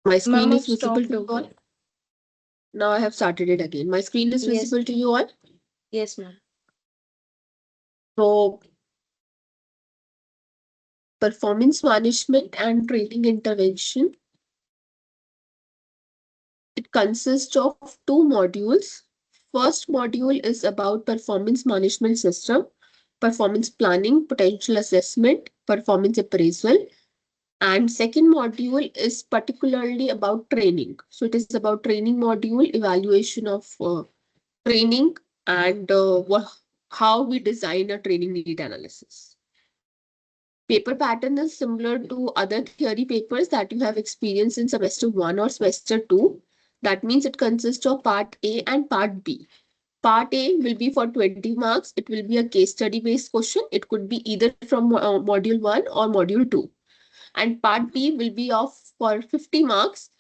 My screen Ma'am, is I've visible stopped to you now. all. Now I have started it again. My screen is Yes, visible to you all. yes, ma'am. So performance management and training intervention. It consists of two modules. First module is about performance management system, performance planning, potential assessment, performance appraisal. And second module is particularly about training. So it is about training module, evaluation of training, and how we design a training need analysis. Paper pattern is similar to other theory papers that you have experienced in semester 1 or semester 2. That means it consists of part A and part B. Part A will be for 20 marks. It will be a case study based question. It could be either from module 1 or module 2. And part B will be of for 50 marks.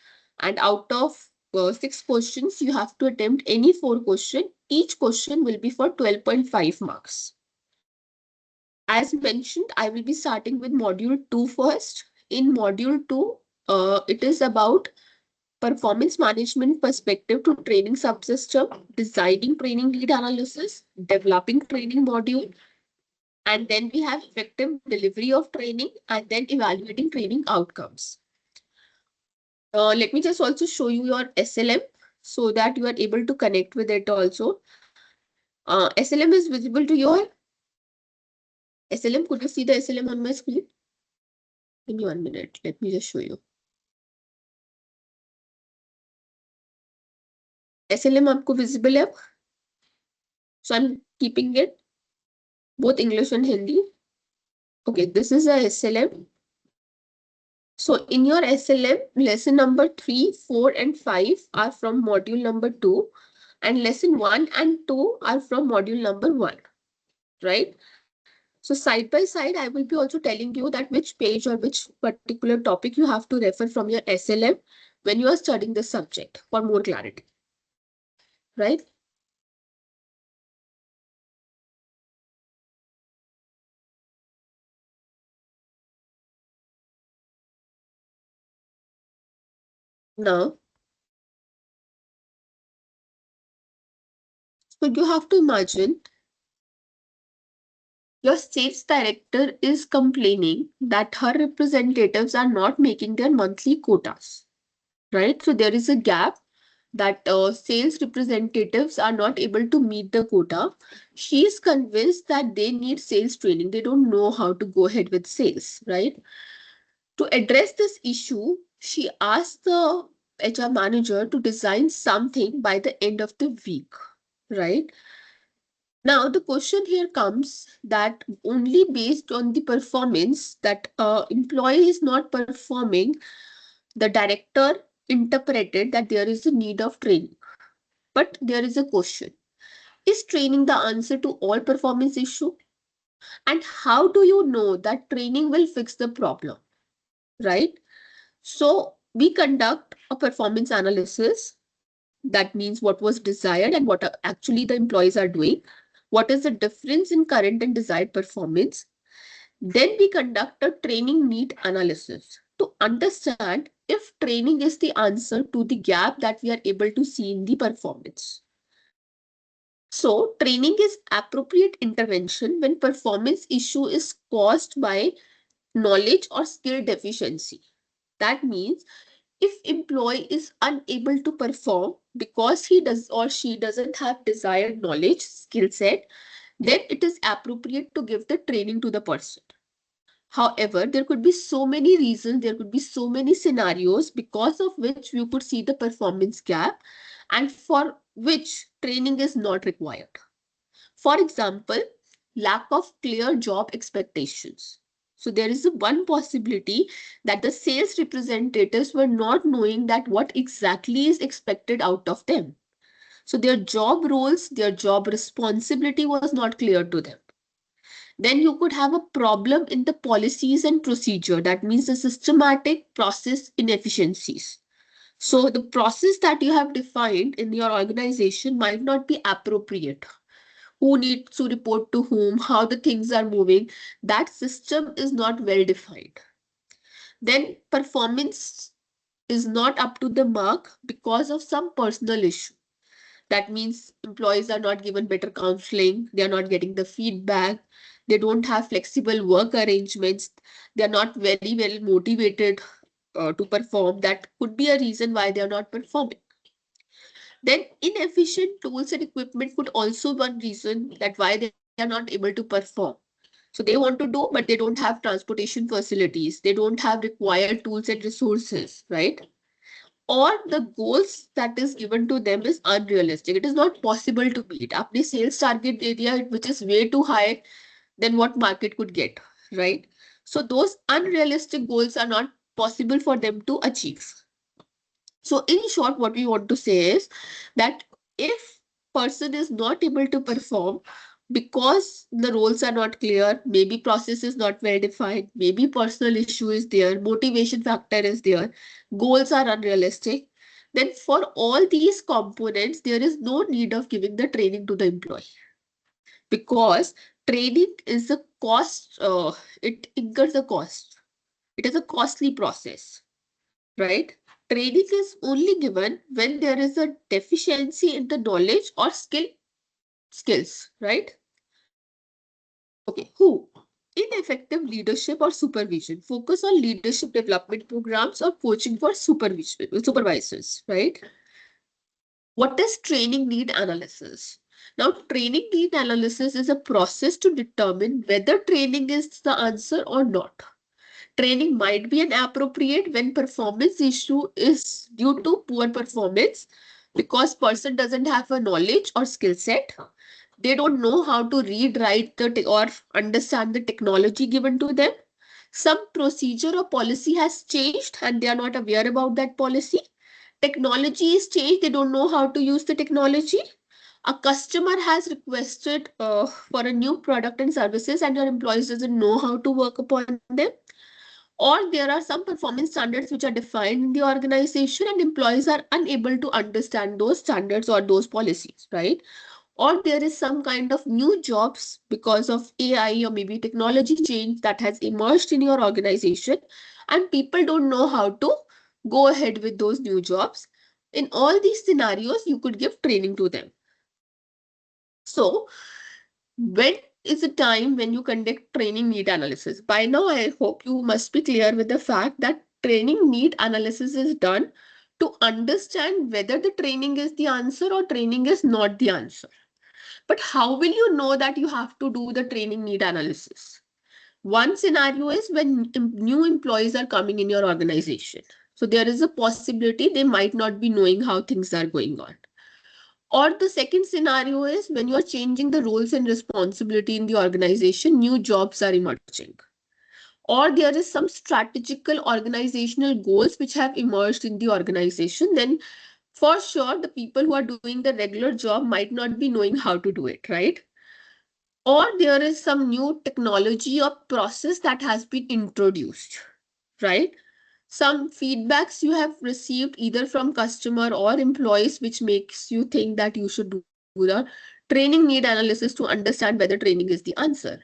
And out of 6 questions, you have to attempt any 4 questions. Each question will be for 12.5 marks. As mentioned, I will be starting with module 2 first. In module 2, it is about performance management perspective to training subsystem, designing training lead analysis, developing training module, and then we have effective delivery of training and then evaluating training outcomes. Let me just also show you your SLM so that you are able to connect with it also. SLM is visible to you all. SLM, could you see the SLM on my screen? Give me 1 minute. Let me just show you. SLM आपको visible है? So I'm keeping it both English and Hindi. Okay, this is a SLM. So in your SLM, lesson number 3, 4, and 5 are from module number 2, and lesson 1 and 2 are from module number 1, right? So side by side, I will be also telling you that which page or which particular topic you have to refer from your SLM when you are studying this subject for more clarity, right? Now, so you have to imagine your sales director is complaining that her representatives are not making their monthly quotas, right? So there is a gap that sales representatives are not able to meet the quota. She is convinced that they need sales training. They don't know how to go ahead with sales, right? To address this issue, she asked the HR manager to design something by the end of the week, right? Now, the question here comes that only based on the performance that employee is not performing, the director interpreted that there is a need of training. But there is a question. Is training the answer to all performance issue? And how do you know that training will fix the problem, right? So we conduct a performance analysis. That means what was desired and what actually the employees are doing. What is the difference in current and desired performance? Then we conduct a training need analysis to understand if training is the answer to the gap that we are able to see in the performance. So training is appropriate intervention when performance issue is caused by knowledge or skill deficiency. That means if employee is unable to perform because he does or she doesn't have desired knowledge, skill set, then it is appropriate to give the training to the person. However, there could be so many reasons, there could be so many scenarios because of which you could see the performance gap and for which training is not required. For example, lack of clear job expectations. So there is a one possibility that the sales representatives were not knowing that what exactly is expected out of them. So their job roles, their job responsibility was not clear to them. Then you could have a problem in the policies and procedure. That means the systematic process inefficiencies. So the process that you have defined in your organization might not be appropriate. Who needs to report to whom, how the things are moving. That system is not well defined. Then performance is not up to the mark because of some personal issue. That means employees are not given better counseling, they are not getting the feedback, they don't have flexible work arrangements, they are not very well motivated to perform. That could be a reason why they are not performing. Then inefficient tools and equipment could also be one reason that why they are not able to perform. So they want to do, but they don't have transportation facilities. They don't have required tools and resources, right? Or the goals that is given to them is unrealistic. It is not possible to meet. Apne sales target area, which is way too high than what market could get, right? So those unrealistic goals are not possible for them to achieve. So in short, what we want to say is that if person is not able to perform because the roles are not clear, maybe process is not well defined, maybe personal issue is there, motivation factor is there, goals are unrealistic, then for all these components, there is no need of giving the training to the employee because training is a cost, it incurs a cost. It is a costly process, right? Training is only given when there is a deficiency in the knowledge or skills, right? Okay, who? Ineffective leadership or supervision. Focus on leadership development programs or coaching for supervisors, right? What is training need analysis? Now, training need analysis is a process to determine whether training is the answer or not. Training might be inappropriate when performance issue is due to poor performance because person doesn't have a knowledge or skill set. They don't know how to read, write or understand the technology given to them. Some procedure or policy has changed and they are not aware about that policy. Technology is changed. They don't know how to use the technology. A customer has requested for a new product and services and your employees doesn't know how to work upon them, or there are some performance standards which are defined in the organization and employees are unable to understand those standards or those policies, right? Or there is some kind of new jobs because of AI or maybe technology change that has emerged in your organization and people don't know how to go ahead with those new jobs. In all these scenarios, you could give training to them. So when is a time when you conduct training need analysis? By now, I hope you must be clear with the fact that training need analysis is done to understand whether the training is the answer or training is not the answer. But how will you know that you have to do the training need analysis? One scenario is when new employees are coming in your organization. So there is a possibility they might not be knowing how things are going on. Or the second scenario is when you are changing the roles and responsibility in the organization, new jobs are emerging. Or there is some strategical organizational goals which have emerged in the organization, then for sure the people who are doing the regular job might not be knowing how to do it, right? Or there is some new technology or process that has been introduced, right? Some feedbacks you have received either from customer or employees which makes you think that you should do the training need analysis to understand whether training is the answer.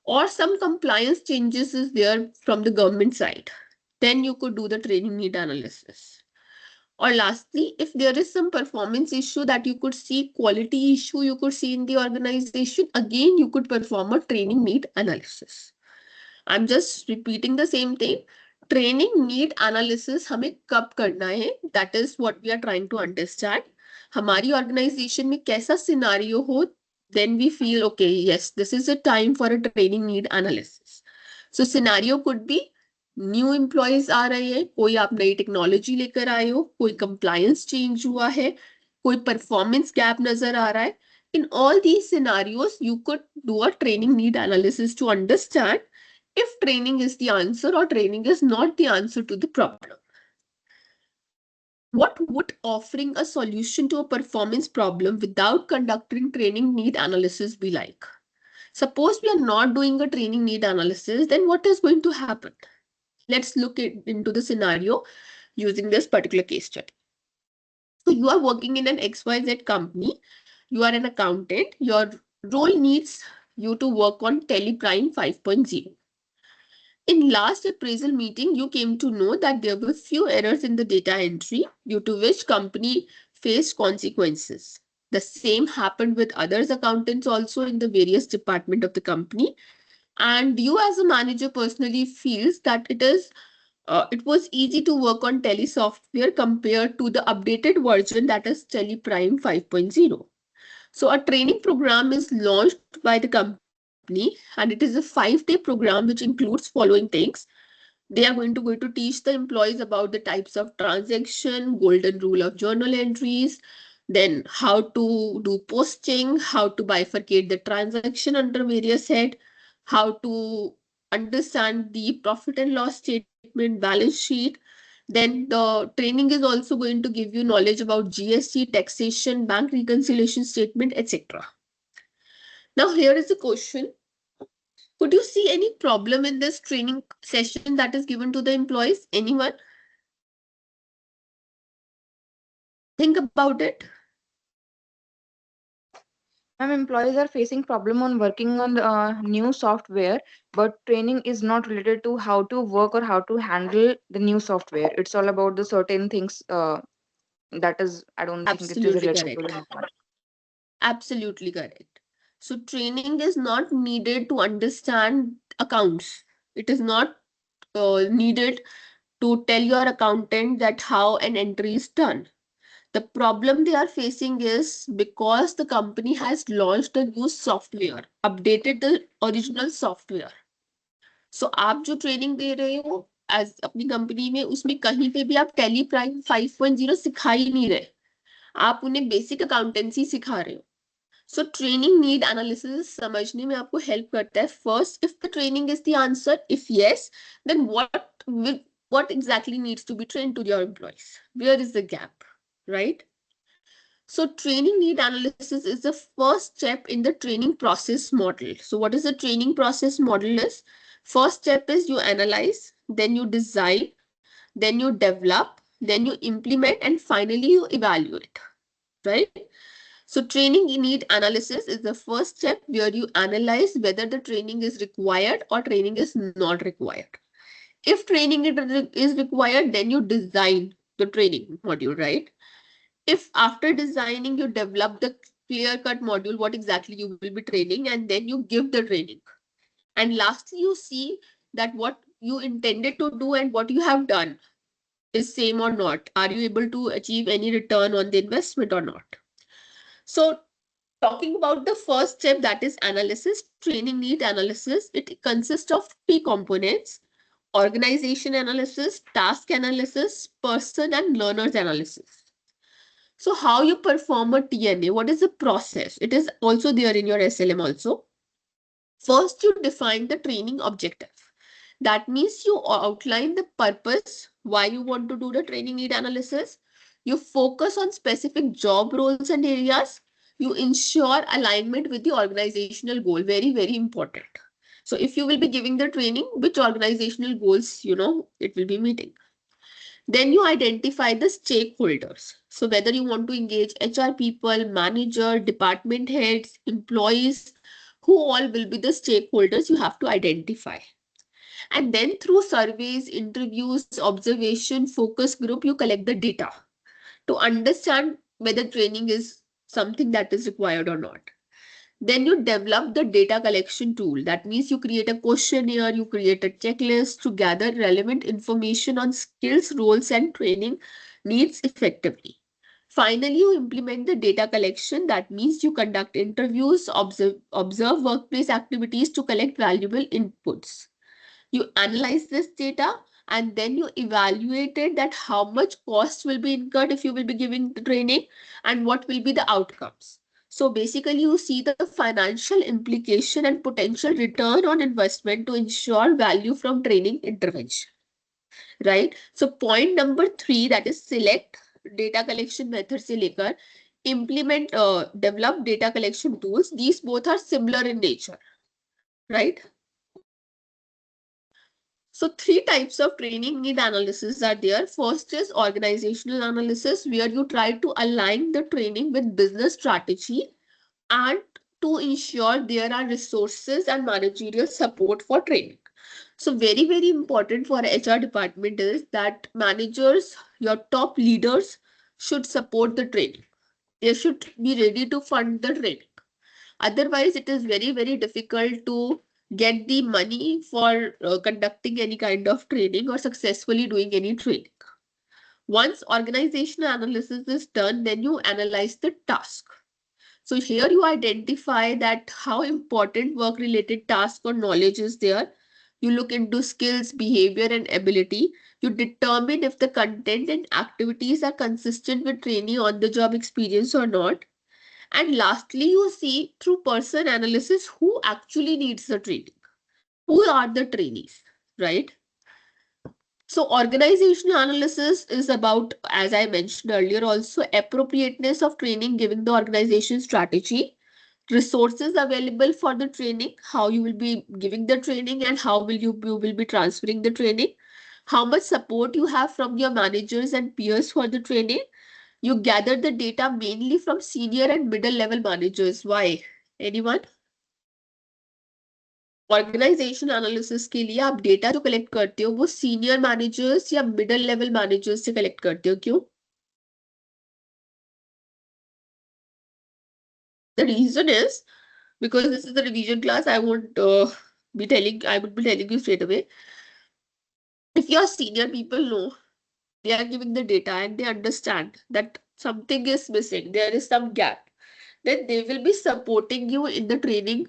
Or some compliance changes is there from the government side, then you could do the training need analysis. Or lastly, if there is some performance issue that you could see, quality issue you could see in the organization, again you could perform a training need analysis. I'm just repeating the same thing. Training need analysis हमें कब करना है? That is what we are trying to understand. हमारी organization में कैसा scenario हो, then we feel okay, yes, this is a time for a training need analysis. So scenario could be new employees आ रहे हैं, कोई आप नई टेक्नोलॉजी लेकर आए हो, कोई compliance change हुआ है, कोई performance gap नजर आ रहा है. In all these scenarios, you could do a training need analysis to understand if training is the answer or training is not the answer to the problem. What would offering a solution to a performance problem without conducting training need analysis be like? Suppose we are not doing a training need analysis, then what is going to happen? Let's look into the scenario using this particular case study. So you are working in an XYZ company, you are an accountant, your role needs you to work on Teleprime 5.0. in last appraisal meeting, you came to know that there were few errors in the data entry due to which company faced consequences. The same happened with others accountants also in the various department of the company. And you as a manager personally feels that it was easy to work on Tele software compared to the updated version that is Teleprime 5.0. So a training program is launched by the company and it is a 5-day program which includes following things. They are going to teach the employees about the types of transaction, golden rule of journal entries, then how to do posting, how to bifurcate the transaction under various head, how to understand the profit and loss statement, balance sheet. Then the training is also going to give you knowledge about GST, taxation, bank reconciliation statement, etc. Now here is the question. Could you see any problem in this training session that is given to the employees? Anyone? Think about it. Employees are facing problem on working on the new software, but training is not related to how to work or how to handle the new software. It's all about the certain things. That is, I don't think it is Absolutely related to correct. the employee. Absolutely correct. So training is not needed to understand accounts. It is not needed to tell your accountant that how an entry is done. The problem they are facing is because the company has launched a new software, updated the original software. So आप जो training दे रहे हो as अपनी company में उसमें कहीं पे भी आप टेली प्राइम 5.0 सिखा ही नहीं रहे, आप उन्हें बेसिक अकाउंटेंसी सिखा रहे हो. So training need analysis समझने में आपको help करता है. First, if the training is the answer, if yes, then what exactly needs to be trained to your employees? Where is the gap, right? So training need analysis is the first step in the training process model. So what is the training process model is? First step is you analyze, then you design, then you develop, then you implement, and finally you evaluate, right? So training need analysis is the first step where you analyze whether the training is required or training is not required. If training is required, then you design the training module, right? If after designing you develop the clear cut module, what exactly you will be training, and then you give the training. And lastly, you see that what you intended to do and what you have done is same or not. Are you able to achieve any return on the investment or not? So talking about the first step, that is analysis, training need analysis, it consists of three components: organization analysis, task analysis, person and learners analysis. So how you perform a TNA, what is the process? It is also there in your SLM also. First, you define the training objective. That means you outline the purpose, why you want to do the training need analysis. You focus on specific job roles and areas. You ensure alignment with the organizational goal. Very, very important. So if you will be giving the training, which organizational goals, it will be meeting. Then you identify the stakeholders. So whether you want to engage HR people, manager, department heads, employees, who all will be the stakeholders you have to identify. And then through surveys, interviews, observation, focus group, you collect the data to understand whether training is something that is required or not. Then you develop the data collection tool. That means you create a questionnaire, you create a checklist to gather relevant information on skills, roles, and training needs effectively. Finally, you implement the data collection. That means you conduct interviews, observe workplace activities to collect valuable inputs. You analyze this data and then you evaluated that how much cost will be incurred if you will be giving the training and what will be the outcomes. So basically you see the financial implication and potential return on investment to ensure value from training intervention, right? So point number 3, that is select data collection method se lekar implement develop data collection tools. These both are similar in nature, right? So three types of training need analysis are there. First is organizational analysis, where you try to align the training with business strategy and to ensure there are resources and managerial support for training. So very, very important for HR department is that managers, your top leaders should support the training. They should be ready to fund the training. Otherwise, it is very, very difficult to get the money for conducting any kind of training or successfully doing any training. Once organizational analysis is done, then you analyze the task. So here you identify that how important work related task or knowledge is there. You look into skills, behavior, and ability. You determine if the content and activities are consistent with trainee on the job experience or not. And lastly, you see through person analysis who actually needs the training. Who are the trainees, right? So organizational analysis is about, as I mentioned earlier, also appropriateness of training given the organization strategy, resources available for the training, how you will be giving the training and how you will be transferring the training, how much support you have from your managers and peers for the training. You gather the data mainly from senior and middle level managers. Why? Anyone? Organisation analysis के लिए आप data जो collect करते हो वो senior managers या middle level managers से collect करते हो क्यों the reason is because this is the revision class I won't I would be telling you straight away if your senior people know they are giving the data and they understand that something is missing there is some gap then they will be supporting you in the training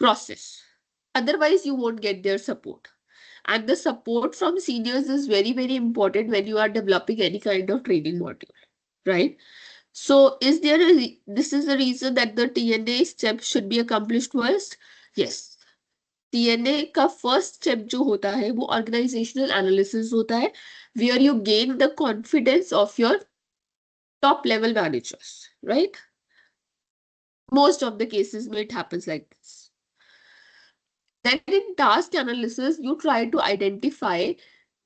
process otherwise you won't get their support. And the support from seniors is very, very important when you are developing any kind of training module, right? So, is there this is the reason that the TNA step should be accomplished first? Yes. TNA का first step जो होता है वो organizational analysis होता है where you gain the confidence of your top level managers, right? Most of the cases where it happens like this. Then in task analysis, you try to identify,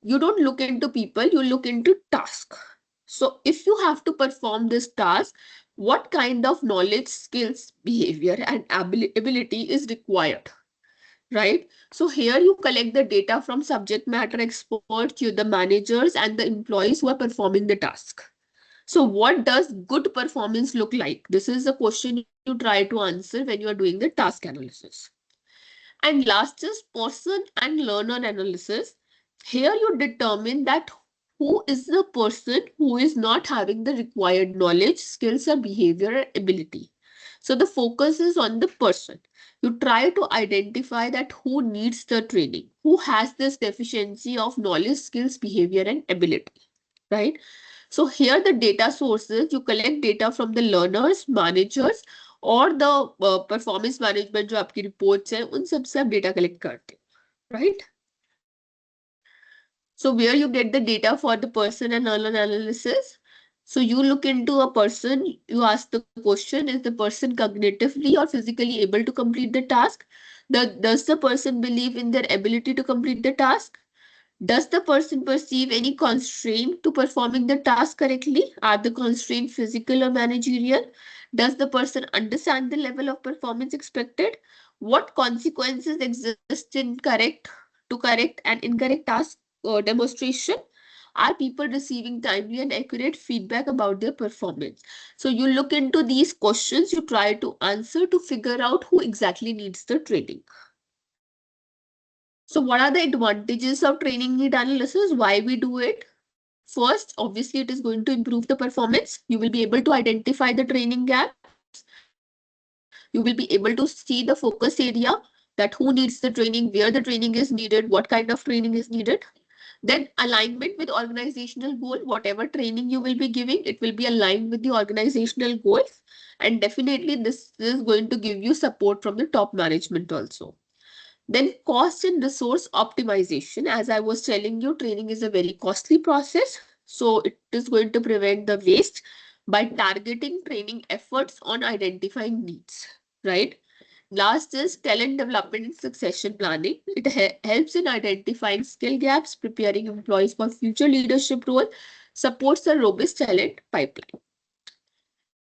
you don't look into people, you look into task. So if you have to perform this task, what kind of knowledge, skills, behavior, and ability is required, right? So here you collect the data from subject matter experts, you the managers, and the employees who are performing the task. So what does good performance look like? This is a question you try to answer when you are doing the task analysis. And last is person and learner analysis. Here you determine that who is the person who is not having the required knowledge, skills, or behavior or ability. So the focus is on the person. You try to identify that who needs the training, who has this deficiency of knowledge, skills, behavior, and ability, right? So here the data sources, you collect data from the learners, managers, और the performance management जो आपकी reports हैं उन सबसे आप data collect करते हो right so where you get the data for the person and learner analysis so you look into a person you ask the question is the person cognitively or physically able to complete the task does the person believe in their ability to complete the task. Does the person perceive any constraint to performing the task correctly? Are the constraint physical or managerial? Does the person understand the level of performance expected? What consequences exist in correct and incorrect task demonstration? Are people receiving timely and accurate feedback about their performance? So you look into these questions, you try to answer to figure out who exactly needs the training. So what are the advantages of training need analysis? Why we do it? First, obviously, it is going to improve the performance. You will be able to identify the training gaps. You will be able to see the focus area that who needs the training, where the training is needed, what kind of training is needed. Then alignment with organizational goal, whatever training you will be giving, it will be aligned with the organizational goals. And definitely this is going to give you support from the top management also. Then cost and resource optimization. As I was telling you, training is a very costly process. So it is going to prevent the waste by targeting training efforts on identifying needs, right? Last is talent development and succession planning. It helps in identifying skill gaps, preparing employees for future leadership role, supports a robust talent pipeline.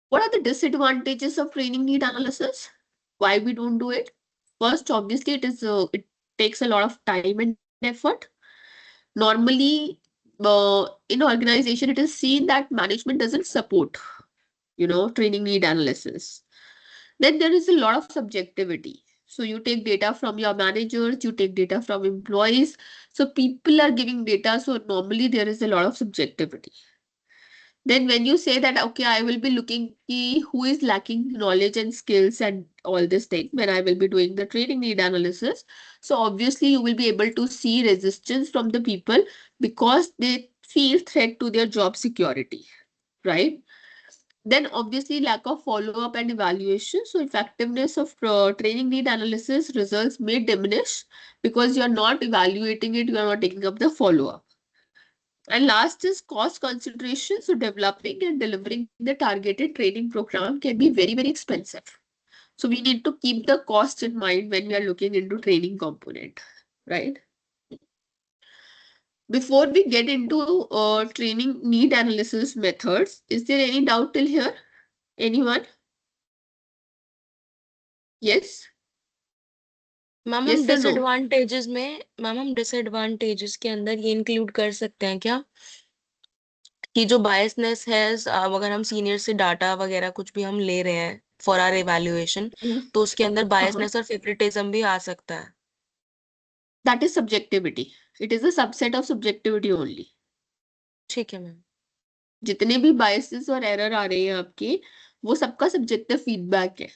What are the disadvantages of training need analysis? Why we don't do it? First, obviously, it takes a lot of time and effort. Normally, in organization, it is seen that management doesn't support, training need analysis. Then there is a lot of subjectivity. So you take data from your managers, you take data from employees. So people are giving data. So normally there is a lot of subjectivity. Then when you say that, okay, I will be looking who is lacking knowledge and skills and all this thing when I will be doing the training need analysis. So obviously you will be able to see resistance from the people because they feel threat to their job security, right? Then obviously lack of follow-up and evaluation. So effectiveness of training need analysis results may diminish because you're not evaluating it, you are not taking up the follow-up. And last is cost consideration. So developing and delivering the targeted training program can be very, very expensive. So we need to keep the cost in mind when we are looking into training component, right? Before we get into training need analysis methods, is there any doubt till here? Anyone? Yes? Yes or no? Ma'am हम disadvantages के अंदर ये include कर सकते हैं क्या कि जो बायसनेस है अगर हम सीनियर से डाटा वगैरह कुछ भी हम ले रहे हैं फॉर आर इवैल्यूएशन Mhm. तो उसके अंदर Uh-huh. बायसनेस और फेवरेटिज्म भी आ सकता है That is subjectivity. It is a subset of subjectivity only. ठीक है मैम जितने भी biases और error आ रहे हैं आपके, वो सबका subjective feedback है.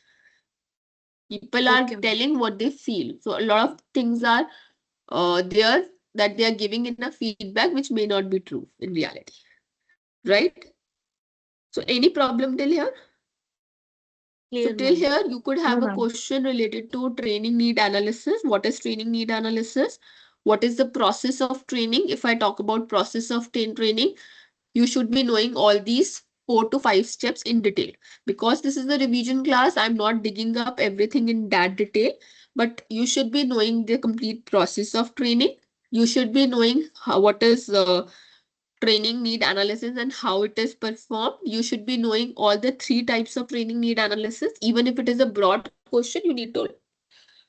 People are okay ma'am telling what they feel. So a lot of things are there that they are giving in a feedback which may not be true in reality. Right? So any problem till here? So clear till ma'am here, you could No, have a ma'am. question related to training need analysis. What is training need analysis? What is the process of training? If I talk about process of training, you should be knowing all these 4 to 5 steps in detail. Because this is the revision class, I'm not digging up everything in that detail, but you should be knowing the complete process of training. You should be knowing what is training need analysis and how it is performed. You should be knowing all the 3 types of training need analysis. Even if it is a broad question, you need to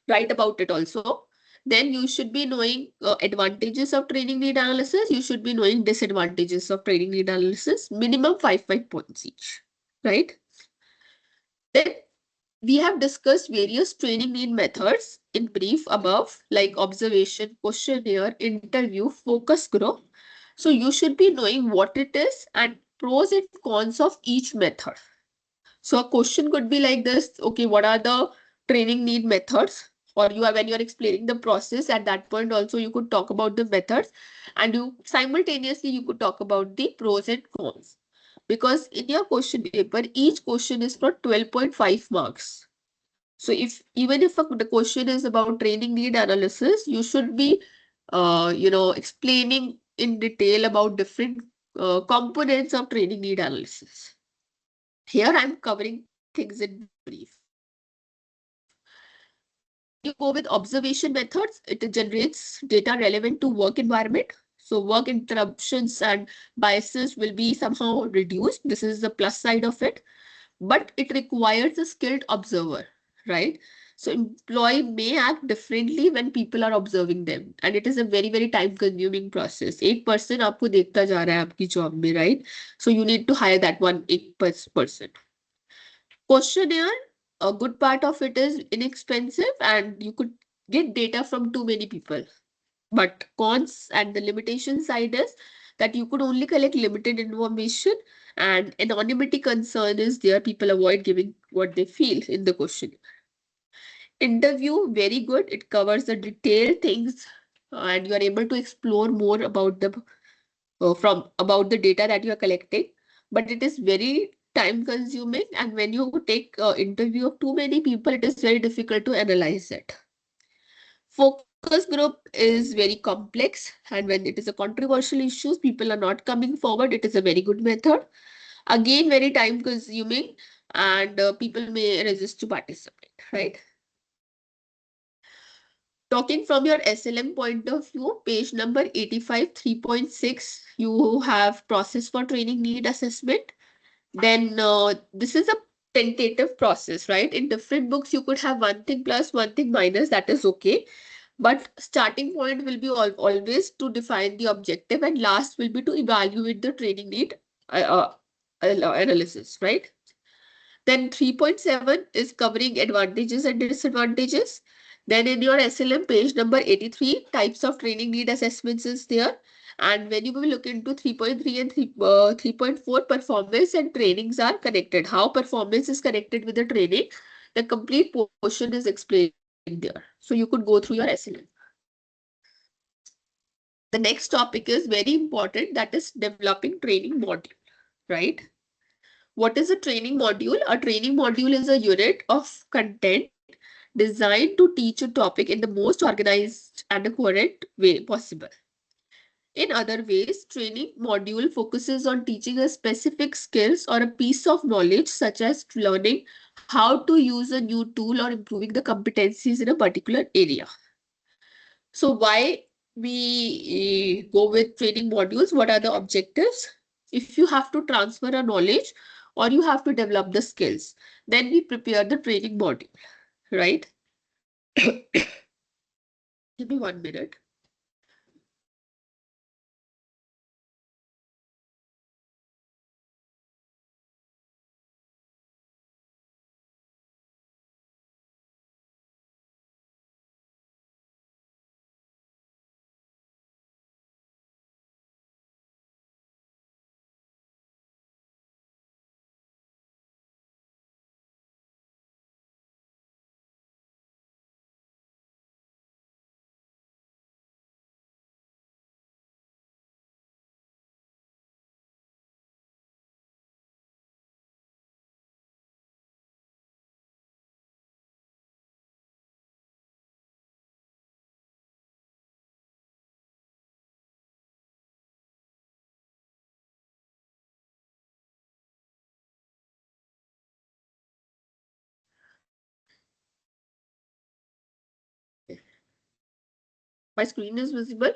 write about it also. Then you should be knowing advantages of training need analysis. You should be knowing disadvantages of training need analysis. Minimum 5 points each, right? Then we have discussed various training need methods in brief above, like observation, questionnaire, interview, focus group. So you should be knowing what it is and pros and cons of each method. So a question could be like this, okay, what are the training need methods? Or you are when you are explaining the process at that point also you could talk about the methods and you simultaneously you could talk about the pros and cons. Because in your question paper, each question is for 12.5 marks. So if even if the question is about training need analysis, you should be explaining in detail about different components of training need analysis. Here I'm covering things in brief. When you go with observation methods, it generates data relevant to work environment. So work interruptions and biases will be somehow reduced. This is the plus side of it, but it requires a skilled observer, right? So employee may act differently when people are observing them, and it is a very very time consuming process. एक person आपको देखता जा रहा है आपकी job में, right? So you need to hire that one एक person. Questionnaire, a good part of it is inexpensive and you could get data from too many people. But cons and the limitation side is that you could only collect limited information and anonymity concern is there. People avoid giving what they feel in the question. Interview, very good. It covers the detailed things and you are able to explore more about the from about the data that you are collecting. But it is very time consuming and when you take interview of too many people, it is very difficult to analyze it. Focus group is very complex, and when it is a controversial issues, people are not coming forward. It is a very good method. Again, very time consuming, and people may resist to participate, right? Talking from your SLM point of view, page number 85, 3.6, you have process for training need assessment. Then this is a tentative process, right? In different books, you could have one thing plus, one thing minus, that is okay. But starting point will be always to define the objective, and last will be to evaluate the training need analysis, right? Then 3.7 is covering advantages and disadvantages. Then in your SLM page number 83, types of training need assessments is there. And when you will look into 3.3 and 3.4, performance and trainings are connected. How performance is connected with the training, the complete portion is explained there. So you could go through your SLM. The next topic is very important, that is developing training module, right? What is a training module? A training module is a unit of content designed to teach a topic in the most organized and a coherent way possible. In other ways, training module focuses on teaching a specific skills or a piece of knowledge, such as learning how to use a new tool or improving the competencies in a particular area. So why we go with training modules? What are the objectives? If you have to transfer a knowledge or you have to develop the skills, then we prepare the training module, right? Give me 1 minute. My screen is visible.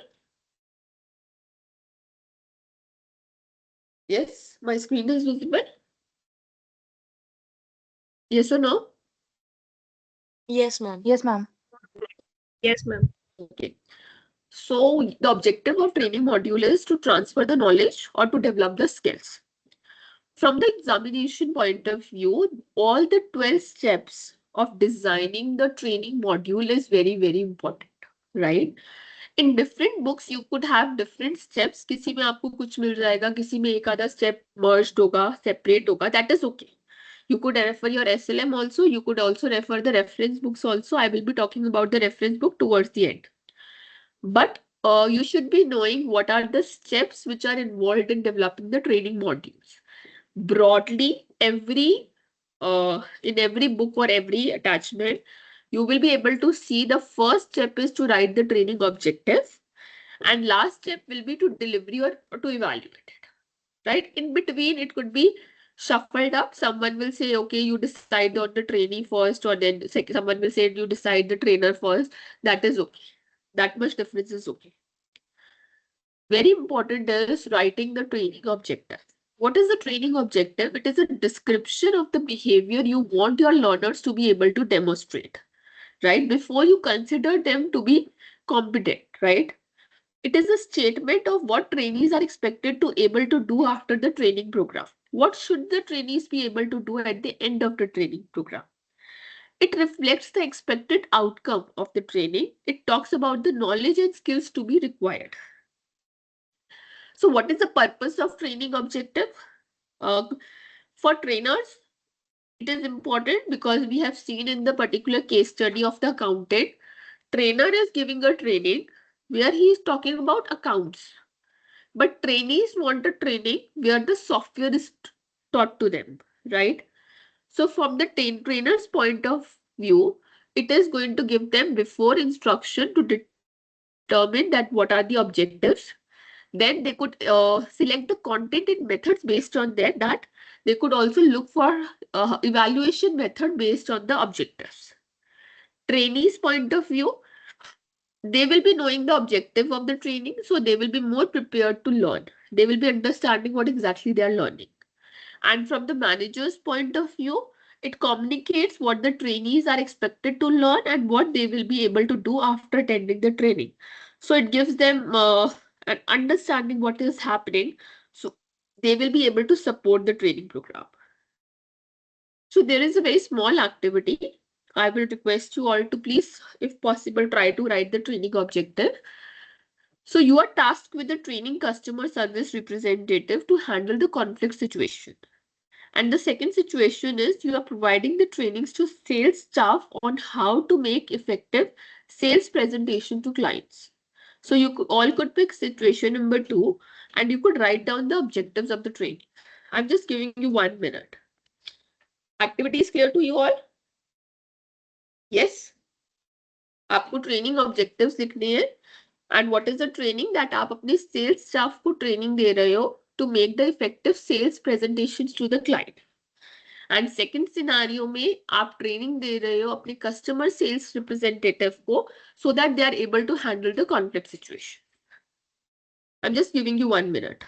Yes, my screen is visible. Yes or no? Yes, ma'am. Yes, ma'am. Yes, ma'am. Okay. So the objective of training module is to transfer the knowledge or to develop the skills. From the examination point of view, all the 12 steps of designing the training module is very, very important, right? In different books, you could have different steps. किसी में आपको कुछ मिल जाएगा, किसी में एक आधा step merged होगा, separate होगा. That is okay. You could refer your SLM also. You could also refer the reference books also. I will be talking about the reference book towards the end. But you should be knowing what are the steps which are involved in developing the training modules. Broadly, in every book or every attachment, you will be able to see the first step is to write the training objective, and last step will be to deliver or to evaluate it. Right? In between, it could be shuffled up. Someone will say, okay, you decide on the trainee first, or then someone will say you decide the trainer first. That is okay. That much difference is okay. Very important is writing the training objective. What is the training objective? It is a description of the behavior you want your learners to be able to demonstrate, right? Before you consider them to be competent, right? It is a statement of what trainees are expected to able to do after the training program. What should the trainees be able to do at the end of the training program? It reflects the expected outcome of the training. It talks about the knowledge and skills to be required. So what is the purpose of training objective? Uh, for trainers, it is important because we have seen in the particular case study of the accountant, trainer is giving a training where he is talking about accounts. But trainees want a training where the software is taught to them, right? So from the trainer's point of view, it is going to give them before instruction to determine that what are the objectives. Then they could select the content and methods based on that. They could also look for evaluation method based on the objectives. Trainees' point of view, they will be knowing the objective of the training, so they will be more prepared to learn. They will be understanding what exactly they are learning. And from the manager's point of view, It communicates what the trainees are expected to learn and what they will be able to do after attending the training. So it gives them an understanding what is happening. So they will be able to support the training program. So there is a very small activity. I will request you all to please, if possible, try to write the training objective. So you are tasked with the training customer service representative to handle the conflict situation. And the second situation is you are providing the trainings to sales staff on how to make effective sales presentation to clients. So you all could pick situation number 2 and you could write down the objectives of the training. I'm just giving you 1 minute. Activity is clear to you all? Yes? आपको training objectives लिखने हैं and what is the training that आप अपने sales staff को training दे रहे हो to make the effective sales presentations to the client. And second scenario में आप ट्रेनिंग दे रहे हो अपने कस्टमर सेल्स रिप्रेजेंटेटिव को so that they are able to handle the conflict situation. I am just giving you 1 minute.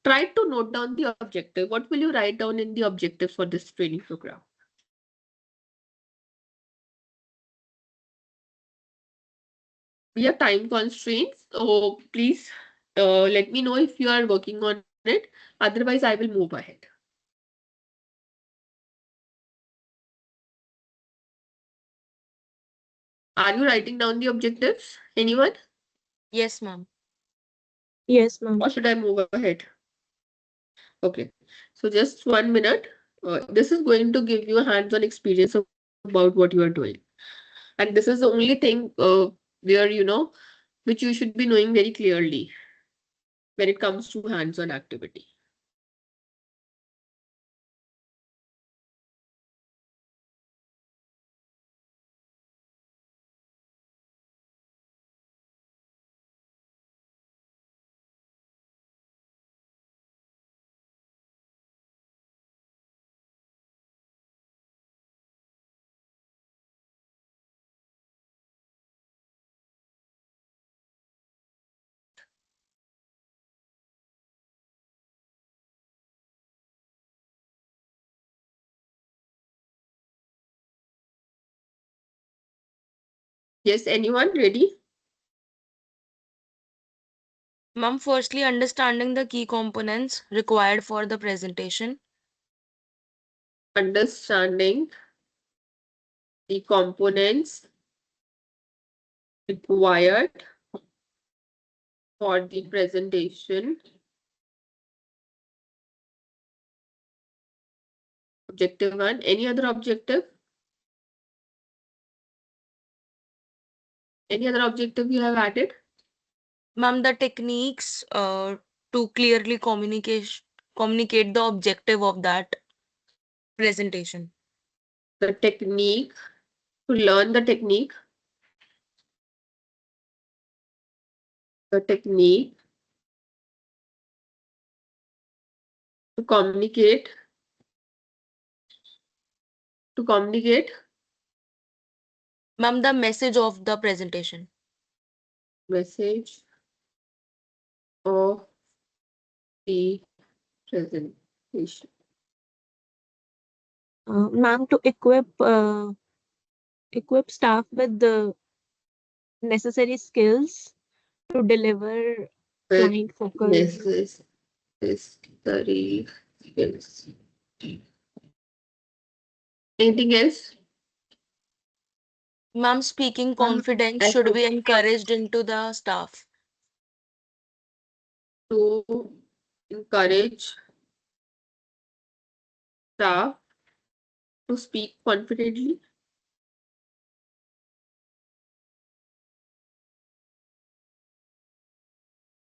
Try to note down the objective. What will you write down in the objective for this training program? We have time constraints, so please let me know if you are working on it. Otherwise, I will move ahead. Are you writing down the objectives? Anyone? Yes, ma'am. Yes, ma'am. Or should I move ahead? Okay, so just 1 minute. This is going to give you a hands-on experience about what you are doing. And this is the only thing where, which you should be knowing very clearly when it comes to hands-on activity. Yes, anyone ready? Ma'am, firstly, understanding the key components required for the presentation. Understanding the components required for the presentation. Objective 1. Any other objective? Any other objective you have added? Ma'am, the techniques to clearly communicate the objective of that presentation. The technique, to learn the technique to communicate Ma'am, the message of the presentation. message of the presentation. Ma'am, to equip staff with the necessary skills to deliver With client focus. necessary skills. Anything else? Ma'am, speaking confidence As should be encouraged into the staff. to encourage staff to speak confidently.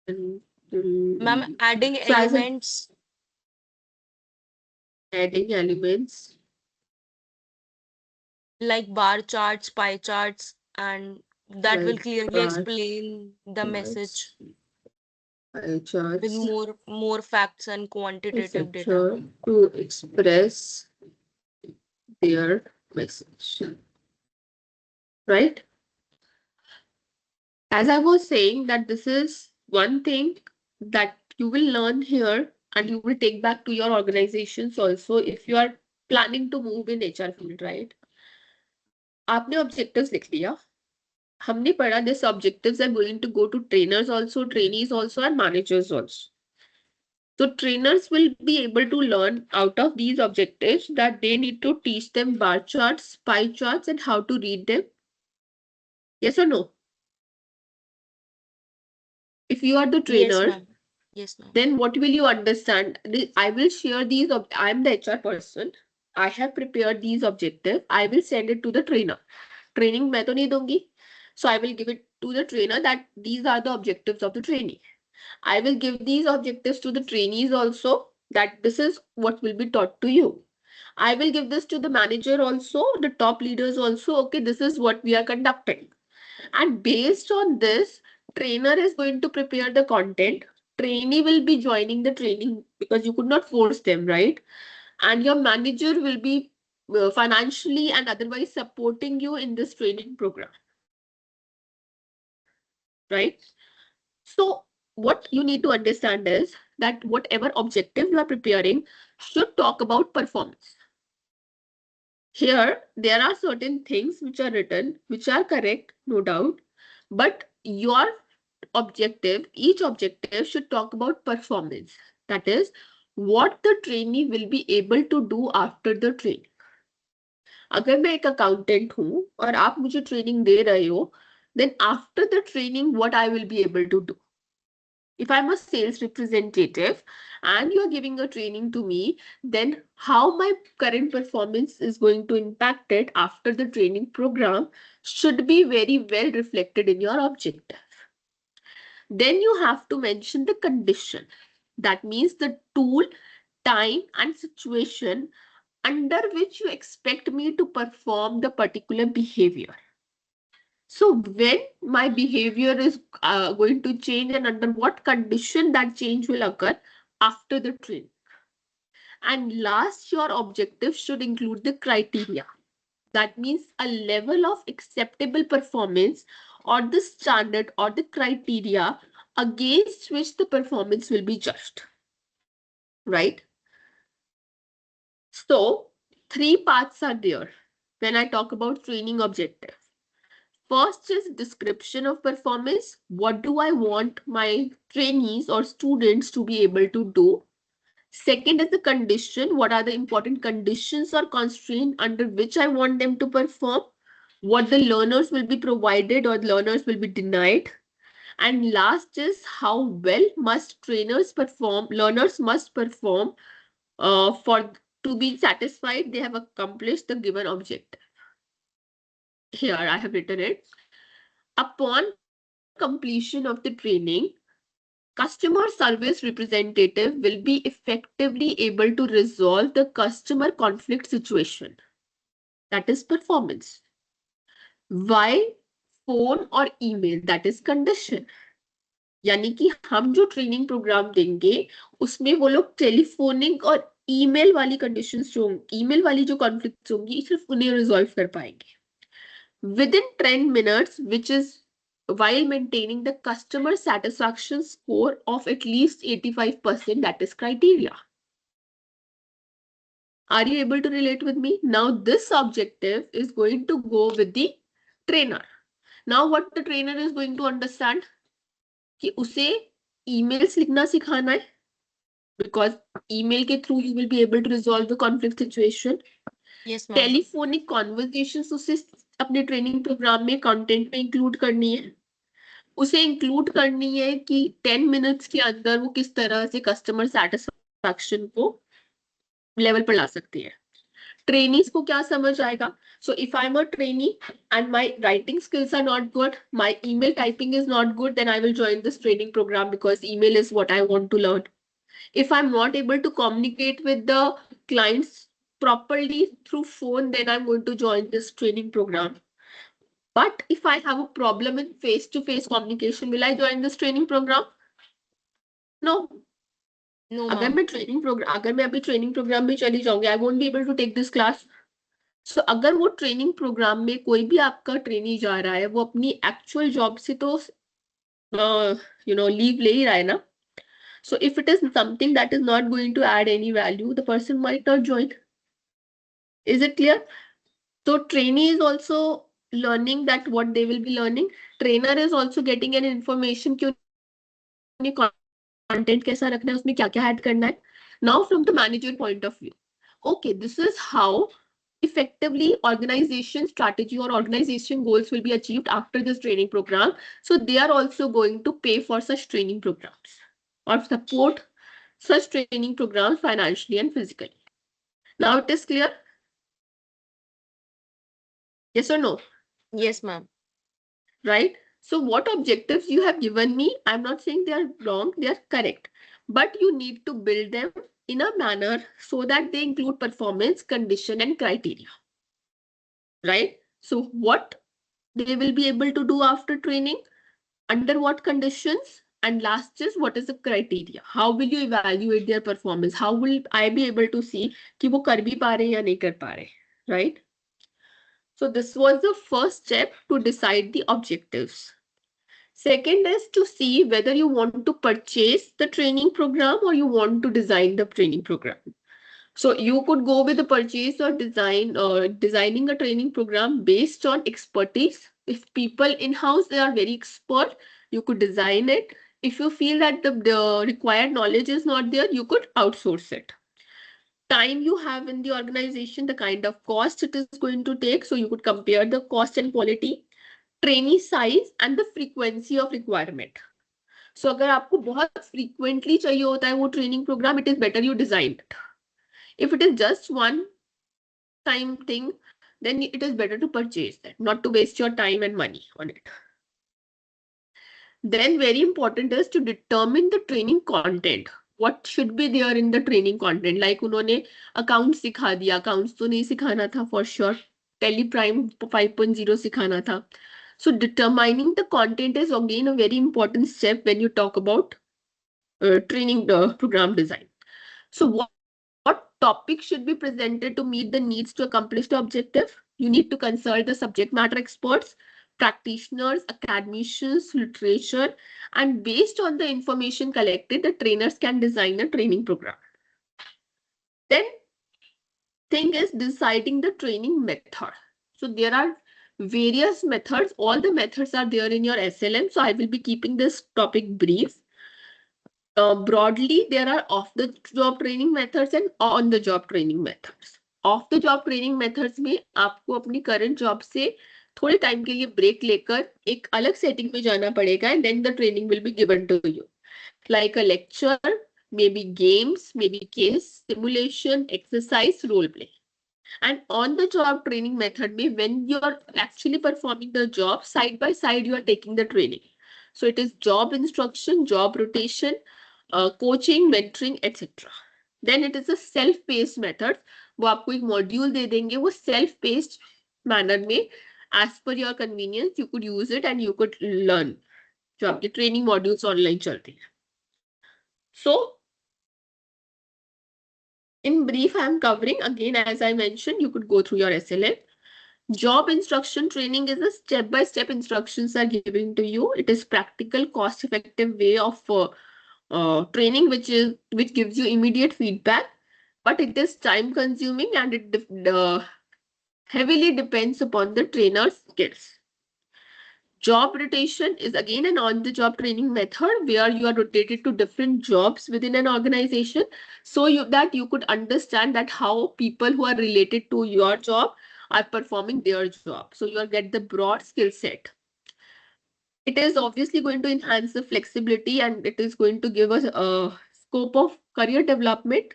And Ma'am, adding so as elements adding elements like bar charts, pie charts, and that will like clearly explain the message pie with charts, more facts and quantitative data. etc. to express their message. Right? As I was saying that this is one thing that you will learn here and you will take back to your organizations also if you are planning to move in HR field, right? आपने objectives लिख लिया. हमने पढ़ा this objectives are going to go to trainers also, trainees also, and managers also. So trainers will be able to learn out of these objectives that they need to teach them bar charts, pie charts, and how to read them. Yes or no? If you are the Yes, trainer, ma'am. Yes, ma'am. then what will you understand? I will share these. I'm the HR person. I have prepared these objectives. I will send it to the trainer. Training मैं तो नहीं दूंगी. So I will give it to the trainer that these are the objectives of the trainee. I will give these objectives to the trainees also, that this is what will be taught to you. I will give this to the manager also, the top leaders also. Okay, this is what we are conducting. And based on this, trainer is going to prepare the content. Trainee will be joining the training because you could not force them, right? And your manager will be financially and otherwise supporting you in this training program, right? So what you need to understand is that whatever objective you are preparing should talk about performance. Here, there are certain things which are written, which are correct, no doubt, but your objective, each objective should talk about performance. That is, what the trainee will be able to do after the training. अगर मैं एक accountant हूँ और आप मुझे training दे रहे हो, then after the training, what I will be able to do? If I'm a sales representative and you're giving a training to me, then how my current performance is going to impact it after the training program should be very well reflected in your objective. Then you have to mention the condition. That means the tool, time, and situation under which you expect me to perform the particular behavior. So when my behavior is going to change and under what condition that change will occur after the training. And last, your objective should include the criteria. That means a level of acceptable performance or the standard or the criteria against which the performance will be judged. Right? So, three parts are there when I talk about training objective. First is description of performance. What do I want my trainees or students to be able to do? Second is the condition. What are the important conditions or constraints under which I want them to perform? What the learners will be provided or learners will be denied. And last is how well must trainers perform, learners must perform for to be satisfied they have accomplished the given objective. Here I have written it. Upon completion of the training, customer service representative will be effectively able to resolve the customer conflict situation. That is performance. Via phone or email, that is condition. यानी कि हम जो training programme देंगे उसमें वो लोग telephonic और email वाली कंडीशंस जो ईमेल वाली जो कॉन्फ्लिक्ट्स होंगी सिर्फ उन्हें रिजॉल्व कर पाएंगे within 10 minutes, which is while maintaining the customer satisfaction score of at least 85%, that is criteria. Are you able to relate with me? Now this objective is going to go with the trainer. Now what the trainer is going to understand कि उसे emails लिखना सिखाना है because email के through you will be able to resolve the conflict situation. Yes, ma'am. Telephonic conversations उसे अपने training programme में content में इंक्लूड करनी है उसे इंक्लूड करनी है कि 10 मिनट्स के अंदर वो किस तरह से कस्टमर सेटिस्फैक्शन को लेवल पर ला सकती है ट्रेनीज को क्या समझ आएगा so if I'm a trainee and my writing skills are not good, my email typing is not good, then I will join this training program because email is what I want to learn. If I'm not able to communicate with the clients properly through phone, then I'm going to join this training program. But if I have a problem in face-to-face communication, will I join this training program? No. No, अगर ma'am. मैं training programme अगर मैं अभी training programme में चली जाऊंगी I won't be able to take this class so अगर वो ट्रेनिंग प्रोग्राम में कोई भी आपका ट्रेनी जा रहा है वो अपनी एक्चुअल जॉब से तो लीव ले ही रहा है ना so if it is something that is not going to add any value the person might not join Is it clear? So trainee is also learning that what they will be learning. Trainer is also getting an information कि उन्हें content कैसा रखना है, उसमें क्या क्या add करना है. Now from the manager point of view. Okay, this is how effectively organization strategy or organization goals will be achieved after this training program. So they are also going to pay for such training programs or support such training programs financially and physically. Now it is clear? Yes or no? Yes, ma'am. Right? So what objectives you have given me, I'm not saying they are wrong, they are correct. But you need to build them in a manner so that they include performance, condition, and criteria. Right? So what they will be able to do after training, under what conditions, and last is what is the criteria. How will you evaluate their performance? How will I be able to see कि वो कर भी पा रहे हैं या नहीं कर पा रहे, right? So this was the first step to decide the objectives. Second is to see whether you want to purchase the training program or you want to design the training program. So you could go with the purchase or designing a training program based on expertise. If people in-house they are very expert, you could design it. If you feel that the required knowledge is not there, you could outsource it. Time you have in the organization, the kind of cost it is going to take. So you could compare the cost and quality, trainee size, and the frequency of requirement. So अगर आपको बहुत frequently चाहिए होता है वो training program, it is better you design it. If it is just one time thing, then it is better to purchase that, not to waste your time and money on it. Then very important is to determine the training content. What should be there in the training content? Like उन्होंने accounts सिखा दिया, accounts तो नहीं सिखाना था for sure. Teleprime 5.0 सिखाना था. So determining the content is again a very important step when you talk about training program design. So what topic should be presented to meet the needs to accomplish the objective? You need to consult the subject matter experts, practitioners, academicians, literature, and based on the information collected, the trainers can design a training program. Then thing is deciding the training method. So there are various methods. All the methods are there in your SLM. So I will be keeping this topic brief. Broadly, there are off-the-job training methods and on-the-job training methods. Off-the-job training methods में आपको अपनी current job से थोड़े time के लिए break लेकर एक अलग setting में जाना पड़ेगा and then the training will be given to you. Like a lecture, maybe games, maybe case, simulation, exercise, role play. And on the job training method, when you're actually performing the job, side by side, you are taking the training. So it is job instruction, job rotation, coaching, mentoring, etc. Then it is a self-paced method. वो आपको एक module दे देंगे, वो self-paced manner में, as per your convenience, you could use it and you could learn. जो आपके training modules online चलते हैं. So in brief, I am covering again, as I mentioned, you could go through your SLM. Job instruction training is a step-by-step instructions are given to you. It is practical, cost-effective way of training, which gives you immediate feedback, but it is time-consuming and it heavily depends upon the trainer's skills. Job rotation is again an on-the-job training method where you are rotated to different jobs within an organization, so that you could understand that how people who are related to your job are performing their job. So you get the broad skill set. It is obviously going to enhance the flexibility and it is going to give us a scope of career development,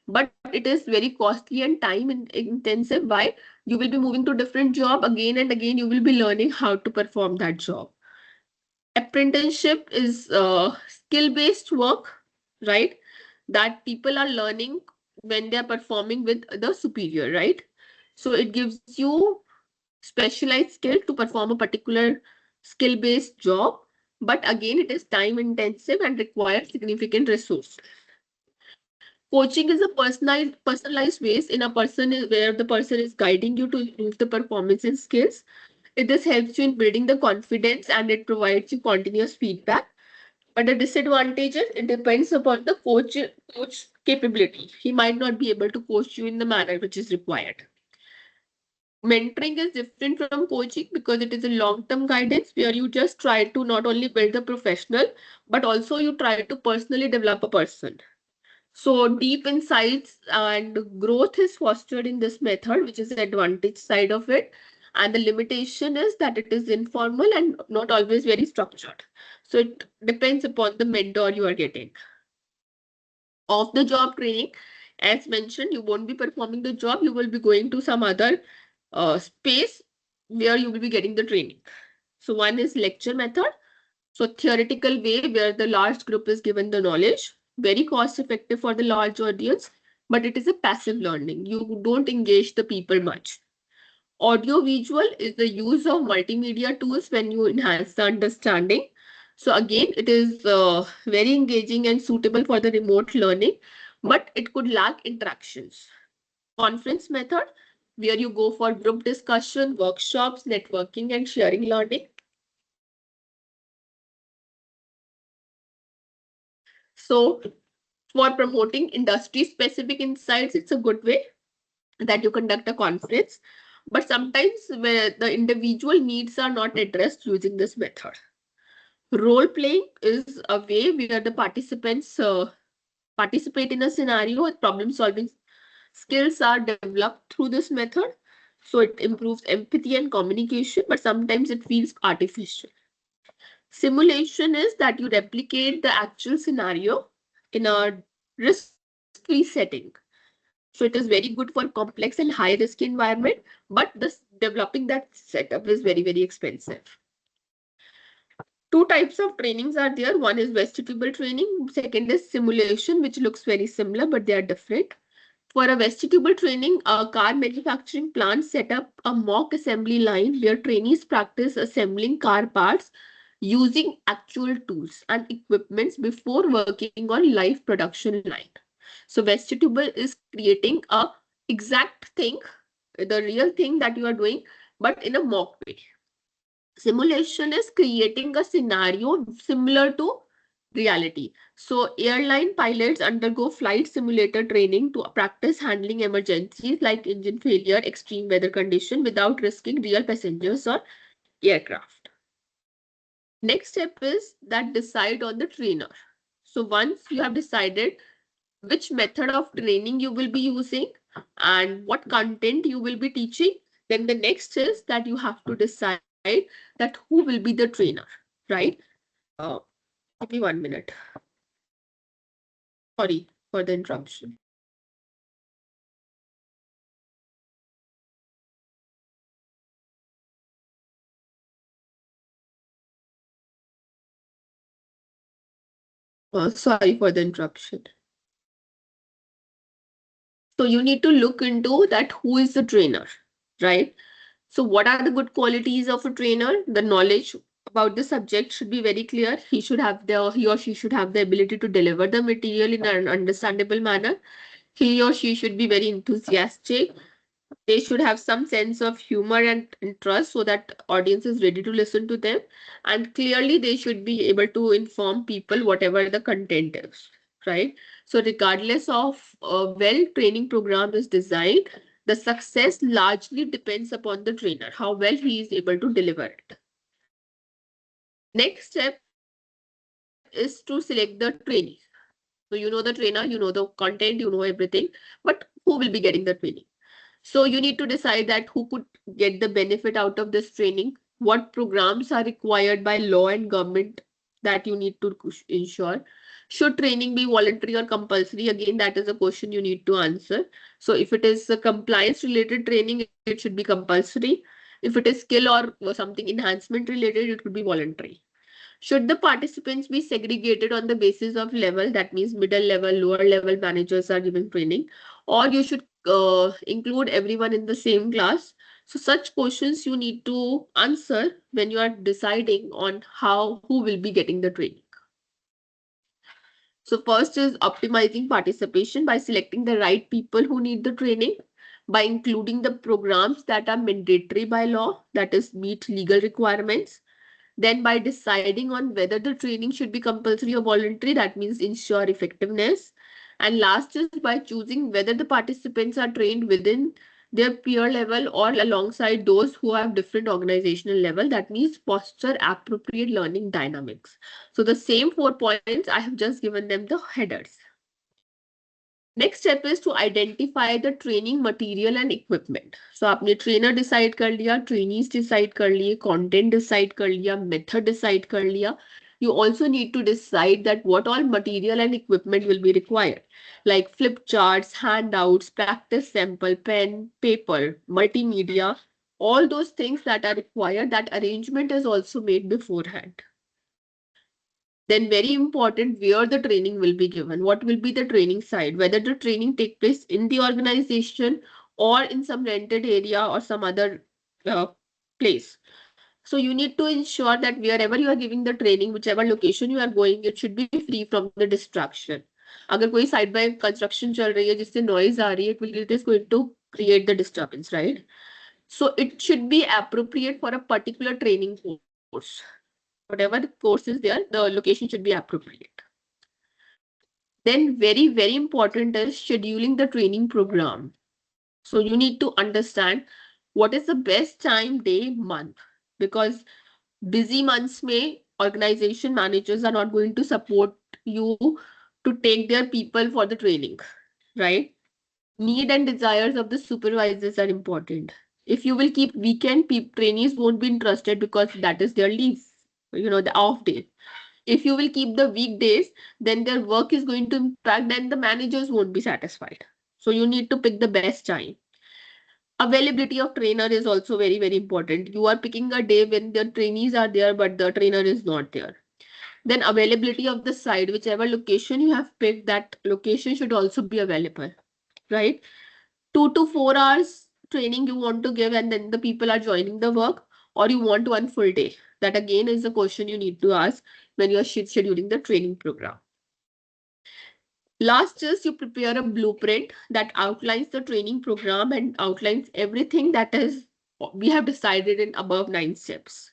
but it is very costly and time intensive. Why? You will be moving to different job again and again. You will be learning how to perform that job. Apprenticeship is skill-based work, right? That people are learning when they are performing with the superior, right? So it gives you specialized skill to perform a particular skill-based job, but again, it is time-intensive and requires significant resources. Coaching is a personalized ways in a where the person is guiding you to improve the performance and skills. This helps you in building the confidence and it provides you continuous feedback. But the disadvantage is it depends upon the coach capability. He might not be able to coach you in the manner which is required. Mentoring is different from coaching because it is a long-term guidance where you just try to not only build a professional, but also you try to personally develop a person. So deep insights and growth is fostered in this method, which is the advantage side of it. And the limitation is that it is informal and not always very structured. So it depends upon the mentor you are getting. Off the job training, as mentioned, you won't be performing the job, you will be going to some other space where you will be getting the training. So one is lecture method. So theoretical way where the large group is given the knowledge, very cost effective for the large audience, but it is a passive learning. You don't engage the people much. Audio visual is the use of multimedia tools when you enhance the understanding. So again, it is very engaging and suitable for the remote learning, but it could lack interactions. Conference method, where you go for group discussion, workshops, networking, and sharing learning. So for promoting industry specific insights, it's a good way that you conduct a conference. But sometimes where the individual needs are not addressed using this method. Role playing is a way where the participants participate in a scenario with problem solving skills are developed through this method. So it improves empathy and communication, but sometimes it feels artificial. Simulation is that you replicate the actual scenario in a risk-free setting. So it is very good for complex and high-risk environment, but this developing that setup is very, very expensive. Two types of trainings are there. One is vestibule training. Second is simulation, which looks very similar, but they are different. For a vestibule training, a car manufacturing plant set up a mock assembly line where trainees practice assembling car parts using actual tools and equipments before working on live production line. So vestibule is creating a exact thing, the real thing that you are doing, but in a mock way. Simulation is creating a scenario similar to reality. So airline pilots undergo flight simulator training to practice handling emergencies like engine failure, extreme weather condition without risking real passengers or aircraft. Next step is that decide on the trainer. So once you have decided which method of training you will be using and what content you will be teaching, then the next is that you have to decide that who will be the trainer, right? Uh, Give me 1 minute. Sorry for the interruption. Sorry for the interruption. So you need to look into that who is the trainer, right? So what are the good qualities of a trainer? The knowledge about the subject should be very clear. He or she should have the ability to deliver the material in an understandable manner. He or she should be very enthusiastic. They should have some sense of humor and interest so that audience is ready to listen to them. And clearly they should be able to inform people whatever the content is, right? So regardless of well training program is designed, the success largely depends upon the trainer, how well he is able to deliver it. Next step is to select the trainee. So you know the trainer, you know the content, you know everything, but who will be getting the training? So you need to decide that who could get the benefit out of this training, what programs are required by law and government that you need to ensure. Should training be voluntary or compulsory? Again, that is a question you need to answer. So if it is a compliance related training, it should be compulsory. If it is skill or something enhancement related, it could be voluntary. Should the participants be segregated on the basis of level? That means middle level, lower level managers are given training, or you should include everyone in the same class. So such questions you need to answer when you are deciding on who will be getting the training. So first is optimizing participation by selecting the right people who need the training, by including the programs that are mandatory by law, that is meet legal requirements. Then by deciding on whether the training should be compulsory or voluntary, that means ensure effectiveness. And last is by choosing whether the participants are trained within their peer level or alongside those who have different organizational level. That means foster appropriate learning dynamics. So the same 4 points, I have just given them the headers. Next step is to identify the training material and equipment. So आपने trainer decide कर लिया, trainees decide कर लिए, content decide कर लिया, method decide कर लिया. You also need to decide that what all material and equipment will be required, like flip charts, handouts, practice sample, pen, paper, multimedia, all those things that are required. That arrangement is also made beforehand. Then very important, where the training will be given, what will be the training side, whether the training take place in the organization or in some rented area or some other uh, place. So you need to ensure that wherever you are giving the training, whichever location you are going, it should be free from the distraction. अगर कोई side by construction चल रही है जिससे noise आ रही है, it is going to create the disturbance, right? So it should be appropriate for a particular training course. Whatever the course is there, the location should be appropriate. Then very important is scheduling the training program. So you need to understand what is the best time, day, month, because busy months may organization managers are not going to support you to take their people for the training, right? Need and desires of the supervisors are important. If you will keep weekend, trainees won't be interested because that is their leave, the off day. If you will keep the weekdays, then their work is going to impact and the managers won't be satisfied. So you need to pick the best time. Availability of trainer is also very important. You are picking a day when the trainees are there, but the trainer is not there. Then availability of the site, whichever location you have picked, that location should also be available, right? 2 to 4 hours training you want to give, and then the people are joining the work, or you want 1 full day. That again is a question you need to ask when you are scheduling the training program. Last is you prepare a blueprint that outlines the training program and outlines everything that is we have decided in above 9 steps.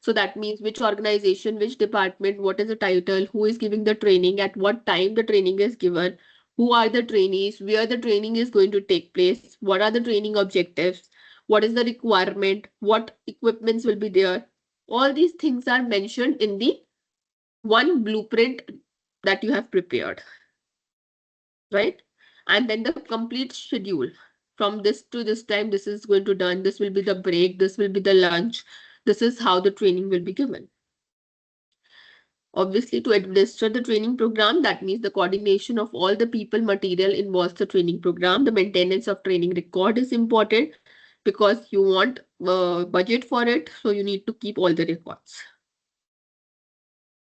So that means which organization, which department, what is the title, who is giving the training, at what time the training is given, who are the trainees, where the training is going to take place, what are the training objectives, what is the requirement, what equipments will be there. All these things are mentioned in the one blueprint that you have prepared, right? And then the complete schedule. From this to this time, this is going to done, this will be the break, this will be the lunch, this is how the training will be given. Obviously, to administer the training program, that means the coordination of all the people material involves the training program. The maintenance of training record is important because you want budget for it. So you need to keep all the records.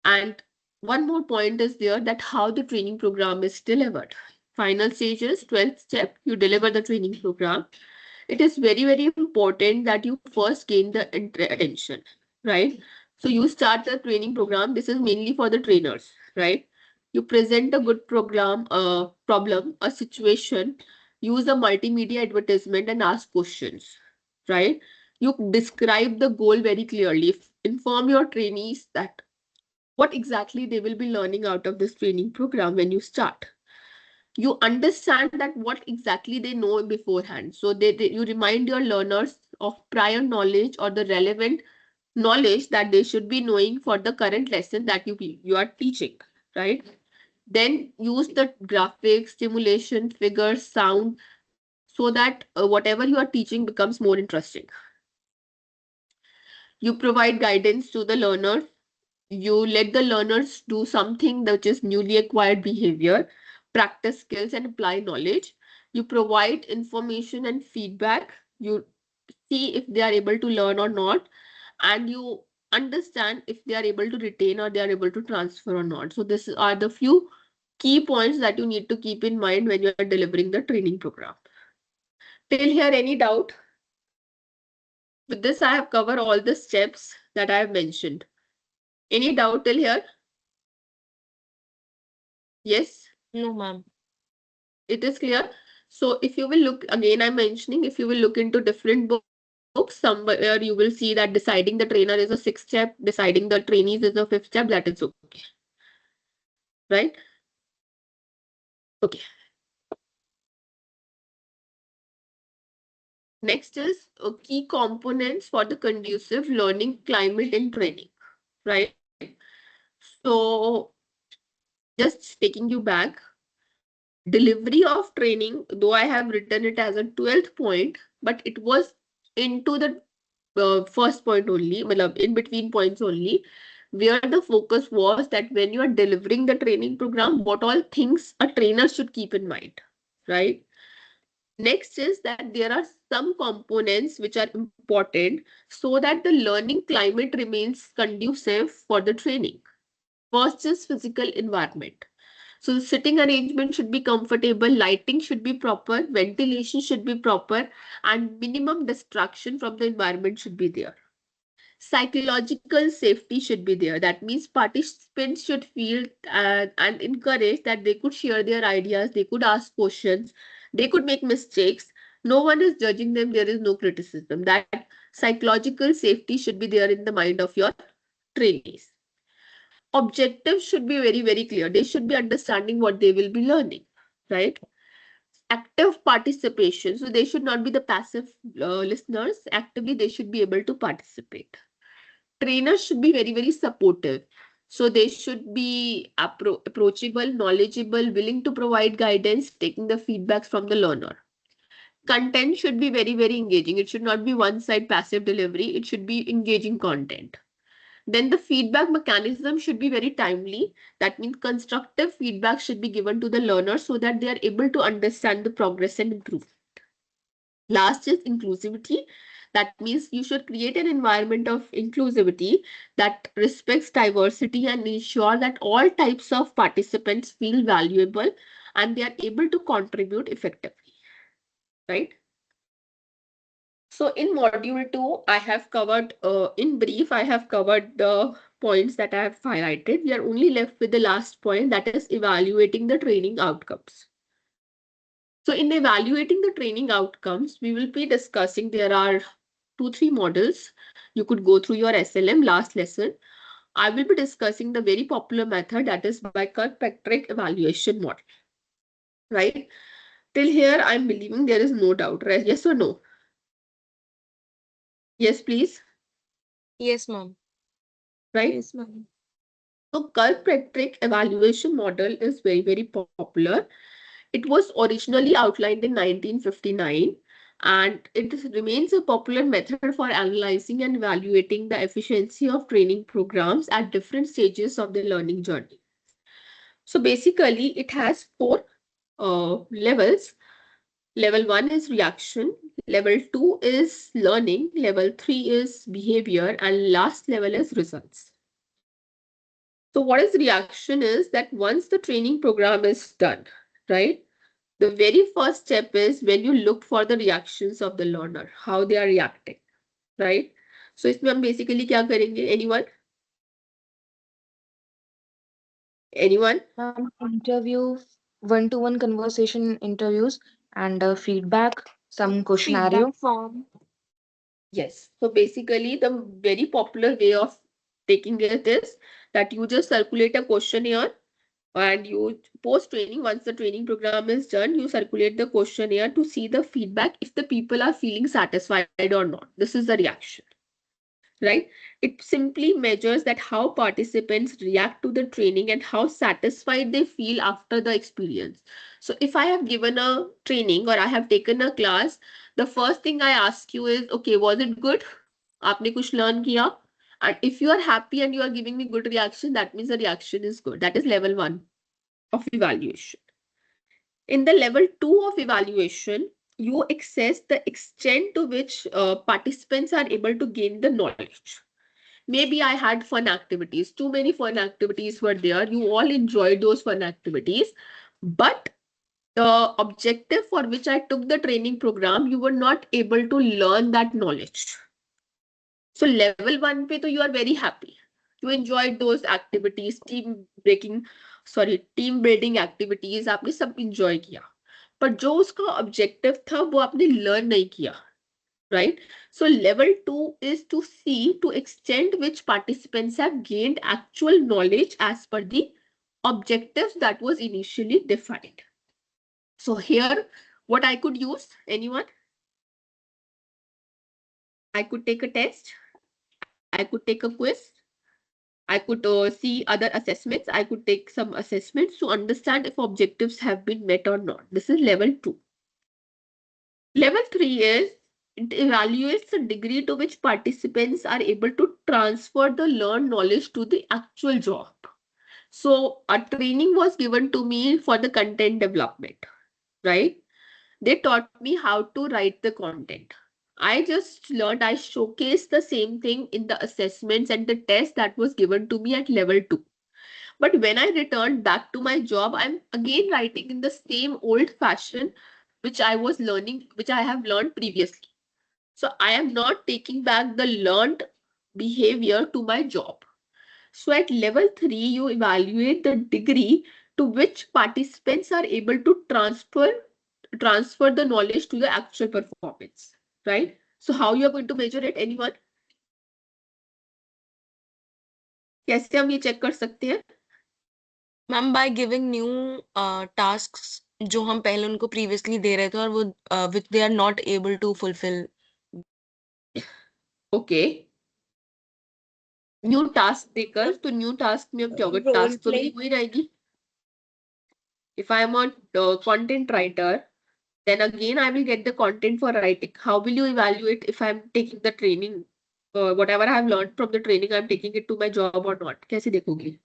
And one more point is there, that how the training program is delivered. Final stages, 12th step, you deliver the training program. It is very important that you first gain the attention, right? So you start the training program. This is mainly for the trainers, right? You present a good program, a problem, a situation, use a multimedia advertisement and ask questions, right? You describe the goal very clearly. Inform your trainees that what exactly they will be learning out of this training program when you start. You understand that what exactly they know beforehand. So you remind your learners of prior knowledge or the relevant knowledge that they should be knowing for the current lesson that you are teaching, right? Then use the graphics, stimulation, figures, sound, so that whatever you are teaching becomes more interesting. You provide guidance to the learners. You let the learners do something which is newly acquired behavior, practice skills and apply knowledge. You provide information and feedback. You see if they are able to learn or not, and you understand if they are able to retain or they are able to transfer or not. So these are the few key points that you need to keep in mind when you are delivering the training program. Till here, any doubt? With this, I have covered all the steps that I have mentioned. Any doubt till here? Yes? No, ma'am. It is clear. So if you will look again, I'm mentioning, if you will look into different books, somewhere you will see that deciding the trainer is a 6th step, deciding the trainees is a 5th step, that is okay. Right? Okay. Next is key components for the conducive learning climate in training, right? So just taking you back, delivery of training, though I have written it as a 12th point, but it was into the first point only, matlab, in between points only, where the focus was that when you are delivering the training program, what all things a trainer should keep in mind, right? Next is that there are some components which are important so that the learning climate remains conducive for the training. First is physical environment. So the sitting arrangement should be comfortable, lighting should be proper, ventilation should be proper, and minimum distraction from the environment should be there. Psychological safety should be there. That means participants should feel and encourage that they could share their ideas, they could ask questions, they could make mistakes. No one is judging them, there is no criticism. That psychological safety should be there in the mind of your trainees. Objectives should be very, very clear. They should be understanding what they will be learning, right? Active participation. So they should not be the passive listeners. Actively, they should be able to participate. Trainers should be very, very supportive. So they should be approachable, knowledgeable, willing to provide guidance, taking the feedbacks from the learner. Content should be very, very engaging. It should not be one side passive delivery. It should be engaging content. Then the feedback mechanism should be very timely. That means constructive feedback should be given to the learner so that they are able to understand the progress and improve. Last is inclusivity. That means you should create an environment of inclusivity that respects diversity and ensure that all types of participants feel valuable and they are able to contribute effectively, right? So in module 2, I have covered, in brief, I have covered the points that I have highlighted. We are only left with the last point, that is evaluating the training outcomes. So in evaluating the training outcomes, we will be discussing, there are 2-3 models. You could go through your SLM last lesson. I will be discussing the very popular method, that is by Kirkpatrick evaluation model, right? Till here, I'm believing there is no doubt, right? Yes or no? Yes, please. Yes, ma'am. Right? Yes, ma'am. So Kirkpatrick evaluation model is very, very popular. It was originally outlined in 1959 and it remains a popular method for analyzing and evaluating the efficiency of training programs at different stages of the learning journey. So basically it has 4 levels. Level 1 is reaction, level 2 is learning, level 3 is behavior, and last level is results. So what is reaction is that once the training program is done, right? The very first step is when you look for the reactions of the learner, how they are reacting, right? So इसमें हम basically क्या करेंगे? Anyone? Anyone? Interview, one-to-one conversation interviews, and feedback, some questionnaire. Feedback form. Yes. So basically the very popular way of taking it is that you just circulate a questionnaire and you post training. Once the training program is done, you circulate the questionnaire to see the feedback if the people are feeling satisfied or not. This is the reaction, right? It simply measures that how participants react to the training and how satisfied they feel after the experience. So if I have given a training or I have taken a class, the first thing I ask you is, okay, was it good? आपने कुछ learn किया? And if you are happy and you are giving me good reaction, that means the reaction is good. That is level 1 of evaluation. In the level 2 of evaluation, you assess the extent to which participants are able to gain the knowledge. Maybe I had fun activities. Too many fun activities were there. You all enjoyed those fun activities. But the objective for which I took the training program, you were not able to learn that knowledge. So level 1 pe to you are very happy. You enjoyed those activities, team building activities, आपने सब enjoy किया. पर जो उसका objective था वो आपने learn नहीं किया, right? So level 2 is to see to extent which participants have gained actual knowledge as per the objectives that was initially defined. So here, what I could use, anyone? I could take a test. I could take a quiz. I could see other assessments. I could take some assessments to understand if objectives have been met or not. This is level 2. Level 3 is it evaluates the degree to which participants are able to transfer the learned knowledge to the actual job. So a training was given to me for the content development, right? They taught me how to write the content. I just learned, I showcased the same thing in the assessments and the test that was given to me at level 2. But when I returned back to my job, I'm again writing in the same old fashion which I was learning, which I have learned previously. So I am not taking back the learned behavior to my job. So at level 3, you evaluate the degree to which participants are able to transfer the knowledge to the actual performance, right? So how you are going to measure it? Anyone? कैसे हम ये check कर सकते हैं? Ma'am by giving new tasks जो हम पहले उनको प्रीवियसली दे रहे थे और वो which they are not able to fulfil. Okay, new task देकर, तो न्यू टास्क में अब क्या होगा? Role टास्क तो play. मेरी वही रहेगी. If I am a content writer, then again I will get the content for writing. How will you evaluate if I'm taking the training, whatever I have learned from the training, I'm taking it to my job or not? कैसे देखोगे?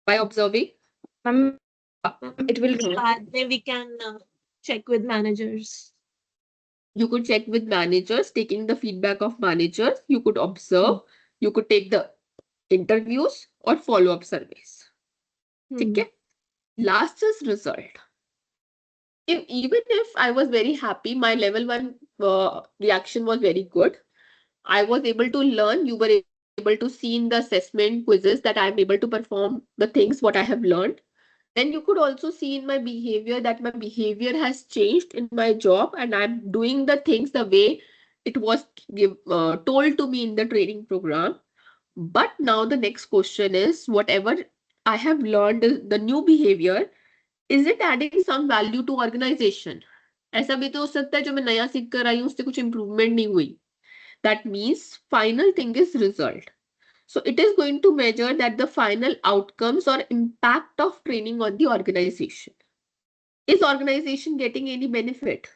By observing? Ma'am, it will Then we can check with managers. You could check with managers, taking the feedback of managers. You could observe. You could take the interviews or follow-up surveys. ठीक है? Last is result. Even if I was very happy, my level 1 reaction was very good. I was able to learn. You were able to see in the assessment quizzes that I'm able to perform the things what I have learned. Then you could also see in my behavior that my behavior has changed in my job and I'm doing the things the way it was told to me in the training program. But now the next question is, whatever I have learned, the new behavior, is it adding some value to organization? ऐसा भी तो हो सकता है जो मैं नया सीख कर आई हूँ उससे कुछ improvement नहीं हुई. That means final thing is result. So it is going to measure that the final outcomes or impact of training on the organization. Is organization getting any benefit?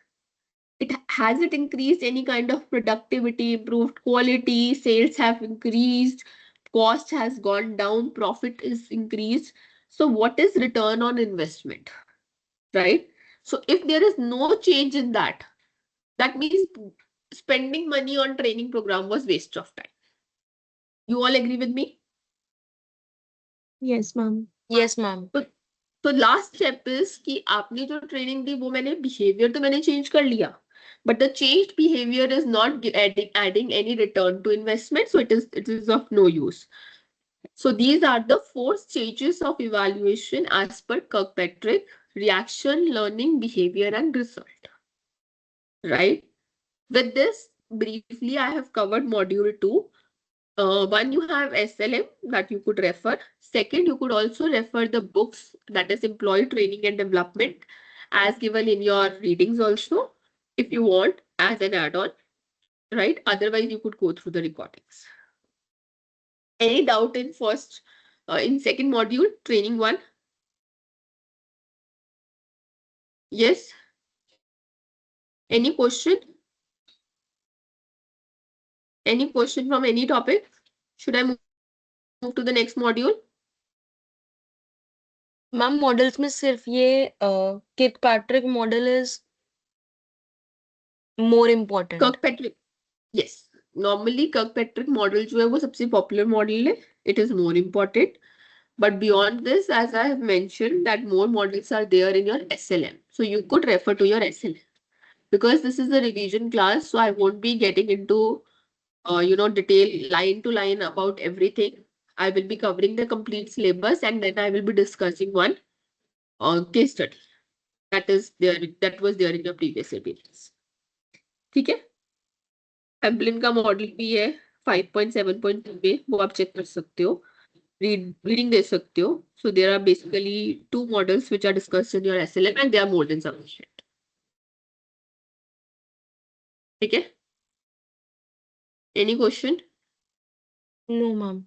Has it increased any kind of productivity, improved quality, sales have increased, cost has gone down, profit is increased. So what is return on investment, right? So if there is no change in that, that means spending money on training program was waste of time. You all agree with me? Yes, ma'am. Yes ma'am. तो last step is कि आपने जो training दी वो मैंने behaviour तो मैंने change कर लिया, but the changed behavior is not adding any return to investment, so it is of no use. So these are the 4 stages of evaluation as per Kirkpatrick: reaction, learning, behavior, and result. Right? With this, briefly, I have covered module 2. One, you have SLM that you could refer. Second, you could also refer the books, that is Employee Training and Development, as given in your readings also, if you want, as an add-on, right? Otherwise, you could go through the recordings. Any doubt in second module, training 1? Yes? Any question? Any question from any topic? Should I move to the next module? Ma'am models में सिर्फ ये Kirkpatrick model is more important. Kirkpatrick. Yes. Normally, Kirkpatrick model जो है वो सबसे popular model है. It is more important. But beyond this, as I have mentioned, that more models are there in your SLM. So you could refer to your SLM. Because this is a revision class, so I won't be getting into detail line to line about everything. I will be covering the complete syllabus and then I will be discussing one case study. That was there in your previous experience. ठीक है? एम्पलिन का model भी है 5.7.2 में, वो आप check कर सकते हो, रीडिंग दे सकते हो. So there are basically 2 models which are discussed in your SLM and they are more than sufficient. ठीक है? Any question? No, ma'am.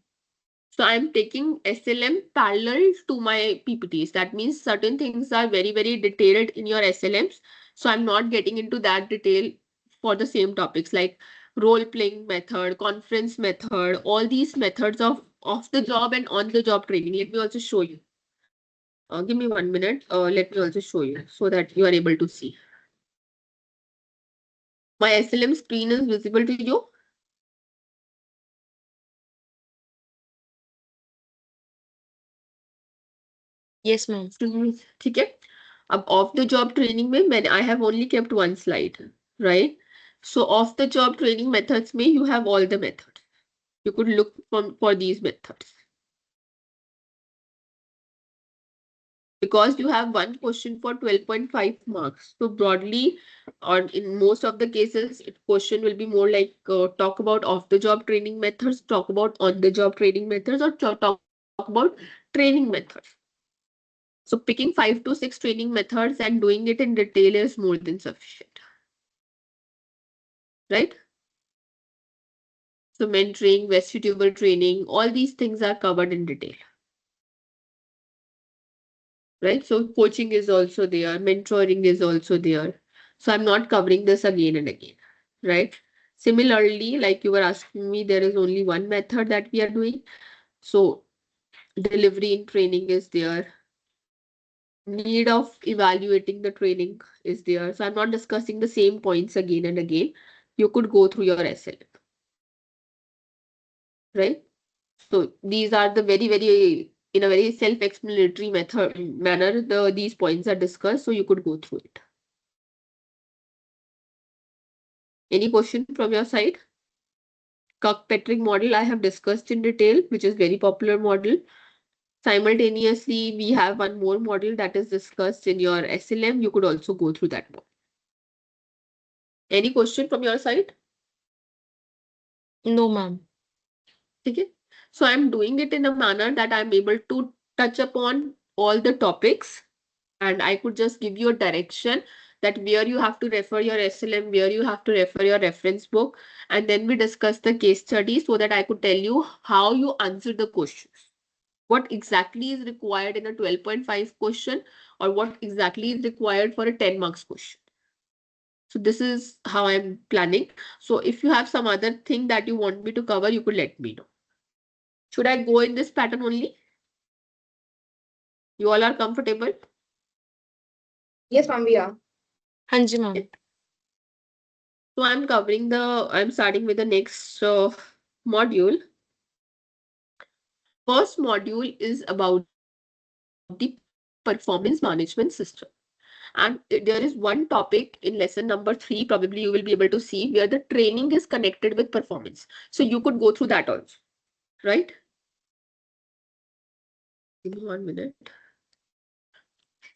So I'm taking SLM parallel to my PPTs. That means certain things are very, very detailed in your SLMs. So I'm not getting into that detail for the same topics like role playing method, conference method, all these methods of off the job and on the job training. Let me also show you. Give me 1 minute. Let me also show you so that you are able to see. My SLM screen is visible to you. Yes, ma'am. ठीक है अब of the job training में मैंने I have only kept one slide right so of the job training methods में you have all the methods you could look for these methods because you have one question for 12.5 marks so broadly or in most of the cases question will be more like talk about off the job training methods talk about on the job training methods or talk about training methods. So picking 5 to 6 training methods and doing it in detail is more than sufficient. Right? So mentoring, vestibular training, all these things are covered in detail. Right? So coaching is also there, mentoring is also there. So I'm not covering this again and again. Right? Similarly, like you were asking me, there is only one method that we are doing. So delivery in training is there. Need of evaluating the training is there. So I'm not discussing the same points again and again. You could go through your SLM. Right? So these are the very in a very self-explanatory method manner, these points are discussed, so you could go through it. Any question from your side? Kirkpatrick model I have discussed in detail, which is very popular model. Simultaneously, we have one more model that is discussed in your SLM. You could also go through that model. Any question from your side? No, ma'am. Okay. So I'm doing it in a manner that I'm able to touch upon all the topics and I could just give you a direction that where you have to refer your SLM, where you have to refer your reference book, and then we discuss the case study so that I could tell you how you answer the questions. What exactly is required in a 12.5 question or what exactly is required for a 10 marks question. So this is how I'm planning. So if you have some other thing that you want me to cover, you could let me know. Should I go in this pattern only? You all are comfortable? Yes, ma'am, we are. हाँ जी, ma'am. So I'm starting with the next module. First module is about the performance management system. And there is one topic in lesson number 3, probably you will be able to see, where the training is connected with performance. So you could go through that also, right? Give me 1 minute.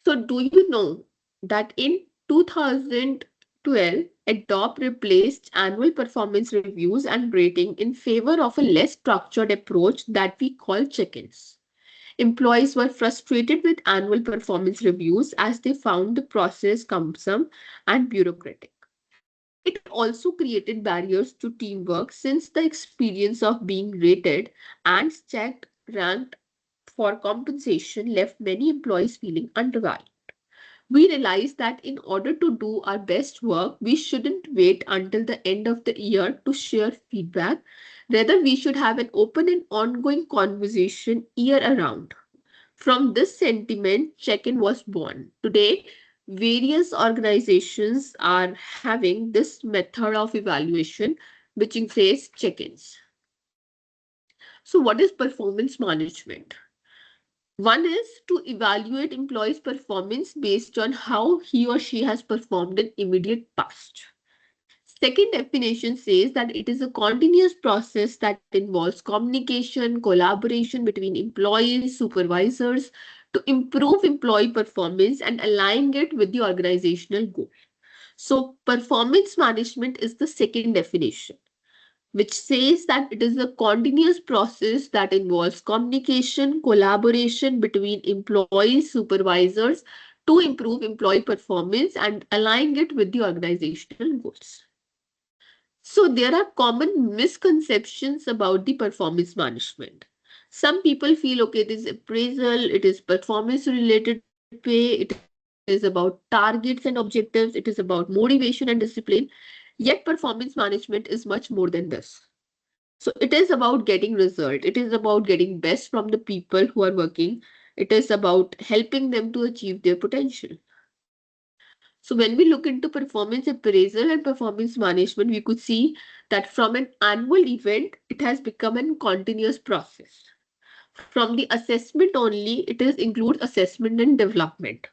So do you know that in 2012, Adobe replaced annual performance reviews and rating in favor of a less structured approach that we call check-ins. Employees were frustrated with annual performance reviews as they found the process cumbersome and bureaucratic. It also created barriers to teamwork since the experience of being rated and checked ranked for compensation left many employees feeling undervalued. We realized that in order to do our best work, we shouldn't wait until the end of the year to share feedback. Rather, we should have an open and ongoing conversation year around. From this sentiment, check-in was born. Today, various organizations are having this method of evaluation, which says check-ins. So what is performance management? One is to evaluate employees' performance based on how he or she has performed in immediate past. Second definition says that it is a continuous process that involves communication, collaboration between employees, supervisors to improve employee performance and align it with the organizational goal. So performance management is the second definition, which says that it is a continuous process that involves communication, collaboration between employees, supervisors to improve employee performance and align it with the organizational goals. So there are common misconceptions about the performance management. Some people feel, okay, this appraisal, it is performance related pay, it is about targets and objectives, it is about motivation and discipline. Yet performance management is much more than this. So it is about getting result. It is about getting best from the people who are working. It is about helping them to achieve their potential. So when we look into performance appraisal and performance management, we could see that from an annual event, it has become a continuous process. From the assessment only, it is includes assessment and development.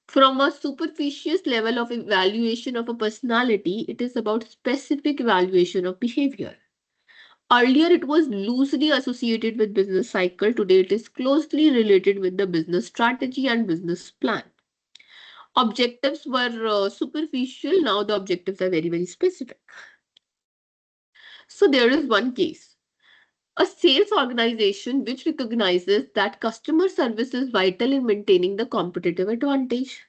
From a superficial level of evaluation of a personality, it is about specific evaluation of behavior. Earlier, it was loosely associated with business cycle. Today, it is closely related with the business strategy and business plan. Objectives were superficial. Now the objectives are very, very specific. So there is one case. A sales organization which recognizes that customer service is vital in maintaining the competitive advantage.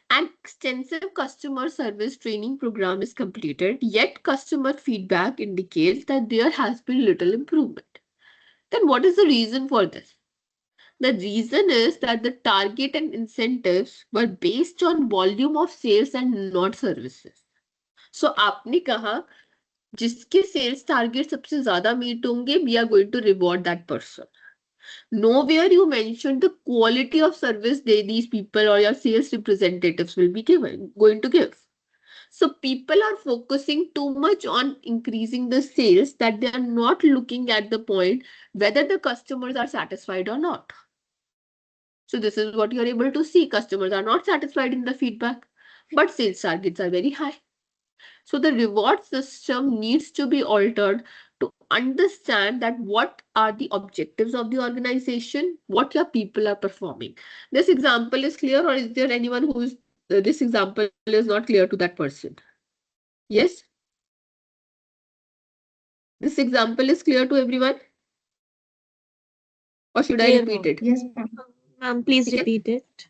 An extensive customer service training program is completed, yet customer feedback indicates that there has been little improvement. Then what is the reason for this? The reason is that the target and incentives were based on volume of sales and not services. So आपने कहा जिसके sales target सबसे ज़्यादा meet होंगे, we are going to reward that person. Nowhere you mentioned the quality of service these people or your sales representatives will be going to give. So people are focusing too much on increasing the sales that they are not looking at the point whether the customers are satisfied or not. So this is what you're able to see. Customers are not satisfied in the feedback, but sales targets are very high. So the reward system needs to be altered to understand that what are the objectives of the organization, what your people are performing. This example is clear, or is there anyone who's this example is not clear to that person? Yes? This example is clear to everyone? Or should I Clear, repeat ma'am. it? Yes, ma'am. Ma'am, please ठीक है? repeat it.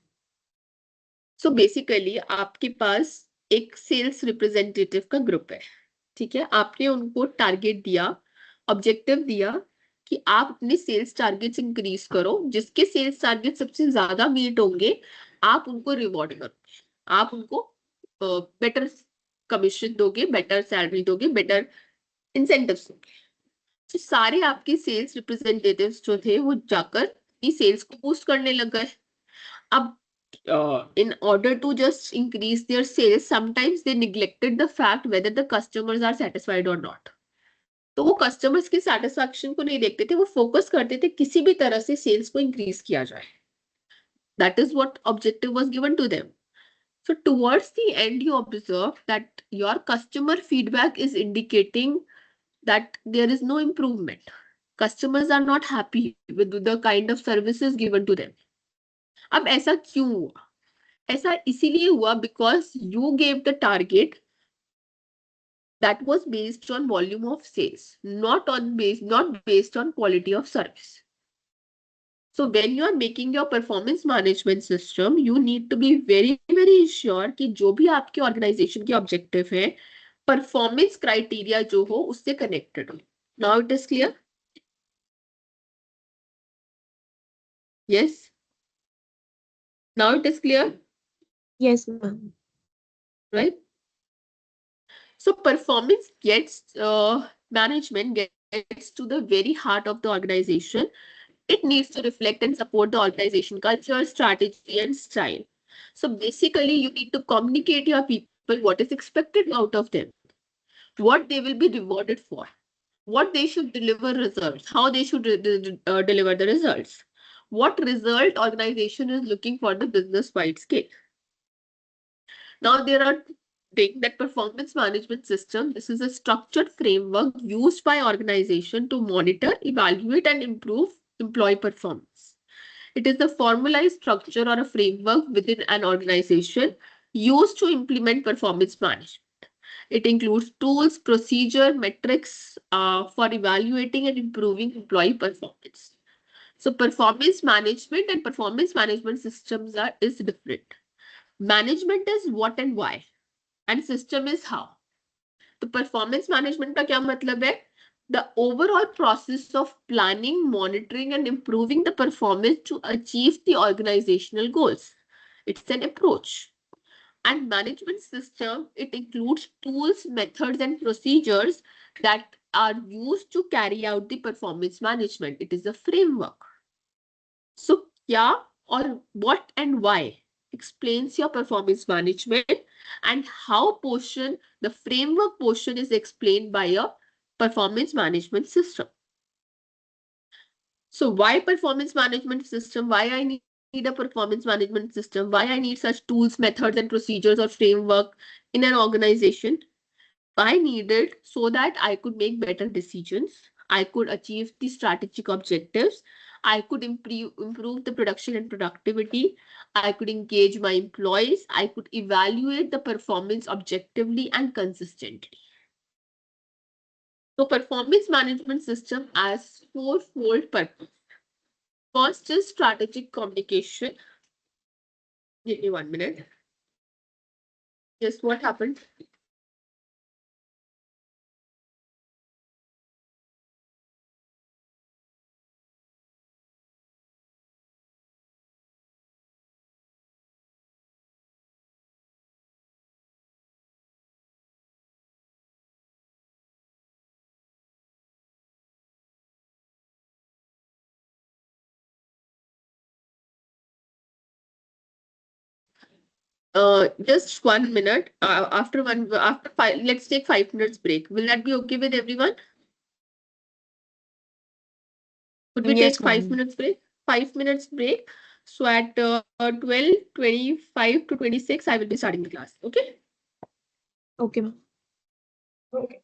So basically आपके पास एक sales representative का group है, ठीक है? आपने उनको टारगेट दिया, ऑब्जेक्टिव दिया कि आप अपने सेल्स टारगेट्स इंक्रीज करो, जिसके सेल्स टारगेट सबसे ज्यादा मीट होंगे आप उनको रिवॉर्ड करोगे, आप उनको बेटर कमीशन दोगे, बेटर सैलरी दोगे, बेटर इंसेंटिव्स दोगे। तो सारे आपके सेल्स रिप्रेजेंटेटिव्स जो थे वो जाकर सेल्स को बूस्ट करने लग गए। अब in order to just increase their sales, sometimes they neglected the fact whether the customers are satisfied or not. तो वो कस्टमर्स की सेटिस्फैक्शन को नहीं देखते थे, वो फोकस करते थे किसी भी तरह से सेल्स को इंक्रीज किया जाए. That is what objective was given to them. So towards the end, you observe that your customer feedback is indicating that there is no improvement. Customers are not happy with the kind of services given to them. अब ऐसा क्यों हुआ? ऐसा इसीलिए हुआ because you gave the target that was based on volume of sales, not based on quality of service. So when you are making your performance management system, you need to be very, very sure कि जो भी आपके organization के objective है, performance criteria जो हो उससे connected हो. Now it is clear? Yes? Now it is clear, Yes, ma'am. right? So performance gets management gets to the very heart of the organization. It needs to reflect and support the organization culture, strategy, and style. So basically, you need to communicate your people what is expected out of them, what they will be rewarded for, what they should deliver results, how they should deliver the results, what result organization is looking for the business wide scale. Now there are things that performance management system. This is a structured framework used by organization to monitor, evaluate, and improve employee performance. It is a formalized structure or a framework within an organization used to implement performance management. It includes tools, procedure, metrics for evaluating and improving employee performance. So performance management and performance management systems is different. Management is what and why, and system is how. तो performance management का क्या मतलब है? The overall process of planning, monitoring, and improving the performance to achieve the organizational goals. It's an approach. And management system, it includes tools, methods, and procedures that are used to carry out the performance management. It is a framework. So, kya or what and why explains your performance management, and how the framework portion is explained by your performance management system. So why performance management system? Why I need a performance management system? Why I need such tools, methods, and procedures or framework in an organization? I need it so that I could make better decisions. I could achieve the strategic objectives. I could improve the production and productivity. I could engage my employees. I could evaluate the performance objectively and consistently. So performance management system has fourfold purpose. First is strategic communication. Give me 1 minute. Just what happened? Just 1 minute. After five, let's take 5 minutes break. Will that be okay with everyone? Could we take Yes, 5 minutes break? 5 minutes break. So at 12:25 to 26, I will be starting the class. Okay. Okay, ma'am. Okay.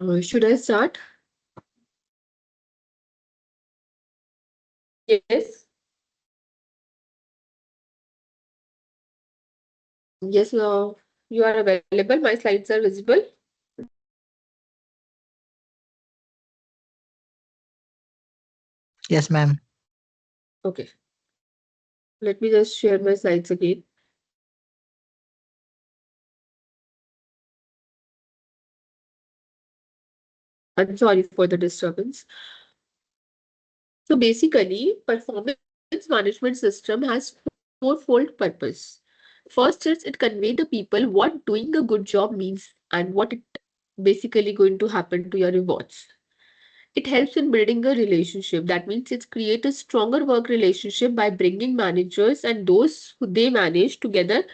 Should I start? Yes. Yes, you are available. My slides are visible. Yes, ma'am. Okay. Let me just share my slides again. I'm sorry for the disturbance. So basically, performance management system has fourfold purpose. First is it convey the people what doing a good job means and what it basically going to happen to your rewards. It helps in building a relationship. That means it's create a stronger work relationship by bringing managers and those who they manage together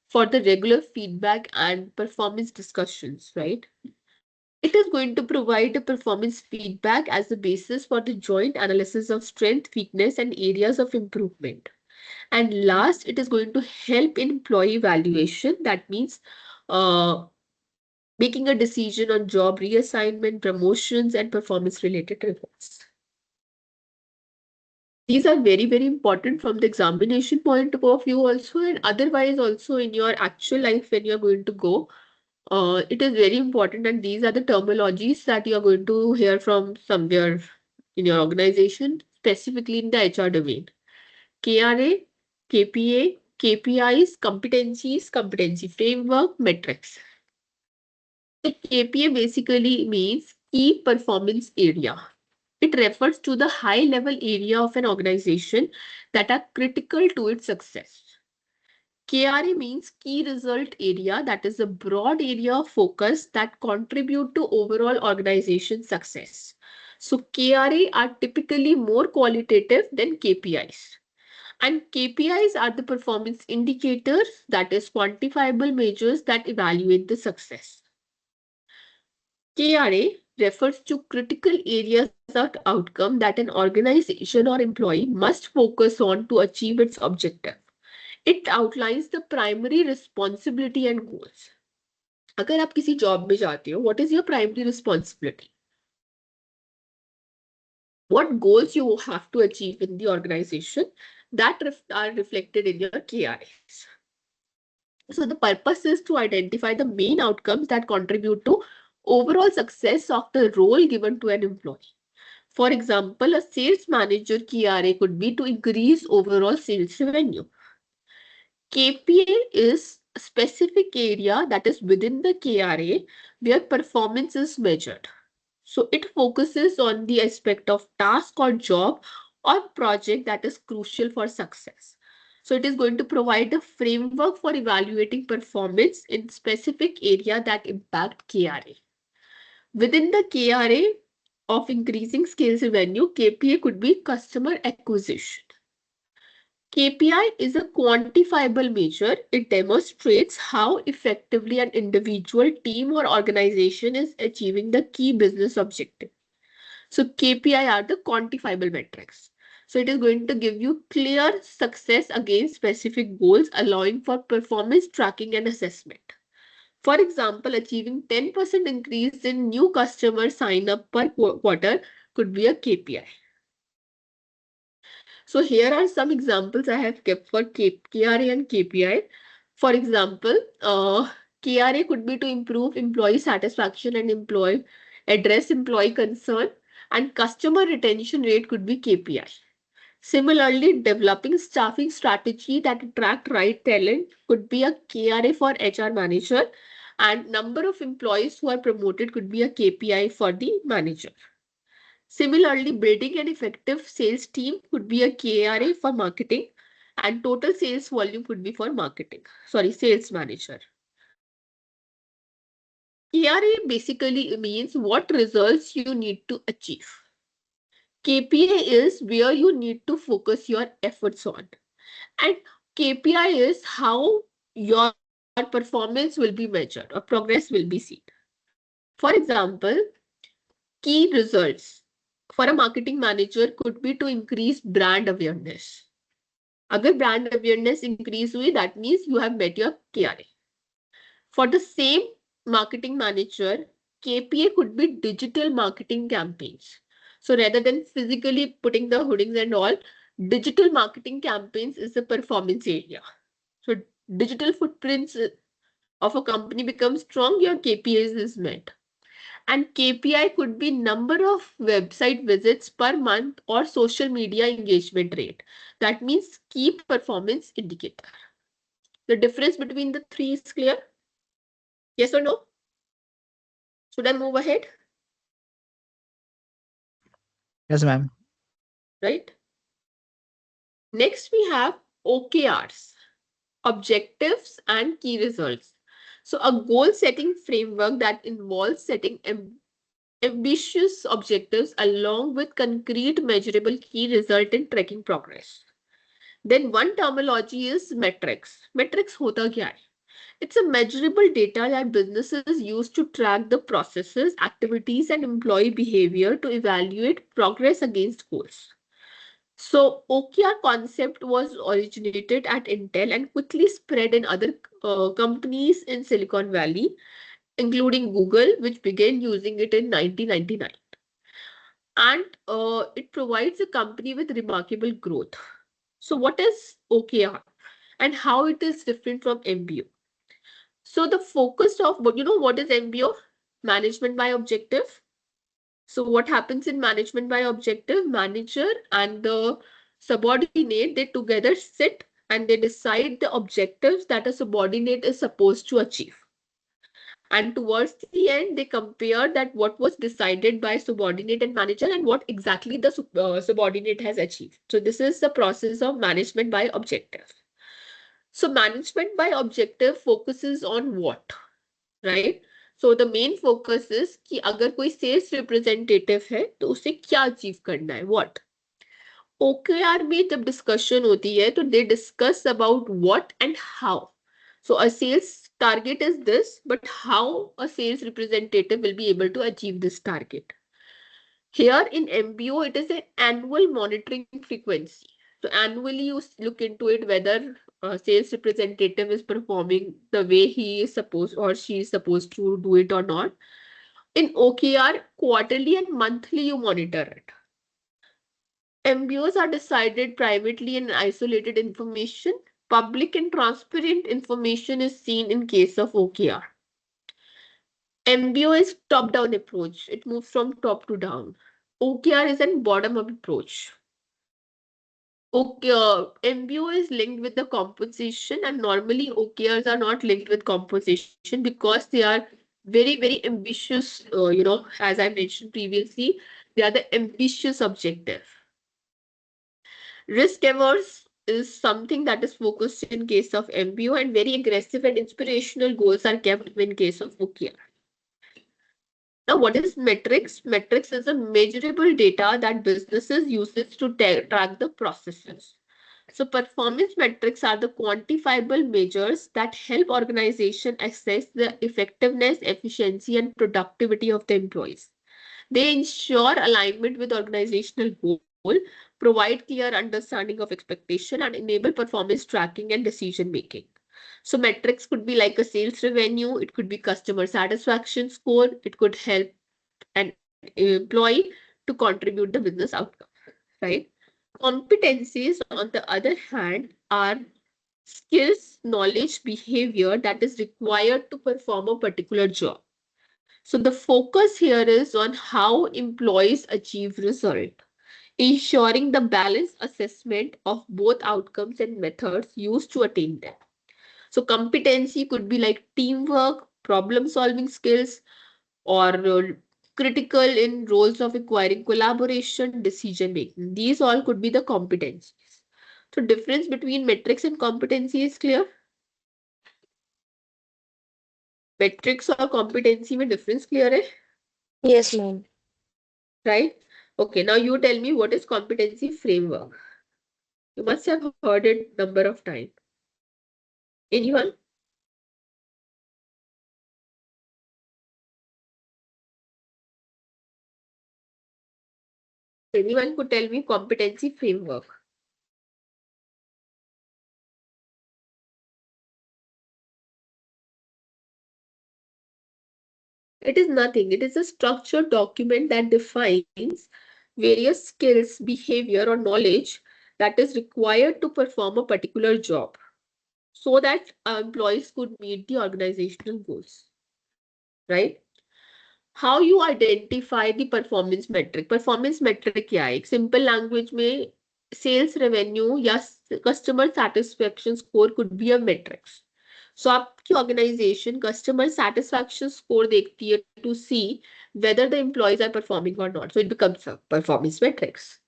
for the regular feedback and performance discussions, right? It is going to provide a performance feedback as the basis for the joint analysis of strength, weakness, and areas of improvement. And last, it is going to help in employee evaluation. That means uh, making a decision on job reassignment, promotions, and performance related rewards. These are very, very important from the examination point of view also, and otherwise also in your actual life when you're going to go. It is very important, and these are the terminologies that you are going to hear from somewhere in your organization, specifically in the HR domain. KRA, KPA, KPIs, competencies, competency framework, metrics. The KPA basically means key performance area. It refers to the high level area of an organization that are critical to its success. KRA means key result area, that is a broad area of focus that contribute to overall organization success. So KRA are typically more qualitative than KPIs. And KPIs are the performance indicators, that is quantifiable measures that evaluate the success. KRA refers to critical areas of outcome that an organization or employee must focus on to achieve its objective. It outlines the primary responsibility and goals. अगर आप किसी job में जाते हो, what is your primary responsibility? What goals you have to achieve in the organization that are reflected in your KRAs. So the purpose is to identify the main outcomes that contribute to overall success of the role given to an employee. For example, a sales manager KRA could be to increase overall sales revenue. KPA is a specific area that is within the KRA where performance is measured. So it focuses on the aspect of task or job or project that is crucial for success. So it is going to provide a framework for evaluating performance in specific area that impact KRA. Within the KRA of increasing sales revenue, KPA could be customer acquisition. KPI is a quantifiable measure. It demonstrates how effectively an individual, team, or organization is achieving the key business objective. So KPI are the quantifiable metrics. So it is going to give you clear success against specific goals, allowing for performance tracking and assessment. For example, achieving 10% increase in new customer sign up per quarter could be a KPI. So here are some examples I have kept for KRA and KPI. For example, KRA could be to improve employee satisfaction and address employee concern, and customer retention rate could be KPI. Similarly, developing staffing strategy that attract right talent could be a KRA for HR manager, and number of employees who are promoted could be a KPI for the manager. Similarly, building an effective sales team could be a KRA for marketing, and total sales volume could be for sales manager. KRA basically means what results you need to achieve. KPA is where you need to focus your efforts on. And KPI is how your performance will be measured or progress will be seen. For example, key results for a marketing manager could be to increase brand awareness. अगर brand awareness increase हुई, that means you have met your KRA. For the same marketing manager, KPI could be digital marketing campaigns. So rather than physically putting the hoardings and all, digital marketing campaigns is the performance area. So digital footprints of a company becomes strong, your KPIs is met. And KPI could be number of website visits per month or social media engagement rate. That means key performance indicator. The difference between the three is clear? Yes or no? Should I move ahead? Yes, ma'am. Right? Next, we have OKRs, objectives and key results. So a goal setting framework that involves setting ambitious objectives along with concrete measurable key result in tracking progress. Then one terminology is metrics. Metrics hota kya hai? It's a measurable data that businesses use to track the processes, activities, and employee behavior to evaluate progress against goals. So OKR concept was originated at Intel and quickly spread in other companies in Silicon Valley, including Google, which began using it in 1999. And it provides a company with remarkable growth. So what is OKR and how it is different from MBO? So the focus of, what is MBO? Management by objective. So what happens in management by objective? Manager and the subordinate, they together sit and they decide the objectives that a subordinate is supposed to achieve. And towards the end, they compare that what was decided by subordinate and manager and what exactly the subordinate has achieved. So this is the process of management by objective. So management by objective focuses on what? Right? So the main focus is कि अगर कोई sales representative है तो उसे क्या achieve करना है, what? OKR में जब discussion होती है तो they discuss about what and how. So a sales target is this, but how a sales representative will be able to achieve this target. Here in MBO, it is an annual monitoring frequency. So annually you look into it whether a sales representative is performing the way he is supposed or she is supposed to do it or not. In OKR, quarterly and monthly you monitor it. MBOs are decided privately and isolated information. Public and transparent information is seen in case of OKR. MBO is top-down approach. It moves from top to down. OKR is a bottom-up approach. Okay, MBO is linked with the compensation, and normally OKRs are not linked with compensation because they are very, very ambitious. As I mentioned previously, they are the ambitious objective. Risk averse is something that is focused in case of MBO, and very aggressive and inspirational goals are kept in case of OKR. Now, what is metrics? Metrics is a measurable data that businesses uses to track the processes. So performance metrics are the quantifiable measures that help organization assess the effectiveness, efficiency, and productivity of the employees. They ensure alignment with organizational goal, provide clear understanding of expectation, and enable performance tracking and decision making. So metrics could be like a sales revenue, it could be customer satisfaction score, it could help an employee to contribute the business outcome, right? Competencies, on the other hand, are skills, knowledge, behavior that is required to perform a particular job. So the focus here is on how employees achieve result, ensuring the balanced assessment of both outcomes and methods used to attain them. So competency could be like teamwork, problem solving skills, or critical in roles of acquiring collaboration, decision making. These all could be the competencies. So difference between metrics and competency is clear. Metrics or competency में difference clear है, Yes, ma'am. right? Okay, now you tell me what is competency framework. You must have heard it number of times. Anyone? Anyone could tell me competency framework. It is nothing. It is a structured document that defines various skills, behavior, or knowledge that is required to perform a particular job so that employees could meet the organizational goals, right? How you identify the performance metric? Performance metric क्या है? एक simple language में sales revenue या customer satisfaction score could be a metrics. So आपकी organization customer satisfaction score देखती है to see whether the employees are performing or not. So it becomes a performance metrics.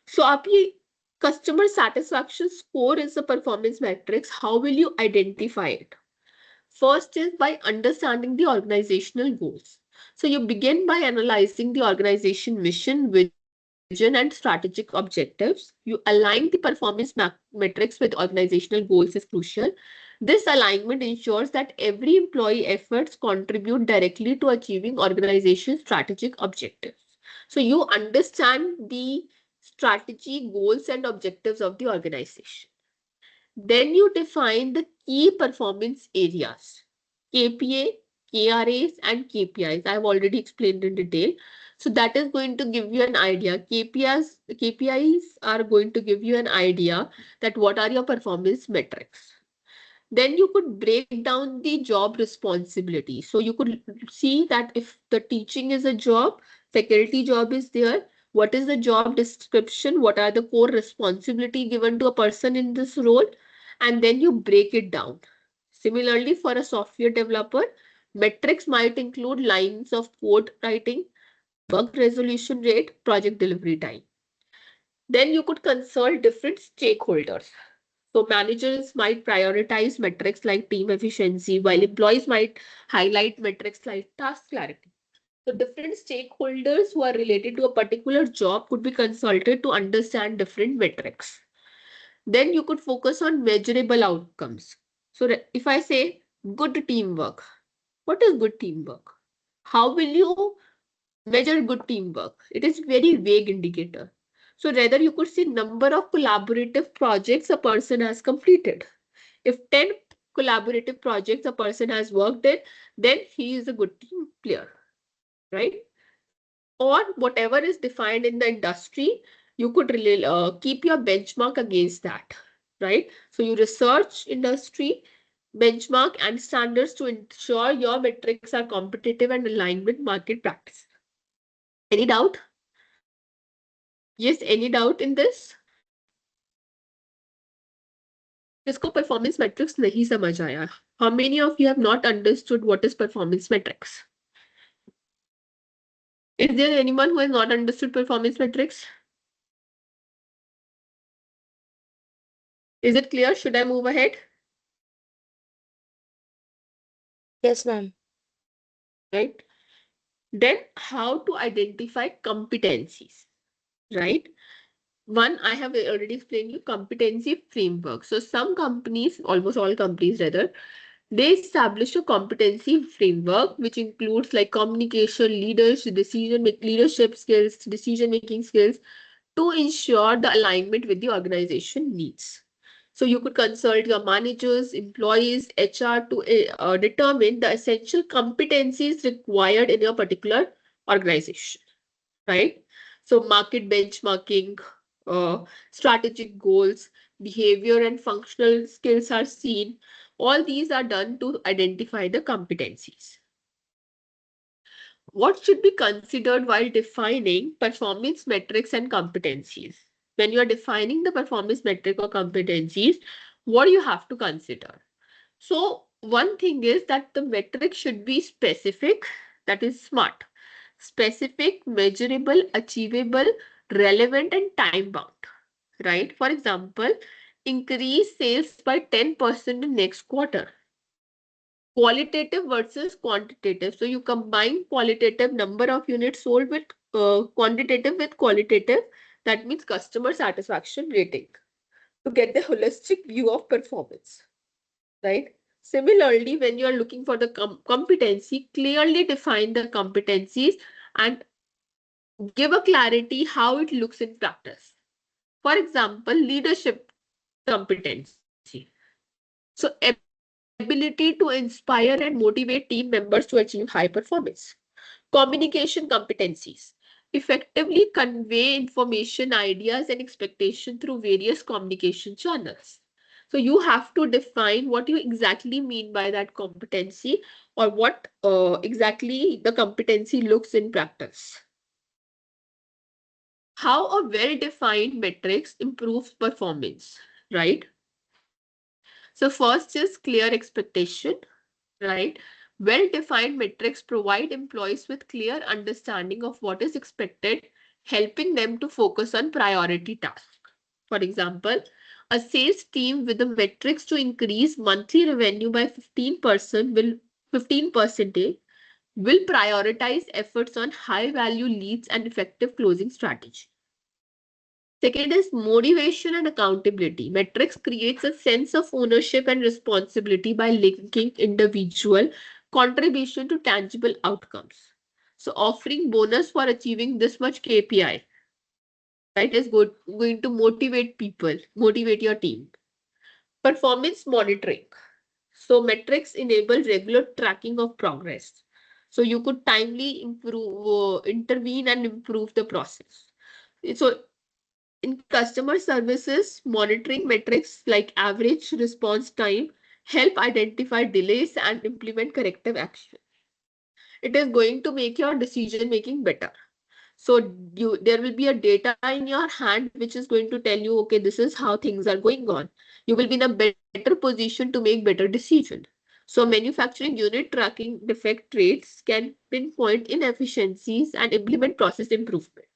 So आपकी customer satisfaction score is a performance metrics. How will you identify it? First is by understanding the organizational goals. So you begin by analyzing the organization mission, vision, and strategic objectives. You align the performance metrics with organizational goals is crucial. This alignment ensures that every employee efforts contribute directly to achieving organization strategic objectives. So you understand the strategy, goals, and objectives of the organization. Then you define the key performance areas, KPA, KRAs, and KPIs. I've already explained in detail. So that is going to give you an idea. KPIs are going to give you an idea that what are your performance metrics. Then you could break down the job responsibility. So you could see that if the teaching is a job, faculty job is there, what is the job description, what are the core responsibility given to a person in this role, and then you break it down. Similarly, for a software developer, metrics might include lines of code writing, bug resolution rate, project delivery time. Then you could consult different stakeholders. So managers might prioritize metrics like team efficiency, while employees might highlight metrics like task clarity. So different stakeholders who are related to a particular job could be consulted to understand different metrics. Then you could focus on measurable outcomes. So if I say good teamwork, what is good teamwork? How will you measure good teamwork? It is very vague indicator. So rather you could see number of collaborative projects a person has completed. If 10 collaborative projects a person has worked in, then he is a good team player, right? Or whatever is defined in the industry, you could really keep your benchmark against that, right? So you research industry benchmark and standards to ensure your metrics are competitive and aligned with market practice. Any doubt? Yes, any doubt in this? जिसको performance metrics नहीं समझ आया? How many of you have not understood what is performance metrics? Is there anyone who has not understood performance metrics? Is it clear? Should I move ahead? Yes, ma'am. Right. Then how to identify competencies, right? One, I have already explained you competency framework. So some companies, almost all companies rather, they establish a competency framework which includes like communication, leadership skills, decision making skills to ensure the alignment with the organization needs. So you could consult your managers, employees, HR to determine the essential competencies required in your particular organization, right? So market benchmarking, strategic goals, behavior and functional skills are seen. All these are done to identify the competencies. What should be considered while defining performance metrics and competencies? When you are defining the performance metric or competencies, what do you have to consider? So one thing is that the metric should be specific, that is SMART. Specific, measurable, achievable, relevant, and time bound, right? For example, increase sales by 10% in next quarter. Qualitative versus quantitative. So you combine qualitative number of units sold with quantitative with qualitative. That means customer satisfaction rating to get the holistic view of performance, right? Similarly, when you are looking for the competency, clearly define the competencies and give a clarity how it looks in practice. For example, leadership competency. So ability to inspire and motivate team members to achieve high performance. Communication competencies. Effectively convey information, ideas, and expectation through various communication channels. So you have to define what you exactly mean by that competency, or what exactly the competency looks in practice. How a well-defined metrics improves performance, right? So first is clear expectation, right? Well-defined metrics provide employees with clear understanding of what is expected, helping them to focus on priority tasks. For example, a sales team with the metrics to increase monthly revenue by 15% will 15% will prioritize efforts on high-value leads and effective closing strategy. Second is motivation and accountability. Metrics creates a sense of ownership and responsibility by linking individual contribution to tangible outcomes. So offering bonus for achieving this much KPI, right, is going to motivate people, motivate your team. Performance monitoring. So metrics enable regular tracking of progress. So you could timely intervene and improve the process. So in customer services, monitoring metrics like average response time help identify delays and implement corrective action. It is going to make your decision making better. So there will be a data in your hand which is going to tell you, okay, this is how things are going on. You will be in a better position to make better decision. So manufacturing unit tracking defect rates can pinpoint inefficiencies and implement process improvement.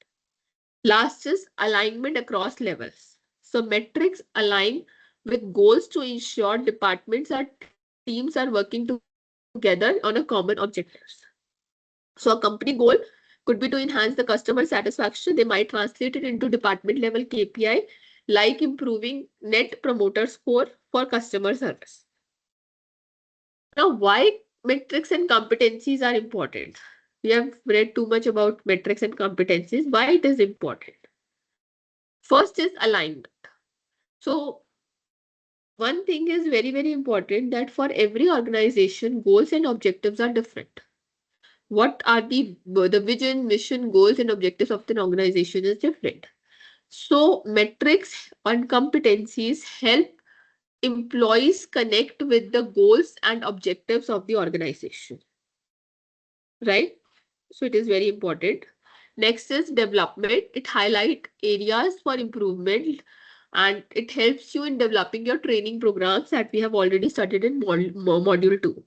Last is alignment across levels. So metrics align with goals to ensure departments or teams are working together on a common objectives. So a company goal could be to enhance the customer satisfaction. They might translate it into department level KPI, like improving net promoter score for customer service. Now, why metrics and competencies are important? We have read too much about metrics and competencies. Why it is important? First is alignment. So one thing is very, very important, that for every organization, goals and objectives are different. What are the vision, mission, goals, and objectives of an organization is different. So metrics and competencies help employees connect with the goals and objectives of the organization, right? So it is very important. Next is development. It highlights areas for improvement, and it helps you in developing your training programs that we have already studied in module 2.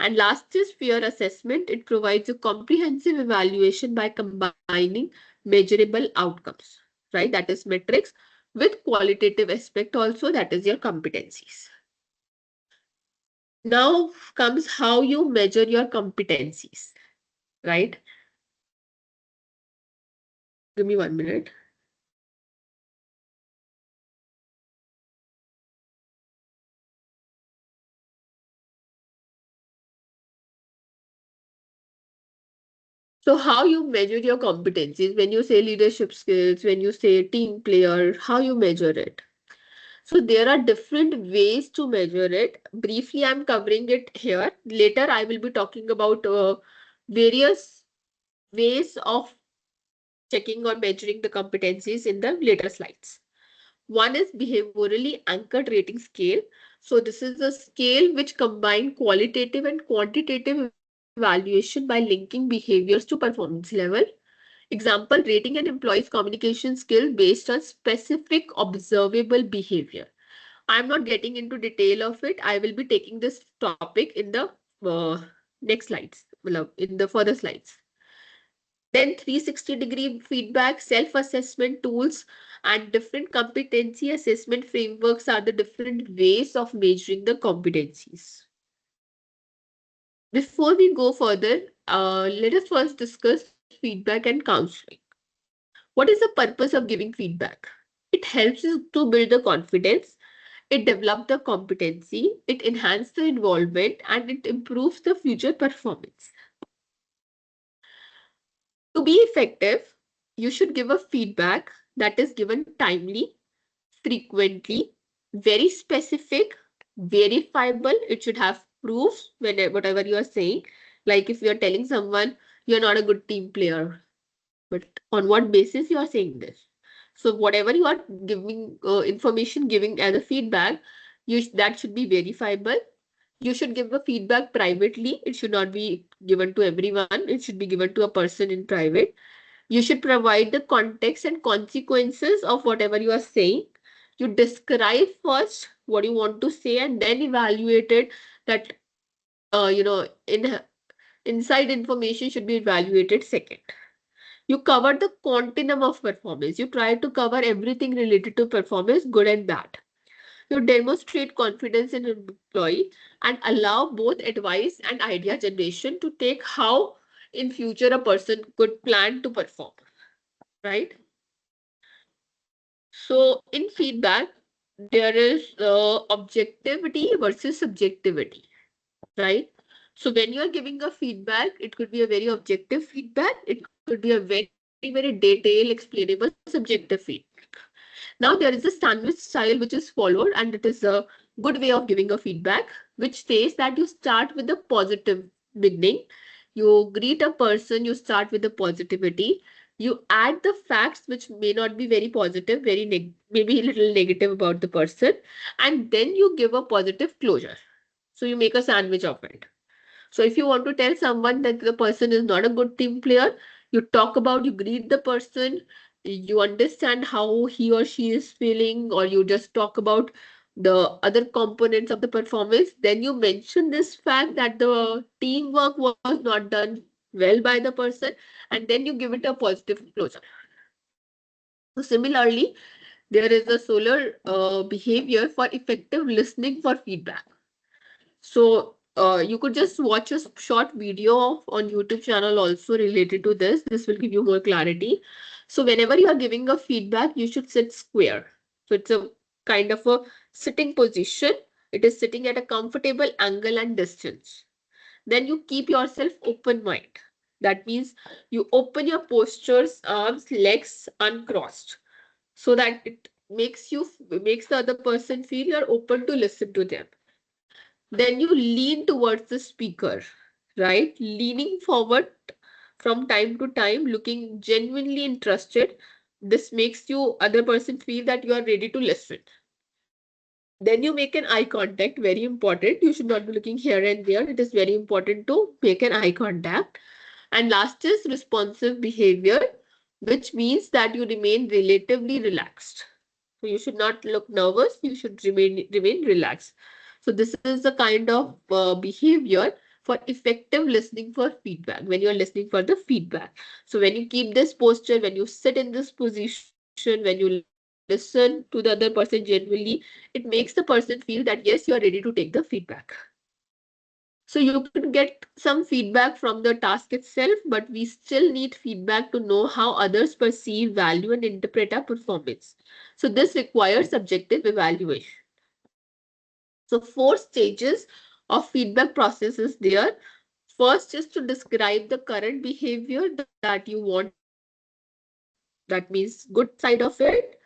And last is peer assessment. It provides a comprehensive evaluation by combining measurable outcomes, right? That is metrics with qualitative aspect also, that is your competencies. Now comes how you measure your competencies, right? Give me 1 minute. So how you measure your competencies, when you say leadership skills, when you say team player, how you measure it? So there are different ways to measure it. Briefly, I'm covering it here. Later, I will be talking about various ways of checking or measuring the competencies in the later slides. One is behaviorally anchored rating scale. So this is a scale which combines qualitative and quantitative evaluation by linking behaviors to performance level. Example, rating an employee's communication skill based on specific observable behavior. I'm not getting into detail of it. I will be taking this topic in the uh, next slides, in the further slides. Then 360-degree feedback, self-assessment tools, and different competency assessment frameworks are the different ways of measuring the competencies. Before we go further, let us first discuss feedback and counseling. What is the purpose of giving feedback? It helps you to build the confidence, it develops the competency, it enhances the involvement, and it improves the future performance. To be effective, you should give a feedback that is given timely, frequently, very specific, verifiable. It should have proofs whenever whatever you are saying. Like if you are telling someone you're not a good team player. But on what basis you are saying this? So whatever you are giving information, giving as a feedback, that should be verifiable. You should give a feedback privately. It should not be given to everyone. It should be given to a person in private. You should provide the context and consequences of whatever you are saying. You describe first what you want to say and then evaluate it. That inside information should be evaluated second. You cover the continuum of performance. You try to cover everything related to performance, good and bad. You demonstrate confidence in an employee and allow both advice and idea generation to take how in future a person could plan to perform, right? So in feedback, there is objectivity versus subjectivity, right? So when you are giving a feedback, it could be a very objective feedback. It could be a very, very detailed, explainable, subjective feedback. Now there is a sandwich style which is followed, and it is a good way of giving a feedback, which says that you start with the positive beginning. You greet a person, you start with the positivity. You add the facts which may not be very positive, maybe a little negative about the person, and then you give a positive closure. So you make a sandwich of it. So if you want to tell someone that the person is not a good team player, you greet the person, you understand how he or she is feeling, or you just talk about the other components of the performance. Then you mention this fact that the teamwork was not done well by the person, and then you give it a positive closure. So similarly, there is a solar behavior for effective listening for feedback. So you could just watch a short video on YouTube channel also related to this. This will give you more clarity. So whenever you are giving a feedback, you should sit square. So it's a kind of a sitting position. It is sitting at a comfortable angle and distance. Then you keep yourself open mind. That means you open your postures, arms, legs uncrossed, so that it makes the other person feel you're open to listen to them. Then you lean towards the speaker, right? Leaning forward from time to time, looking genuinely interested. This makes you other person feel that you are ready to listen. Then you make an eye contact, very important. You should not be looking here and there. It is very important to make an eye contact. And last is responsive behavior, which means that you remain relatively relaxed. So you should not look nervous. You should remain relaxed. So this is the kind of behavior for effective listening for feedback. When you are listening for the feedback. So when you keep this posture, when you sit in this position, when you listen to the other person genuinely, it makes the person feel that yes, you are ready to take the feedback. So you could get some feedback from the task itself, but we still need feedback to know how others perceive, value, and interpret our performance. So this requires subjective evaluation. So 4 stages of feedback process is there. First is to describe the current behavior that you want to improve. That means good side of it.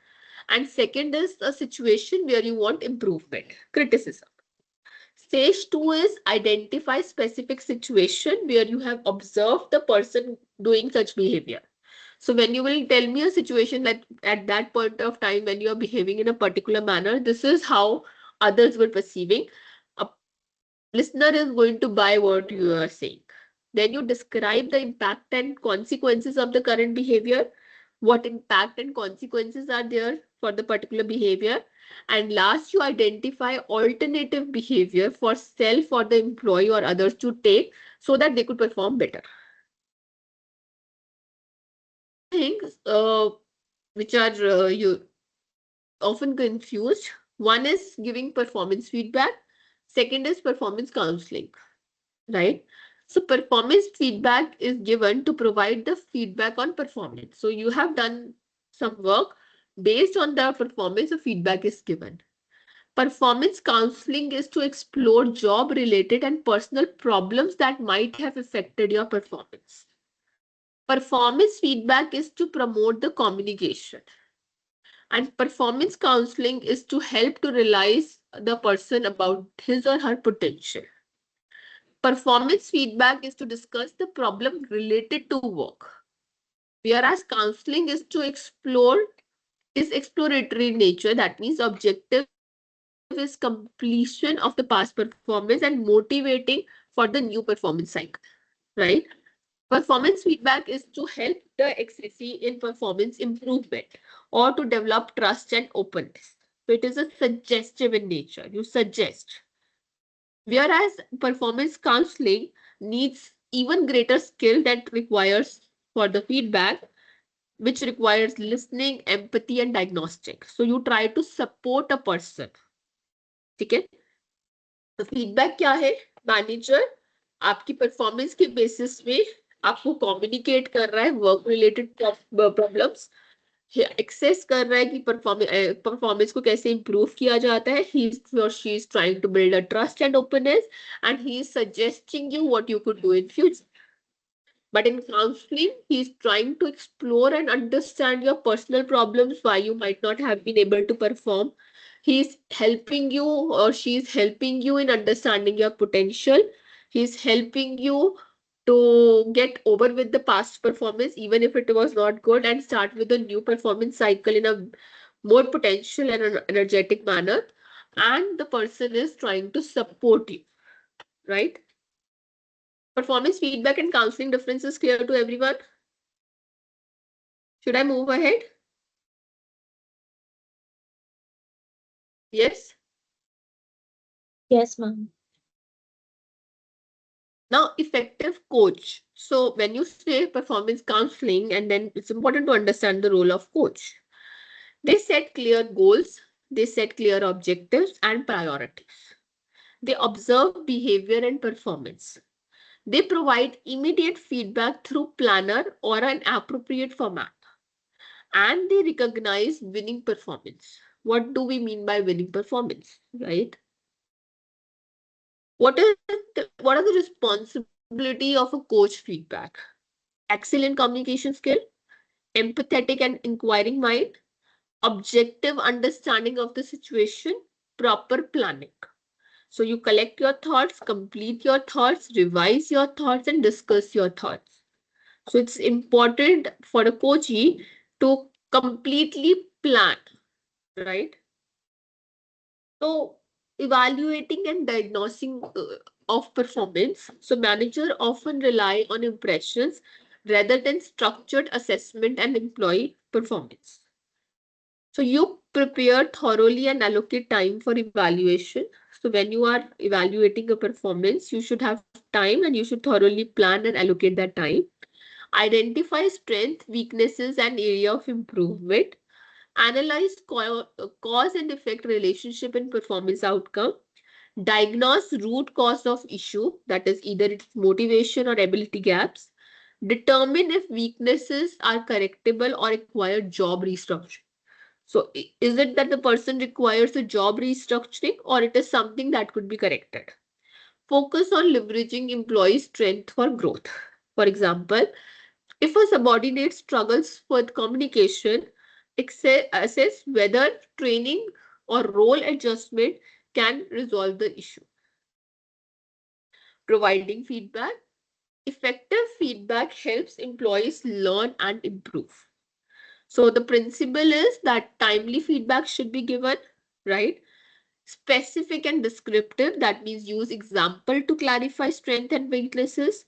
And second is a situation where you want improvement, criticism. Stage 2 is identify specific situation where you have observed the person doing such behavior. So when you will tell me a situation that at that point of time when you are behaving in a particular manner, this is how others were perceiving. A listener is going to buy what you are saying. Then you describe the impact and consequences of the current behavior. What impact and consequences are there for the particular behavior? And last, you identify alternative behavior for self or the employee or others to take so that they could perform better. There are 2 things which are you often confused. One is giving performance feedback. Second is performance counseling, right? So performance feedback is given to provide the feedback on performance. So you have done some work based on the performance, the feedback is given. Performance counseling is to explore job related and personal problems that might have affected your performance. Performance feedback is to promote the communication. And performance counseling is to help to realize the person about his or her potential. Performance feedback is to discuss the problem related to work, whereas counseling is exploratory in nature. That means objective is completion of the past performance and motivating for the new performance cycle, right? Performance feedback is to help the XCC in performance improvement or to develop trust and openness. So it is a suggestive in nature. You suggest. Whereas performance counseling needs even greater skill that requires for the feedback, which requires listening, empathy, and diagnostic. So you try to support a person. ठीक है? तो feedback क्या है? Manager आपकी performance के basis में आपको communicate कर रहा है वर्क रिलेटेड प्रॉब्लम्स, एक्सेस कर रहा है कि परफॉर्मेंस को कैसे इंप्रूव किया जाता है. ही और she is trying to build a trust and openness and he is suggesting you what you could do in future. But in counseling, he's trying to explore and understand your personal problems, why you might not have been able to perform. He's helping you or she's helping you in understanding your potential. He's helping you to get over with the past performance, even if it was not good, and start with a new performance cycle in a more potential and an energetic manner. And the person is trying to support you, right? Performance feedback and counseling difference is clear to everyone. Should I move ahead? Yes. Yes, ma'am. Now, effective coach. So when you say performance counseling, and then it's important to understand the role of coach. They set clear goals, they set clear objectives and priorities. They observe behavior and performance. They provide immediate feedback through planner or an appropriate format. And they recognize winning performance. What do we mean by winning performance, right? What are the responsibility of a coach feedback? Excellent communication skill, empathetic and inquiring mind, objective understanding of the situation, proper planning. So you collect your thoughts, complete your thoughts, revise your thoughts, and discuss your thoughts. So it's important for a coachee to completely plan, right? So evaluating and diagnosing of performance. So manager often rely on impressions rather than structured assessment and employee performance. So you prepare thoroughly and allocate time for evaluation. So when you are evaluating a performance, you should have time and you should thoroughly plan and allocate that time. Identify strength, weaknesses, and area of improvement. Analyze cause and effect relationship and performance outcome. Diagnose root cause of issue, that is either its motivation or ability gaps. Determine if weaknesses are correctable or require job restructuring. So is it that the person requires a job restructuring or it is something that could be corrected? Focus on leveraging employee strength for growth. For example, if a subordinate struggles with communication, assess whether training or role adjustment can resolve the issue. Providing feedback. Effective feedback helps employees learn and improve. So the principle is that timely feedback should be given, right? Specific and descriptive, that means use example to clarify strength and weaknesses.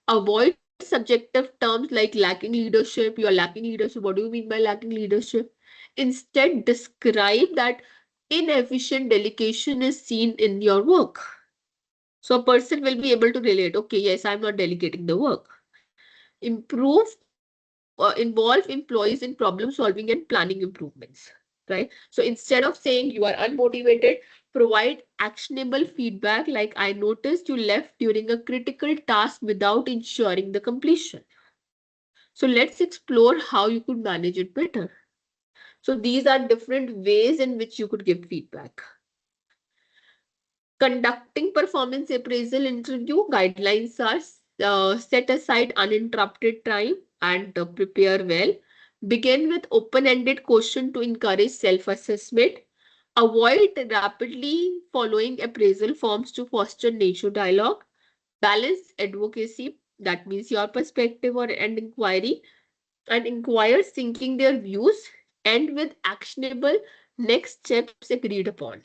Avoid subjective terms like lacking leadership. You are lacking leadership. What do you mean by lacking leadership? Instead, describe that inefficient delegation is seen in your work. So a person will be able to relate, okay, yes, I'm not delegating the work. Involve employees in problem solving and planning improvements, right? So instead of saying you are unmotivated, provide actionable feedback like I noticed you left during a critical task without ensuring the completion. So let's explore how you could manage it better. So these are different ways in which you could give feedback. Conducting performance appraisal interview guidelines are set aside uninterrupted time and prepare well. Begin with open-ended question to encourage self-assessment. Avoid rapidly following appraisal forms to foster nature dialogue. Balance advocacy, that means your perspective or and inquiry, and inquire syncing their views, and with actionable next steps agreed upon.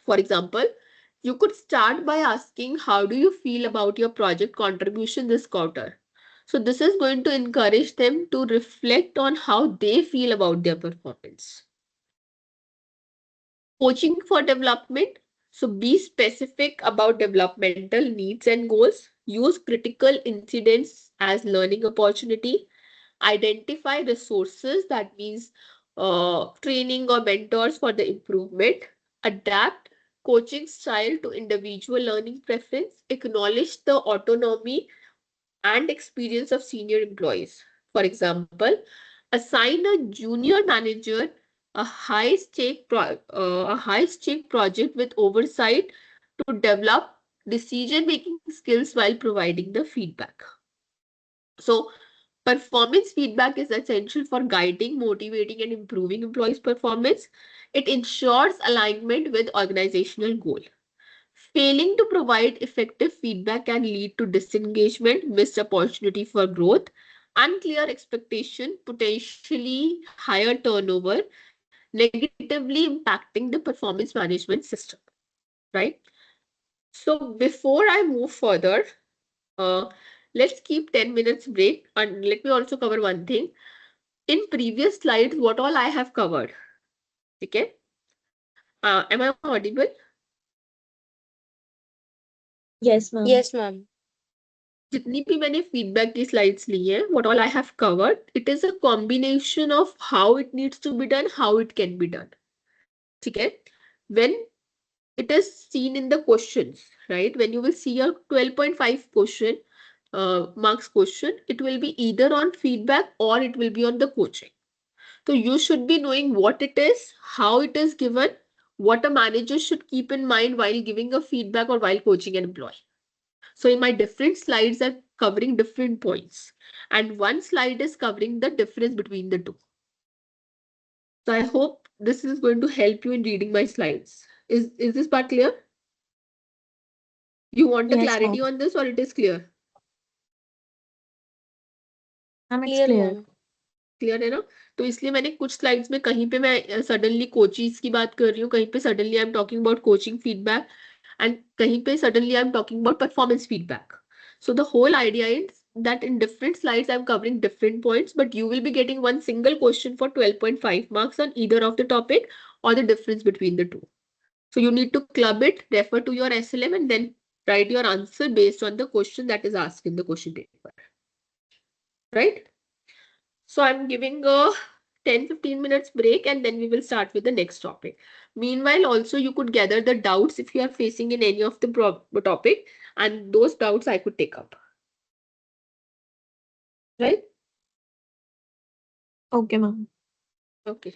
For example, you could start by asking, how do you feel about your project contribution this quarter? So, this is going to encourage them to reflect on how they feel about their performance. Coaching for development. So, be specific about developmental needs and goals. Use critical incidents as learning opportunity. Identify resources, that means training or mentors for the improvement. Adapt coaching style to individual learning preference. Acknowledge the autonomy and experience of senior employees. For example, assign a junior manager a high stake project with oversight to develop decision making skills while providing the feedback. So, performance feedback is essential for guiding, motivating, and improving employees' performance. It ensures alignment with organizational goal. Failing to provide effective feedback can lead to disengagement, missed opportunity for growth, unclear expectation, potentially higher turnover, negatively impacting the performance management system. Right? So before I move further, uh, let's keep 10 minutes break, and let me also cover one thing. In previous slides, what all I have covered. Okay? Am I audible? Yes, ma'am. Yes, ma'am. जितनी भी मैंने feedback की slides ली हैं, what all I have covered, it is a combination of how it needs to be done, how it can be done. ठीक है? When it is seen in the questions, right? When you will see a 12.5 question, marks question, it will be either on feedback or it will be on the coaching. So you should be knowing what it is, how it is given, what a manager should keep in mind while giving a feedback or while coaching an employee. So in my different slides are covering different points, and one slide is covering the difference between the two. So I hope this is going to help you in reading my slides. Is this part clear? You want a Yes, ma'am. clarity on this or it is clear? Ma'am, it's Clear, clear. ma'am. Clear है ना? तो इसलिए मैंने कुछ slides में कहीं पे मैं सडनली कोचीज की बात कर रही हूँ, कहीं पे suddenly I am talking about coaching feedback, and कहीं पे suddenly I am talking about performance feedback. So the whole idea is that in different slides I'm covering different points, but you will be getting one single question for 12.5 marks on either of the topic or the difference between the two. So you need to club it, refer to your SLM, and then write your answer based on the question that is asked in the question paper. Right? So I'm giving a 10-15 minutes break and then we will start with the next topic. Meanwhile, also you could gather the doubts if you are facing in any of the topic, and those doubts I could take up. Right? Okay, ma'am. Okay.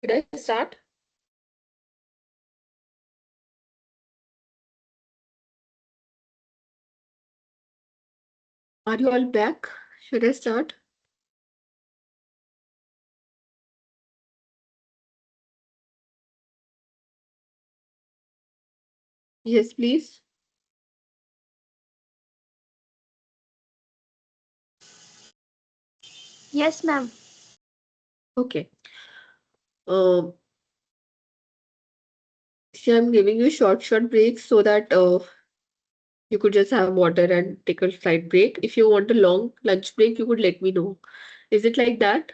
Should I start? Are you all back? Should I start? Yes, please. Yes, ma'am. Okay. Um, see, I'm giving you short breaks so that you could just have water and take a slight break. If you want a long lunch break, you could let me know. Is it like that?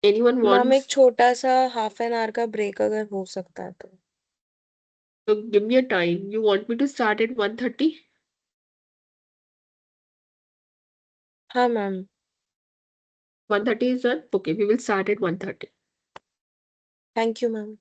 Anyone ma'am एक wants छोटा सा ½ का break अगर हो सकता है तो to give me a time? You want me to start at 1:30? हाँ ma'am 1:30 is done? Okay, we will start at 1:30. Thank you ma'am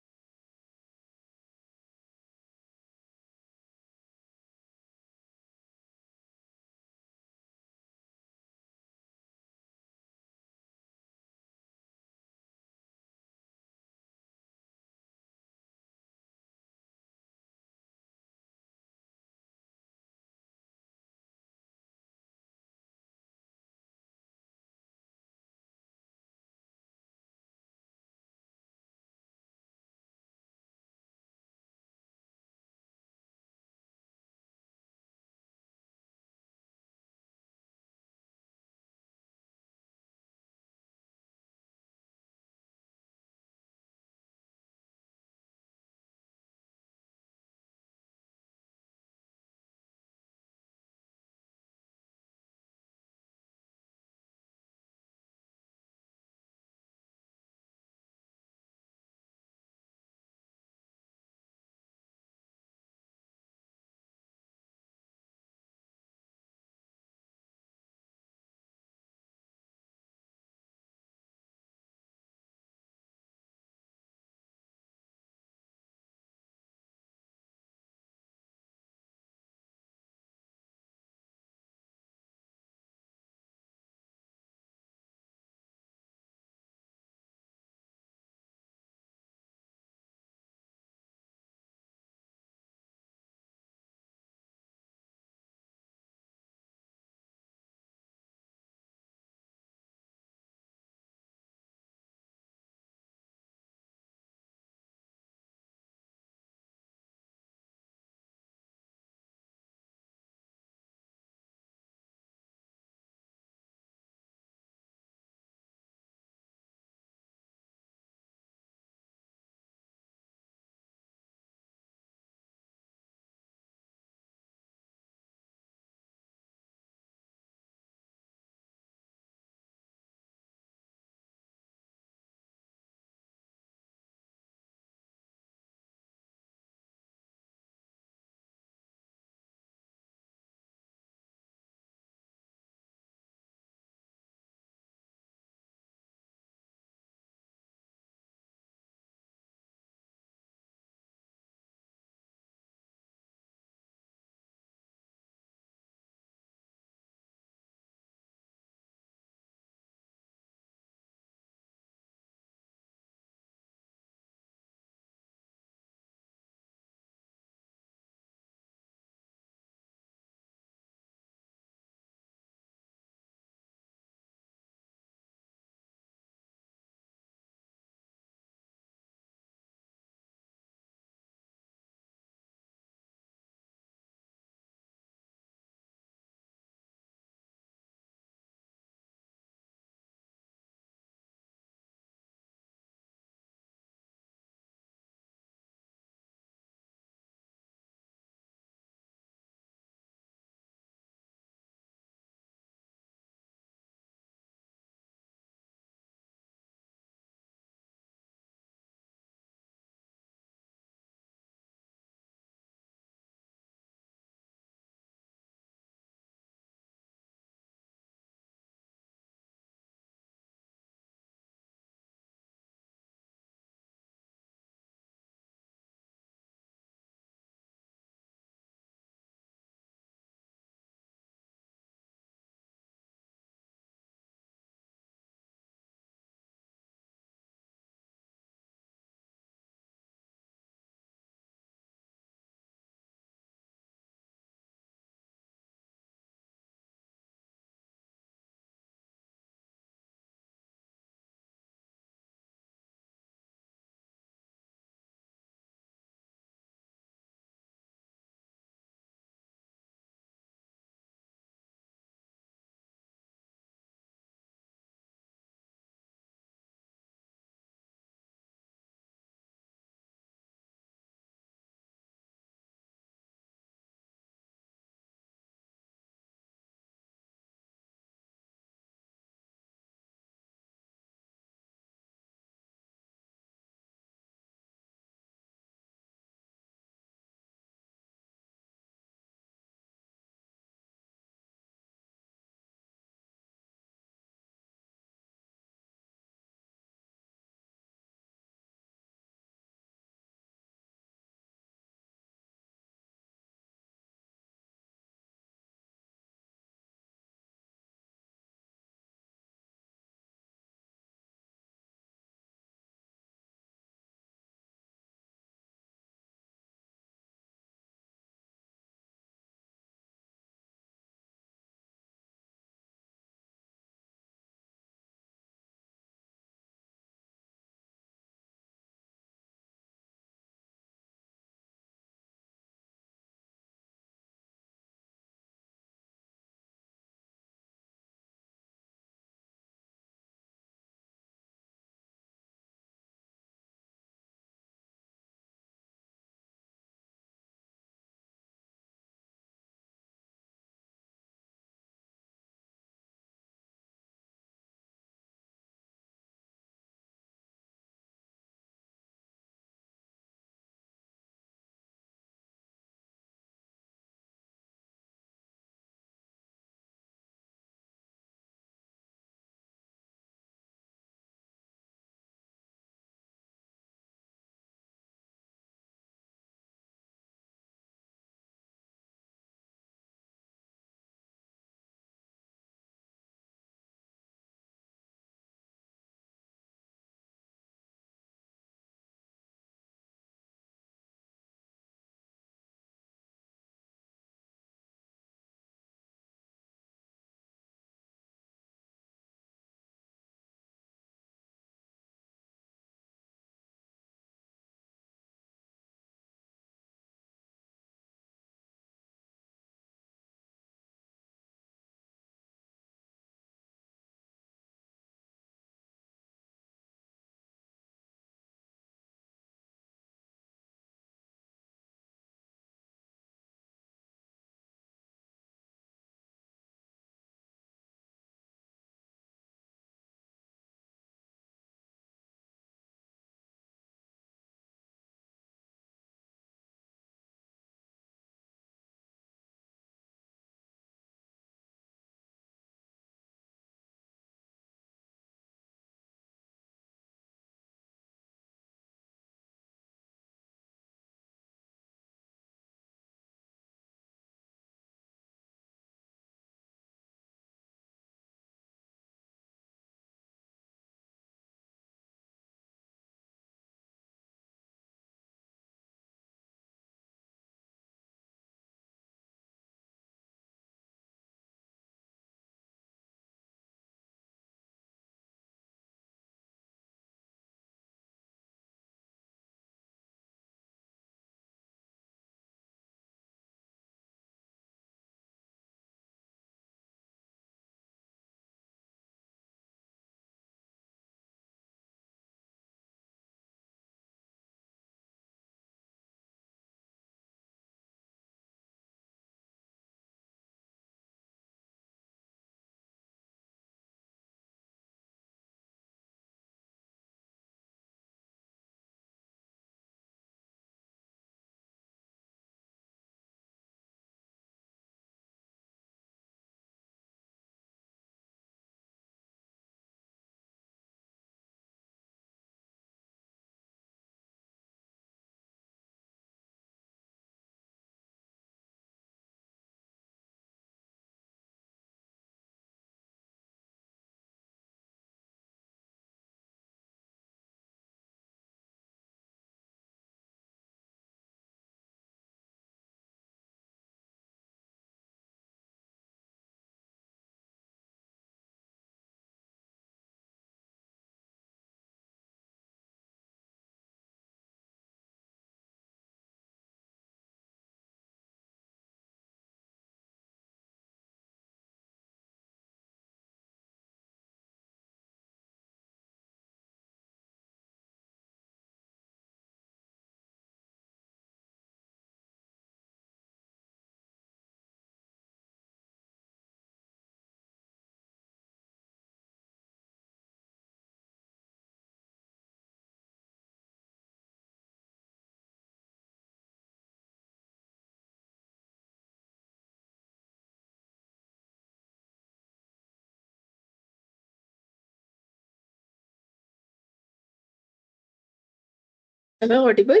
Am I audible?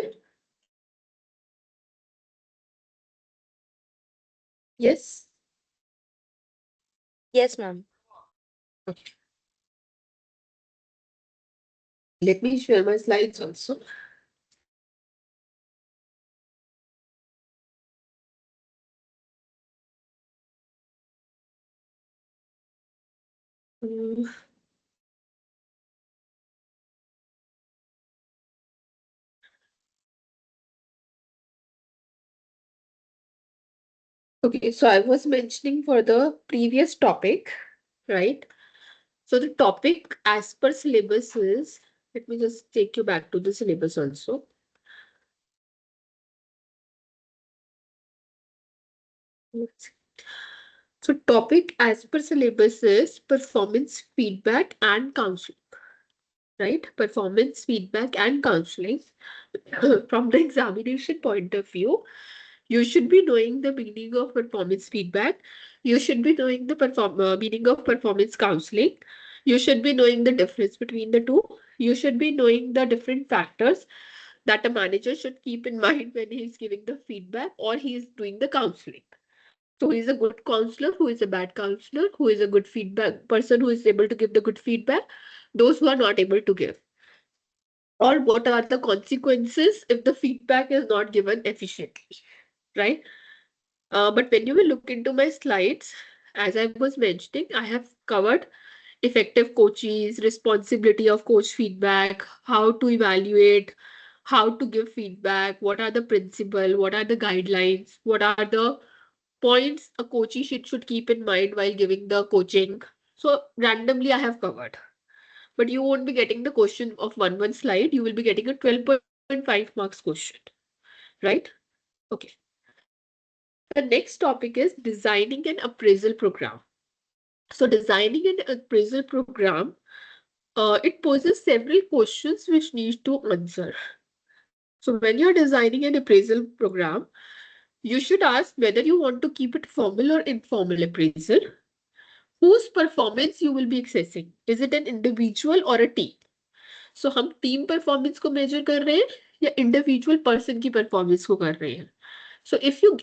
Yes. Yes, ma'am. Okay. Let me share my slides also. Mm, Okay, so I was mentioning for the previous topic, right? So the topic as per syllabus is, let me just take you back to the syllabus also. Let's see. So topic as per syllabus is performance feedback and counseling, right? Performance feedback and counseling. From the examination point of view, you should be knowing the meaning of performance feedback. You should be knowing the meaning of performance counseling. You should be knowing the difference between the two. You should be knowing the different factors that a manager should keep in mind when he is giving the feedback or he is doing the counseling. So who is a good counselor, who is a bad counselor, who is a good feedback person who is able to give the good feedback, those who are not able to give. Or what are the consequences if the feedback is not given efficiently, right? But when you will look into my slides, as I was mentioning, I have covered effective coaches, responsibility of coach feedback, how to evaluate, how to give feedback, what are the principle, what are the guidelines, what are the points a coachee should keep in mind while giving the coaching. So randomly I have covered. But you won't be getting the question of one slide. You will be getting a 12.5 marks question, right? Okay. The next topic is designing an appraisal program. So designing an appraisal program, it poses several questions which need to answer. So when you're designing an appraisal program, you should ask whether you want to keep it formal or informal appraisal. Whose performance you will be assessing? Is it an individual or a team? So हम team performance को major कर रहे हैं या individual person की performance को कर रहे हैं. So if you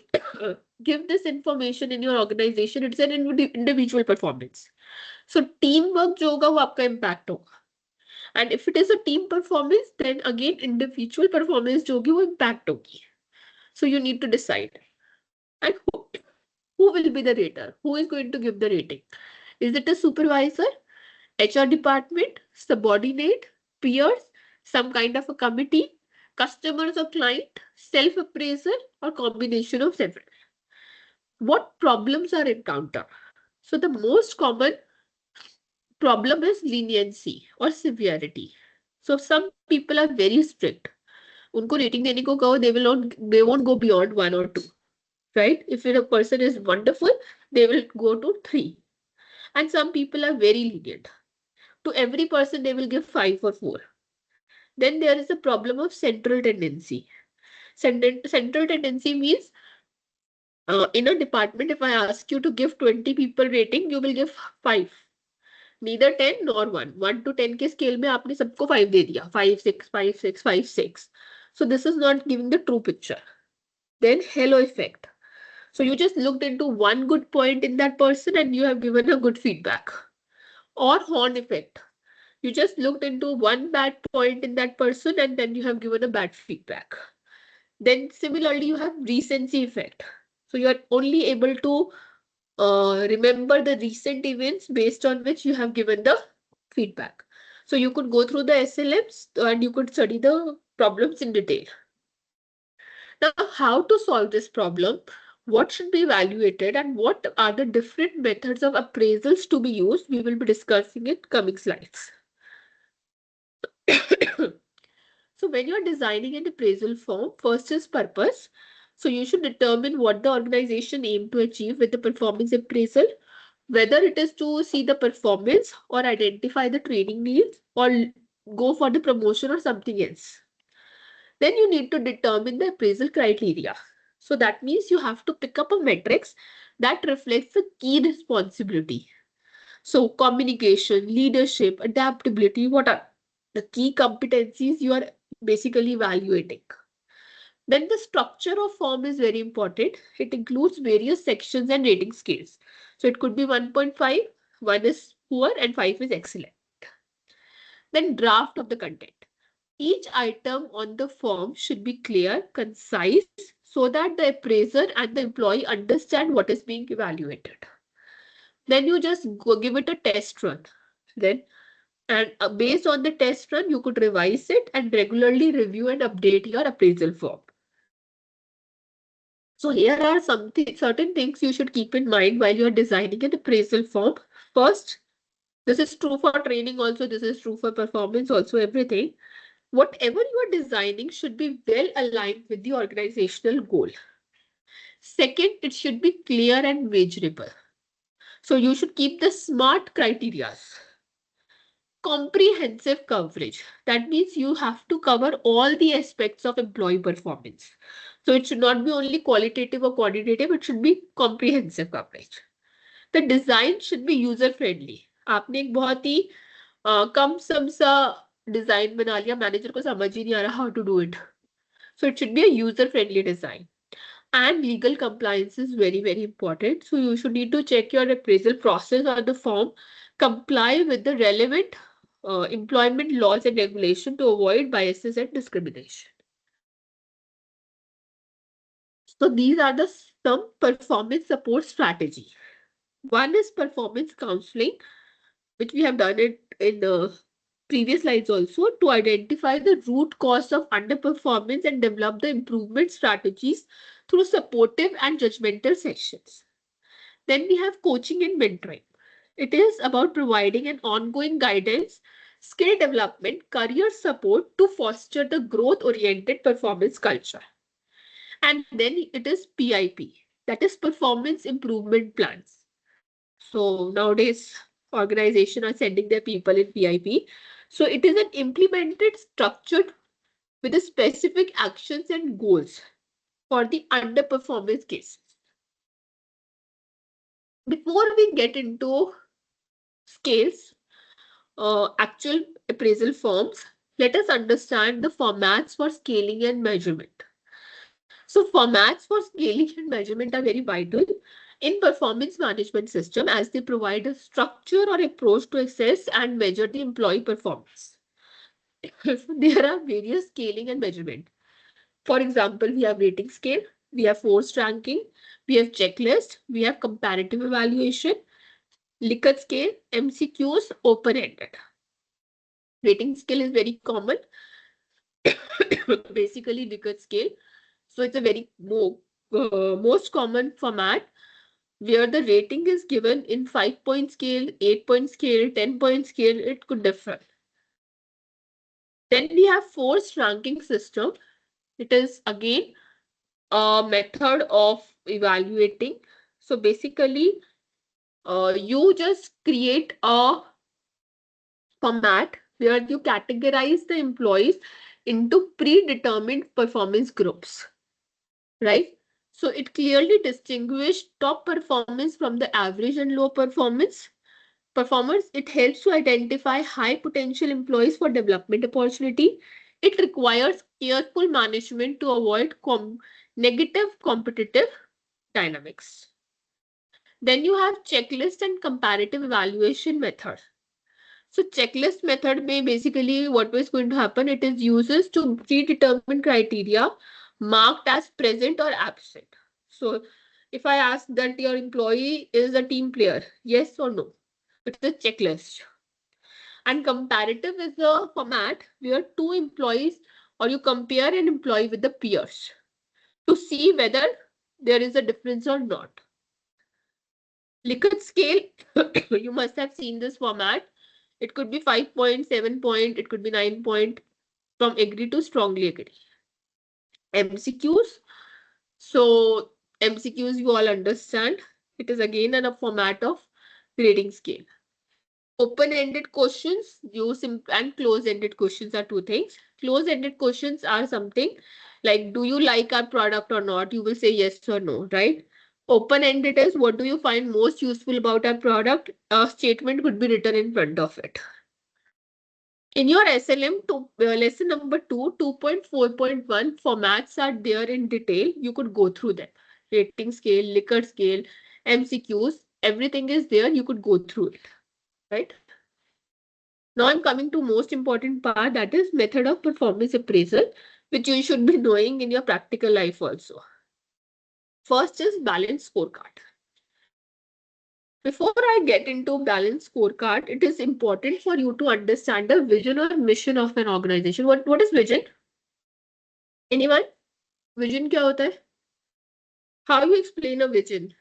give this information in your organization, it's an individual performance. So teamwork जो होगा वो आपका impact होगा. And if it is a team performance, then again individual performance जो होगी वो impact होगी. So you need to decide. And who will be the rater? Who is going to give the rating? Is it a supervisor, HR department, subordinate, peers, some kind of a committee, customers or client, self-appraisal, or combination of several? What problems are encountered? So the most common problem is leniency or severity. So some people are very strict. उनको rating देने को कहो, they won't go beyond 1 or 2, right? If a person is wonderful, they will go to 3. And some people are very lenient. To every person, they will give 5 or 4. Then there is a problem of central tendency. Central tendency means in a department, if I ask you to give 20 people rating, you will give 5. Neither 10 nor 1. 1 to 10 के scale में आपने सबको 5 दे दिया. 5, 6, 5, 6, 5, 6. So this is not giving the true picture. Then halo effect. So you just looked into one good point in that person and you have given a good feedback. Or horn effect. You just looked into one bad point in that person and then you have given a bad feedback. Then similarly, you have recency effect. So you are only able to remember the recent events based on which you have given the feedback. So you could go through the SLMs and you could study the problems in detail. Now, how to solve this problem? What should be evaluated and what are the different methods of appraisals to be used? We will be discussing in coming slides. So when you're designing an appraisal form, first is purpose. So you should determine what the organization aim to achieve with the performance appraisal, whether it is to see the performance or identify the training needs or go for the promotion or something else. Then you need to determine the appraisal criteria. So that means you have to pick up a matrix that reflects the key responsibility. So communication, leadership, adaptability, what are the key competencies you are basically evaluating. Then the structure of form is very important. It includes various sections and rating scales. So it could be 1.5, 1 is poor and 5 is excellent. Then draft of the content. Each item on the form should be clear, concise, so that the appraiser and the employee understand what is being evaluated. Then you just go give it a test run. Then and based on the test run, you could revise it and regularly review and update your appraisal form. So here are certain things you should keep in mind while you are designing an appraisal form. First, this is true for training also, this is true for performance also, everything. Whatever you are designing should be well aligned with the organizational goal. Second, it should be clear and measurable. So you should keep the SMART criteria. Comprehensive coverage. That means you have to cover all the aspects of employee performance. So it should not be only qualitative or quantitative, it should be comprehensive coverage. The design should be user friendly. आपने एक बहुत ही कम सम सा design बना लिया, manager को समझ ही नहीं आ रहा how to do it. So it should be a user friendly design. And legal compliance is very, very important. So you should need to check your appraisal process or the form, comply with the relevant employment laws and regulation to avoid biases and discrimination. So these are the some performance support strategy. One is performance counseling, which we have done it in the previous slides also, to identify the root cause of underperformance and develop the improvement strategies through supportive and judgmental sessions. Then we have coaching and mentoring. It is about providing an ongoing guidance, skill development, career support to foster the growth-oriented performance culture. And then it is PIP, that is performance improvement plans. So nowadays, organizations are sending their people in PIP. So it is an implemented, structured with the specific actions and goals for the underperformance cases. Before we get into scales, actual appraisal forms, let us understand the formats for scaling and measurement. So formats for scaling and measurement are very vital in performance management system as they provide a structure or approach to assess and measure the employee performance. There are various scaling and measurement. For example, we have rating scale, we have forced ranking, we have checklist, we have comparative evaluation, Likert scale, MCQs, open-ended. Rating scale is very common. Basically, Likert scale. So it's a very most common format where the rating is given in 5-point scale, 8-point scale, 10-point scale. It could differ. Then we have forced ranking system. It is again a method of evaluating. So basically, you just create a format where you categorize the employees into predetermined performance groups, right? So it clearly distinguishes top performance from the average and low performers. It helps to identify high potential employees for development opportunity. It requires careful management to avoid negative competitive dynamics. Then you have checklist and comparative evaluation method. So checklist method may basically what is going to happen, it is uses to predetermine criteria marked as present or absent. So if I ask that your employee is a team player, yes or no, it's a checklist. And comparative is a format where two employees or you compare an employee with the peers to see whether there is a difference or not. Likert scale, you must have seen this format. It could be 5-point, 7-point, it could be 9-point, from agree to strongly agree. MCQs. So MCQs you all understand. It is again in a format of grading scale. Open-ended questions, and close-ended questions are two things. Close-ended questions are something like, do you like our product or not? You will say yes or no, right? Open-ended is, what do you find most useful about our product? A statement could be written in front of it. In your SLM lesson number 2, 2.4.1 formats are there in detail. You could go through them. Rating scale, Likert scale, MCQs, everything is there. You could go through it, right? Now I'm coming to most important part, that is method of performance appraisal, which you should be knowing in your practical life also. First is balanced scorecard. Before I get into balanced scorecard, it is important for you to understand the vision or mission of an organization. What is vision? Anyone? Vision क्या होता है? How you explain a vision?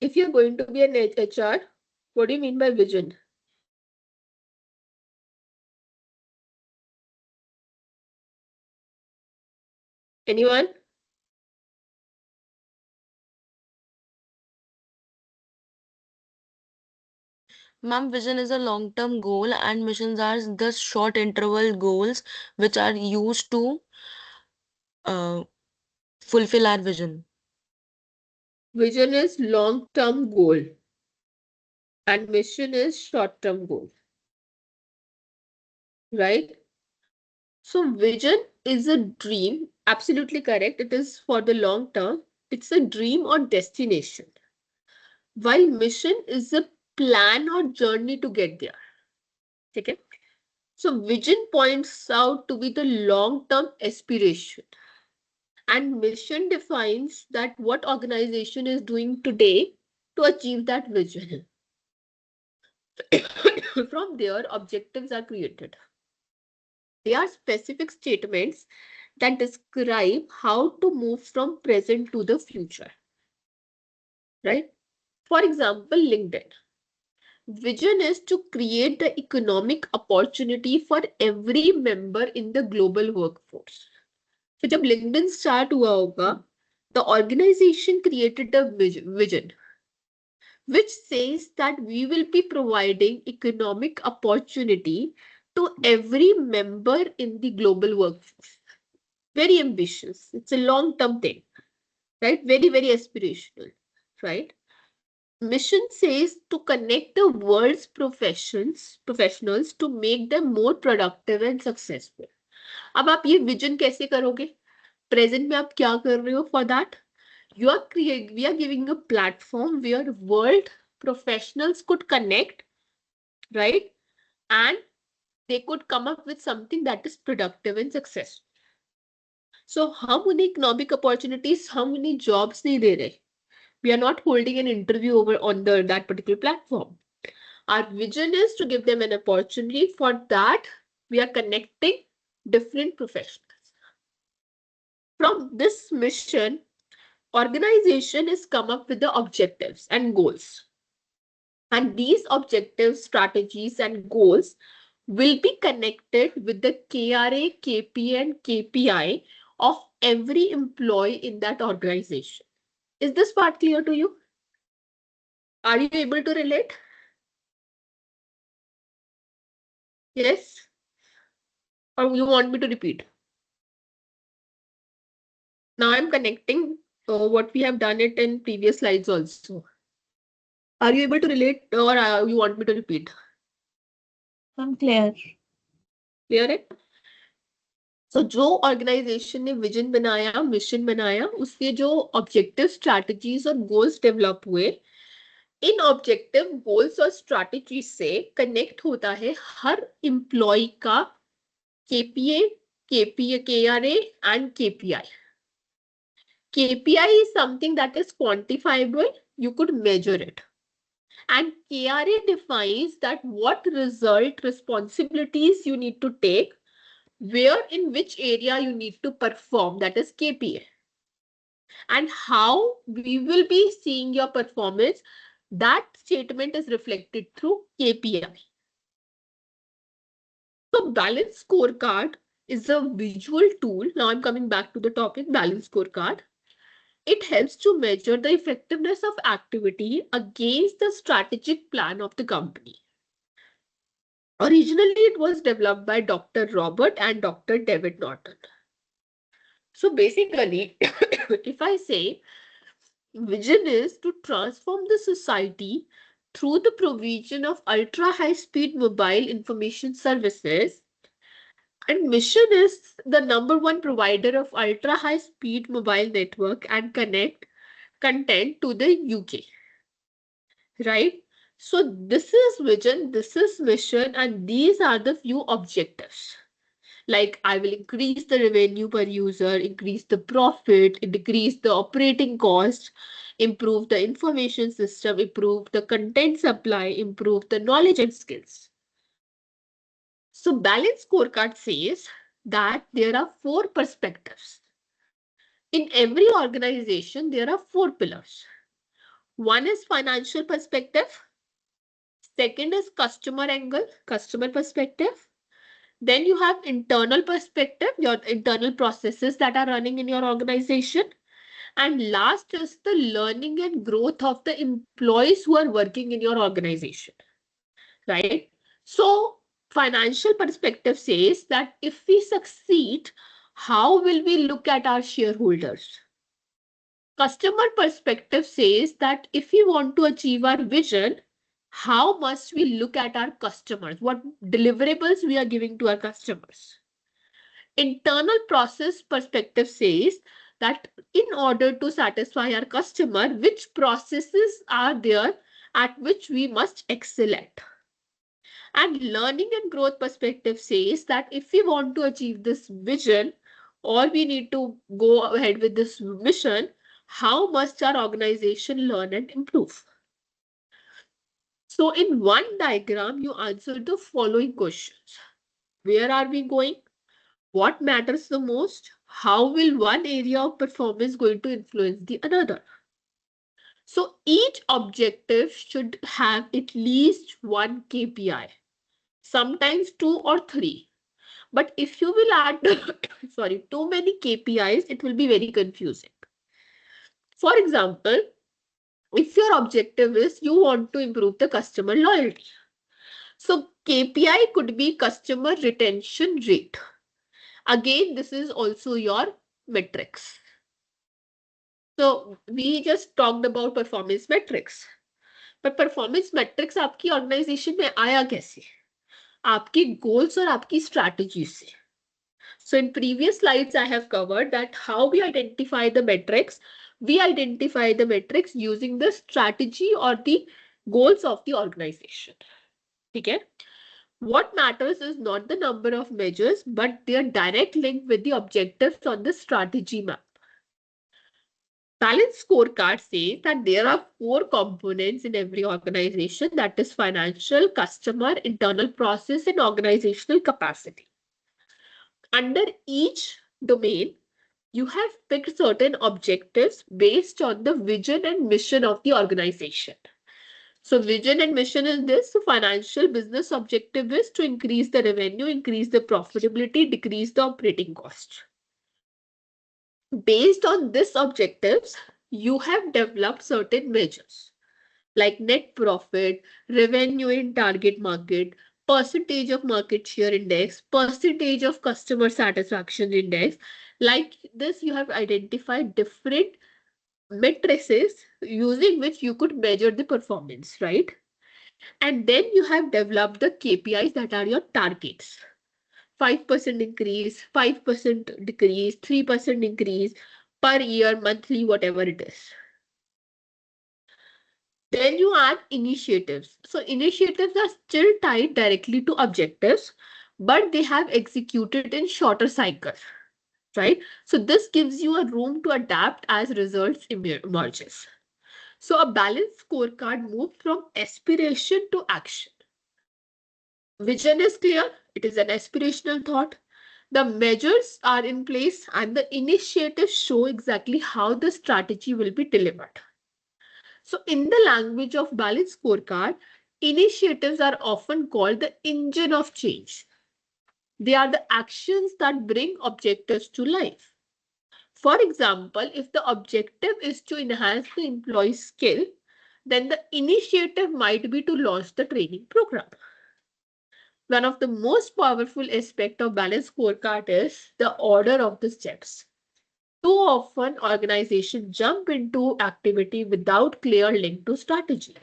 If you're going to be an HR, what do you mean by vision? Anyone? Ma'am, vision is a long-term goal and missions are the short interval goals which are used to uh, fulfill our vision. Vision is long-term goal and mission is short-term goal, right? So vision is a dream, absolutely correct. It is for the long term. It's a dream or destination. While mission is a plan or journey to get there. Okay? So vision points out to be the long-term aspiration. And mission defines that what organization is doing today to achieve that vision. From there, objectives are created. They are specific statements that describe how to move from present to the future. Right? For example, LinkedIn. Vision is to create the economic opportunity for every member in the global workforce. So जब LinkedIn start हुआ होगा, the organization created a vision which says that we will be providing economic opportunity to every member in the global workforce. Very ambitious. It's a long-term thing, right? Very, very aspirational, right? Mission says to connect the world's professionals to make them more productive and successful. अब आप ये vision कैसे करोगे? Present में आप क्या कर रहे हो? For that, we are giving a platform where world professionals could connect, right? And they could come up with something that is productive and successful. So हम उन्हें economic opportunities, हम उन्हें jobs नहीं दे रहे. We are not holding an interview over on that particular platform. Our vision is to give them an opportunity. For that, we are connecting different professionals. From this mission, organization has come up with the objectives and goals. And these objectives, strategies, and goals will be connected with the KRA, KP, and KPI of every employee in that organization. Is this part clear to you? Are you able to relate? Yes? Or you want me to repeat? Now I'm connecting what we have done it in previous slides also. Are you able to relate or you want me to repeat? I'm clear. Clear it? So जो organisation ने vision बनाया, mission बनाया, उसके जो objective strategies और goals develop हुए, इन objective goals और strategy से कनेक्ट होता है हर एम्प्लॉय का KPA, KRA and KPI. KPI is something that is quantifiable. You could measure it. And KRA defines that what result responsibilities you need to take, where in which area you need to perform, that is KPA. And how we will be seeing your performance, that statement is reflected through KPI. So balanced scorecard is a visual tool. Now I'm coming back to the topic, balanced scorecard. It helps to measure the effectiveness of activity against the strategic plan of the company. Originally, it was developed by Dr. Robert and Dr. David Norton. So basically, if I say vision is to transform the society through the provision of ultra high speed mobile information services. And Mission is the number one provider of ultra high speed mobile network and connect content to the UK, right? So this is vision, this is mission, and these are the few objectives. Like I will increase the revenue per user, increase the profit, decrease the operating cost, improve the information system, improve the content supply, improve the knowledge and skills. So balance scorecard says that there are four perspectives. In every organization, there are four pillars. One is financial perspective. Second is customer angle, customer perspective. Then you have internal perspective, your internal processes that are running in your organization. And last is the learning and growth of the employees who are working in your organization, right? So financial perspective says that if we succeed, how will we look at our shareholders? Customer perspective says that if we want to achieve our vision, how must we look at our customers? What deliverables we are giving to our customers? Internal process perspective says that in order to satisfy our customer, which processes are there at which we must excel at? And learning and growth perspective says that if we want to achieve this vision or we need to go ahead with this mission, how must our organization learn and improve? So in one diagram, you answer the following questions. Where are we going? What matters the most? How will one area of performance going to influence the another? So each objective should have at least one KPI, sometimes two or three. But if you will add, sorry, too many KPIs, it will be very confusing. For example, if your objective is you want to improve the customer loyalty. So KPI could be customer retention rate. Again, this is also your metrics. So we just talked about performance metrics. But performance metrics आपकी organization में आया कैसे? आपके goals और आपकी strategies से. So in previous slides, I have covered that how we identify the metrics. We identify the metrics using the strategy or the goals of the organization. Okay? What matters is not the number of measures, but their direct link with the objectives on the strategy map. Balance scorecard says that there are four components in every organization, that is financial, customer, internal process, and organizational capacity. Under each domain, you have picked certain objectives based on the vision and mission of the organization. So vision and mission is this. So financial business objective is to increase the revenue, increase the profitability, decrease the operating cost. Based on these objectives, you have developed certain measures like net profit, revenue in target market, percentage of market share index, percentage of customer satisfaction index. Like this, you have identified different matrices using which you could measure the performance, right? And then you have developed the KPIs that are your targets. 5% increase, 5% decrease, 3% increase per year, monthly, whatever it is. Then you add initiatives. So initiatives are still tied directly to objectives, but they have executed in shorter cycles, right? So this gives you a room to adapt as results emerges. So a balanced scorecard moves from aspiration to action. Vision is clear. It is an aspirational thought. The measures are in place and the initiatives show exactly how the strategy will be delivered. So in the language of balanced scorecard, initiatives are often called the engine of change. They are the actions that bring objectives to life. For example, if the objective is to enhance the employee's skill, then the initiative might be to launch the training program. One of the most powerful aspects of balanced scorecard is the order of the steps. Too often, organizations jump into activity without clear link to strategy.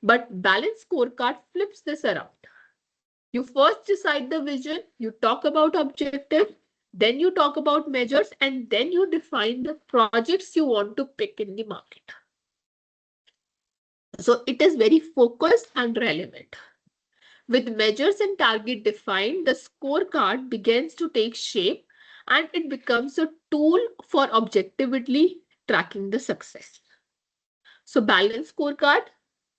But balanced scorecard flips this around. You first decide the vision, you talk about objectives, then you talk about measures, and then you define the projects you want to pick in the market. So it is very focused and relevant. With measures and target defined, the scorecard begins to take shape and it becomes a tool for objectively tracking the success. So balanced scorecard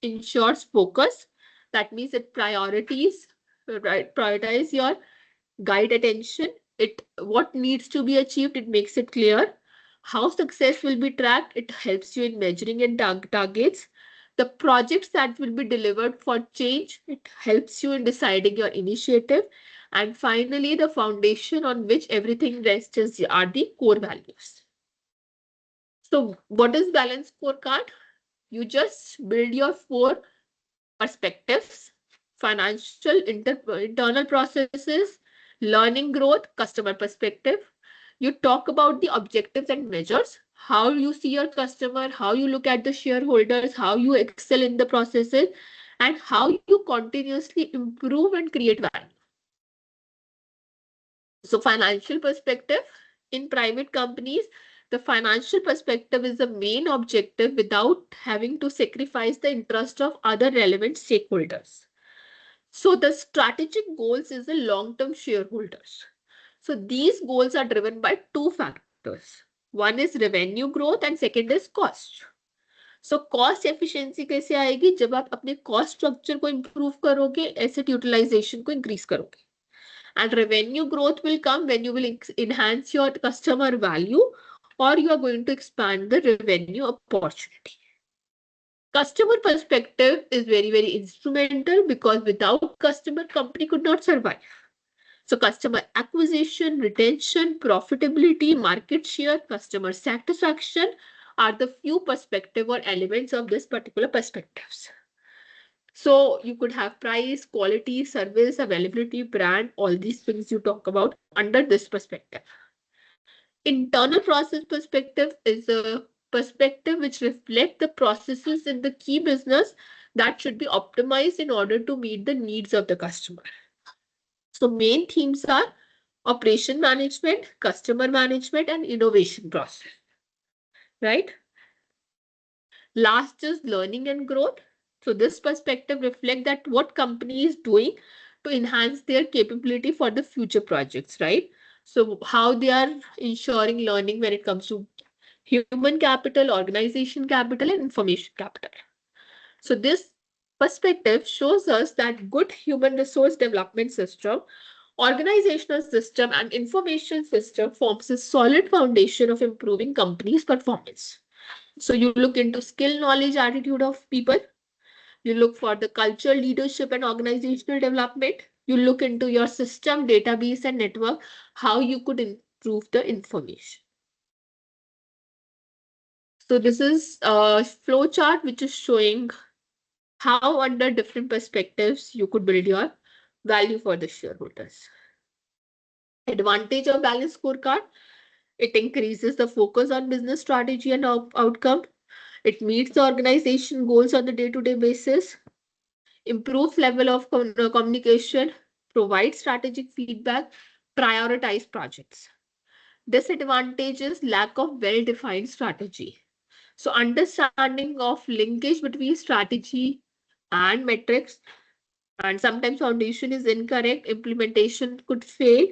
ensures focus. That means it prioritize your guide attention. It what needs to be achieved, it makes it clear. How success will be tracked, it helps you in measuring and targets. The projects that will be delivered for change, it helps you in deciding your initiative. And finally, the foundation on which everything rests are the core values. So what is balanced scorecard? You just build your 4 perspectives: financial, internal processes, learning growth, customer perspective. You talk about the objectives and measures, how you see your customer, how you look at the shareholders, how you excel in the processes, and how you continuously improve and create value. So financial perspective, in private companies, the financial perspective is the main objective without having to sacrifice the interest of other relevant stakeholders. So the strategic goals is the long-term shareholders. So these goals are driven by 2 factors. One is revenue growth and second is cost. So cost efficiency कैसे आएगी? जब आप अपने cost structure को improve करोगे, asset utilization को increase करोगे. And revenue growth will come when you will enhance your customer value or you are going to expand the revenue opportunity. Customer perspective is very, very instrumental because without customer, company could not survive. So customer acquisition, retention, profitability, market share, customer satisfaction are the few perspective or elements of this particular perspectives. So you could have price, quality, service, availability, brand, all these things you talk about under this perspective. Internal process perspective is a perspective which reflect the processes in the key business that should be optimized in order to meet the needs of the customer. So main themes are operation management, customer management, and innovation process, right? Last is learning and growth. So this perspective reflects that what company is doing to enhance their capability for the future projects, right? So how they are ensuring learning when it comes to human capital, organization capital, and information capital. So this perspective shows us that good human resource development system, organizational system, and information system forms a solid foundation of improving companies' performance. So you look into skill, knowledge, attitude of people. You look for the culture, leadership, and organizational development. You look into your system, database, and network, how you could improve the information. So this is a flow chart which is showing how under different perspectives you could build your value for the shareholders. Advantage of balanced scorecard: it increases the focus on business strategy and outcome. It meets the organization goals on the day-to-day basis, improves level of communication, provides strategic feedback, prioritize projects. Disadvantage is lack of well-defined strategy. So understanding of linkage between strategy and metrics, and sometimes foundation is incorrect, implementation could fail.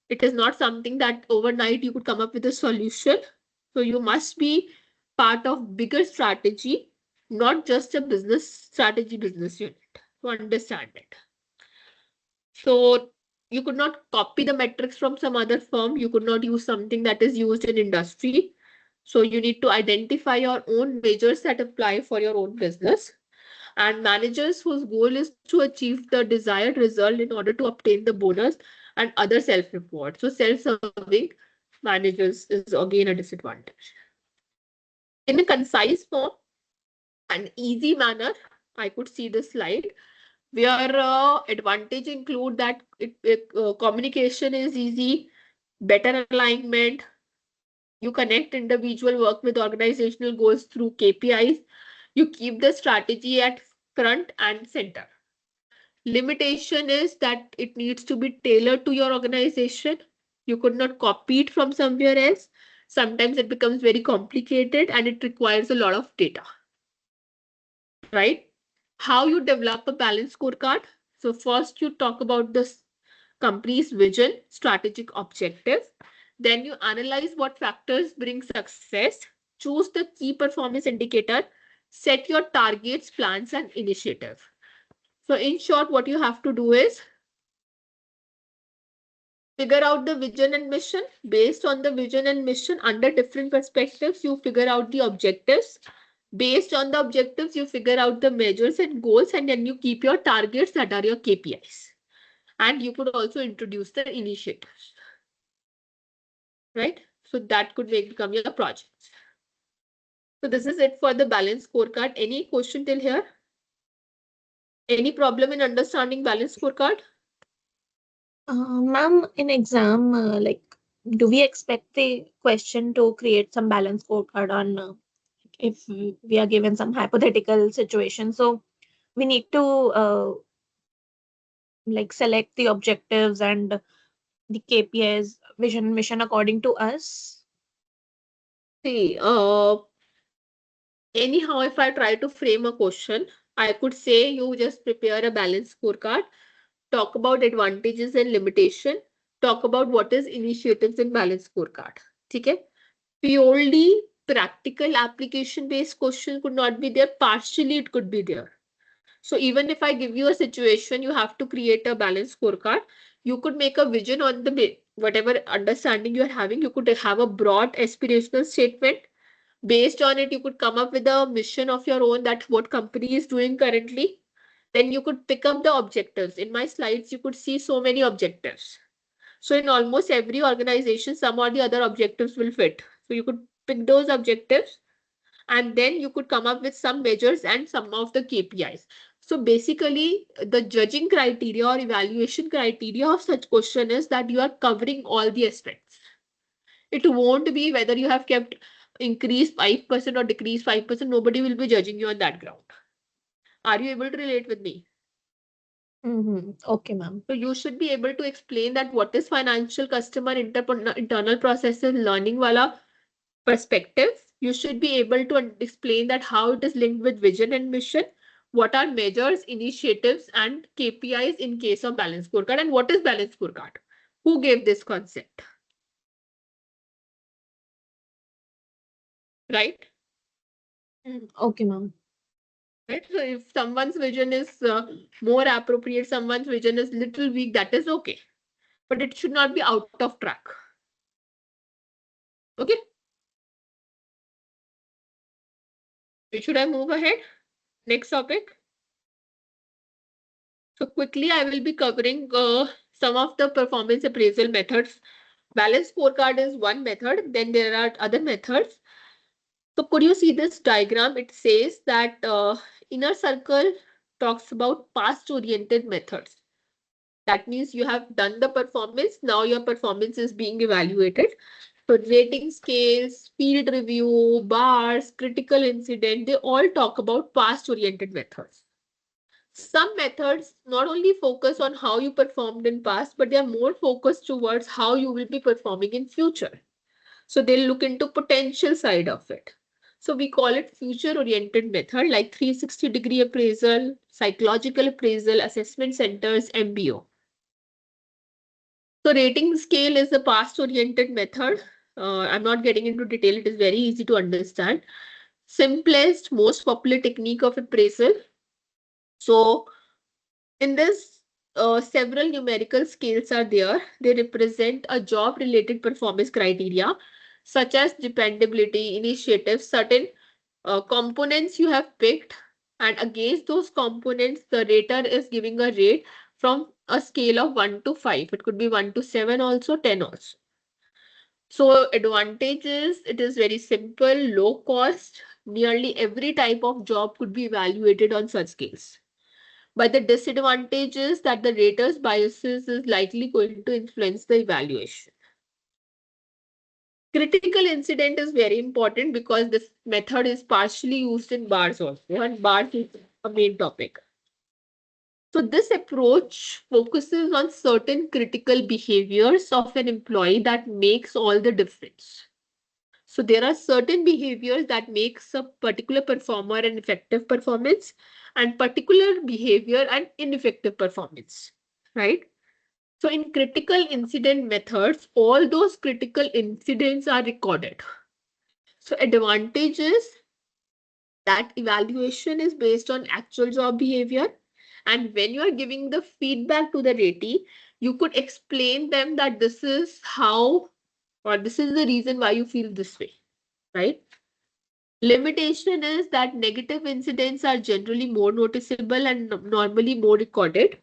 It is not something that overnight you could come up with a solution. So you must be part of bigger strategy, not just a business strategy business unit to understand it. So you could not copy the metrics from some other firm. You could not use something that is used in industry. So you need to identify your own measures that apply for your own business. And managers whose goal is to achieve the desired result in order to obtain the bonus and other self-reward. So self-serving managers is again a disadvantage. In a concise form and easy manner, I could see this slide where advantage include that communication is easy, better alignment, you connect individual work with organizational goals through KPIs, you keep the strategy at front and center. Limitation is that it needs to be tailored to your organization. You could not copy it from somewhere else. Sometimes it becomes very complicated and it requires a lot of data, right? How you develop a balanced scorecard. So first you talk about the company's vision, strategic objective. Then you analyze what factors bring success, choose the key performance indicator, set your targets, plans, and initiative. So in short, what you have to do is figure out the vision and mission. Based on the vision and mission, under different perspectives, you figure out the objectives. Based on the objectives, you figure out the measures and goals, and then you keep your targets that are your KPIs. And you could also introduce the initiatives, right? So that could become your project. So this is it for the balanced scorecard. Any question till here? Any problem in understanding balanced scorecard? Ma'am, in exam, do we expect the question to create some balance scorecard on if we are given some hypothetical situation? So we need to select the objectives and the KPIs, vision, mission according to us. See, anyhow, if I try to frame a question, I could say you just prepare a balanced scorecard, talk about advantages and limitation, talk about what is initiatives in balanced scorecard. Okay? Purely practical application based question could not be there. Partially it could be there. So even if I give you a situation, you have to create a balanced scorecard. You could make a vision on the whatever understanding you're having. You could have a broad aspirational statement. Based on it, you could come up with a mission of your own that what company is doing currently. Then you could pick up the objectives. In my slides, you could see so many objectives. So in almost every organization, some or the other objectives will fit. So you could pick those objectives and then you could come up with some measures and some of the KPIs. So basically, the judging criteria or evaluation criteria of such question is that you are covering all the aspects. It won't be whether you have kept increase 5% or decrease 5%. Nobody will be judging you on that ground. Are you able to relate with me? Okay, ma'am. So you should be able to explain that what is financial, customer, internal processes, learning wala perspective. You should be able to explain that how it is linked with vision and mission. What are measures, initiatives, and KPIs in case of balanced scorecard, and what is balanced scorecard? Who gave this concept? Right? Okay, ma'am. Right. So if someone's vision is more appropriate, someone's vision is little weak, that is okay. But it should not be out of track. Okay. Should I move ahead? Next topic. So quickly, I will be covering some of the performance appraisal methods. Balanced scorecard is one method. Then there are other methods. So could you see this diagram? It says that inner circle talks about past oriented methods. That means you have done the performance. Now your performance is being evaluated. So rating scales, field review, bars, critical incident, they all talk about past oriented methods. Some methods not only focus on how you performed in past, but they are more focused towards how you will be performing in future. So they'll look into potential side of it. So we call it future oriented method like 360-degree appraisal, psychological appraisal, assessment centers, MBO. So rating scale is the past oriented method. I'm not getting into detail. It is very easy to understand. Simplest, most popular technique of appraisal. So in this, several numerical scales are there. They represent a job-related performance criteria, such as dependability, initiative, certain components you have picked, and against those components, the rater is giving a rate from a scale of 1 to 5. It could be 1 to 7 also, 10 also. So advantages, it is very simple, low cost. Nearly every type of job could be evaluated on such scales. But the disadvantage is that the rater's biases is likely going to influence the evaluation. Critical incident is very important because this method is partially used in bars also. And bars is a main topic. So this approach focuses on certain critical behaviors of an employee that makes all the difference. So there are certain behaviors that makes a particular performer an effective performance and particular behavior an ineffective performance, right? So in critical incident methods, all those critical incidents are recorded. So advantage is that evaluation is based on actual job behavior. And when you are giving the feedback to the ratee, you could explain them that this is how, or this is the reason why you feel this way, right? Limitation is that negative incidents are generally more noticeable and normally more recorded.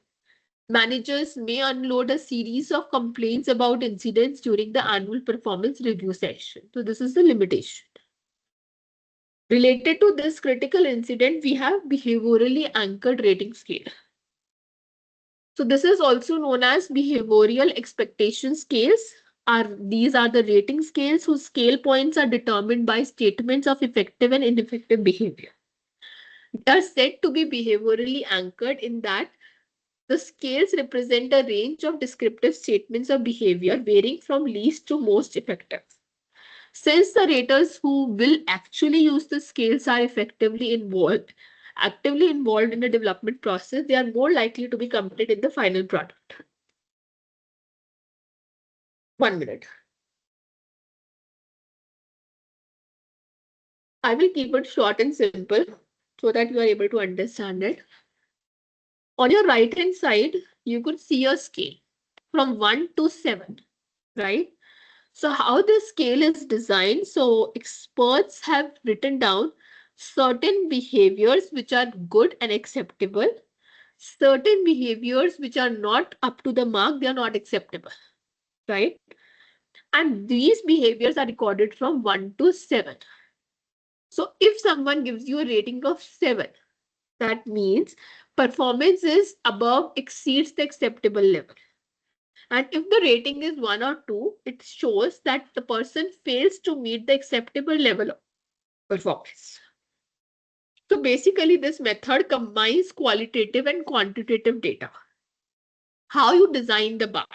Managers may unload a series of complaints about incidents during the annual performance review session. So this is the limitation. Related to this critical incident, we have behaviorally anchored rating scale. So this is also known as behavioral expectation scales. These are the rating scales whose scale points are determined by statements of effective and ineffective behavior. They are said to be behaviorally anchored in that the scales represent a range of descriptive statements of behavior varying from least to most effective. Since the raters who will actually use the scales are actively involved in the development process, they are more likely to be committed in the final product. 1 minute. I will keep it short and simple so that you are able to understand it. On your right hand side, you could see a scale from 1 to 7, right? So how this scale is designed, so experts have written down certain behaviors which are good and acceptable, certain behaviors which are not up to the mark, they are not acceptable, right? And these behaviors are recorded from 1 to 7. So if someone gives you a rating of 7, that means performance is above, exceeds the acceptable level. And if the rating is 1 or 2, it shows that the person fails to meet the acceptable level of performance. So basically, this method combines qualitative and quantitative data. How you design the bars.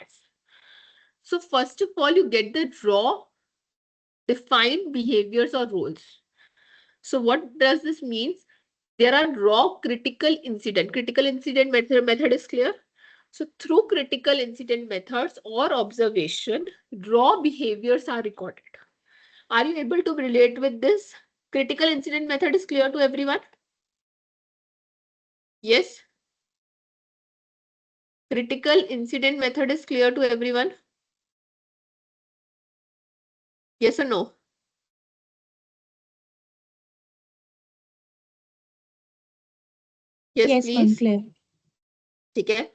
So first of all, you get the raw defined behaviors or roles. So what does this mean? There are raw critical incident. Critical incident method is clear. So through critical incident methods or observation, raw behaviors are recorded. Are you able to relate with this? Critical incident method is clear to everyone? Yes. Critical incident method is clear to everyone? Yes or no? Yes, Yes, ma'am, please. clear. ठीक है.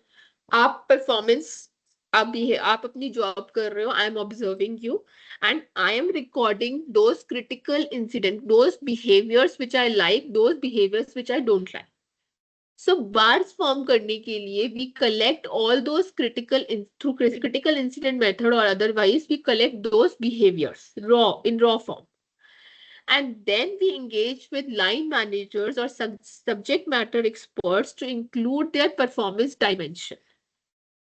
आप performance, आप अपनी job कर रहे हो. I am observing you and I am recording those critical incidents, those behaviors which I like, those behaviors which I don't like. So bars form करने के लिए we collect all those through critical incident method or otherwise we collect those behaviors in raw form. And then we engage with line managers or subject matter experts to include their performance dimension.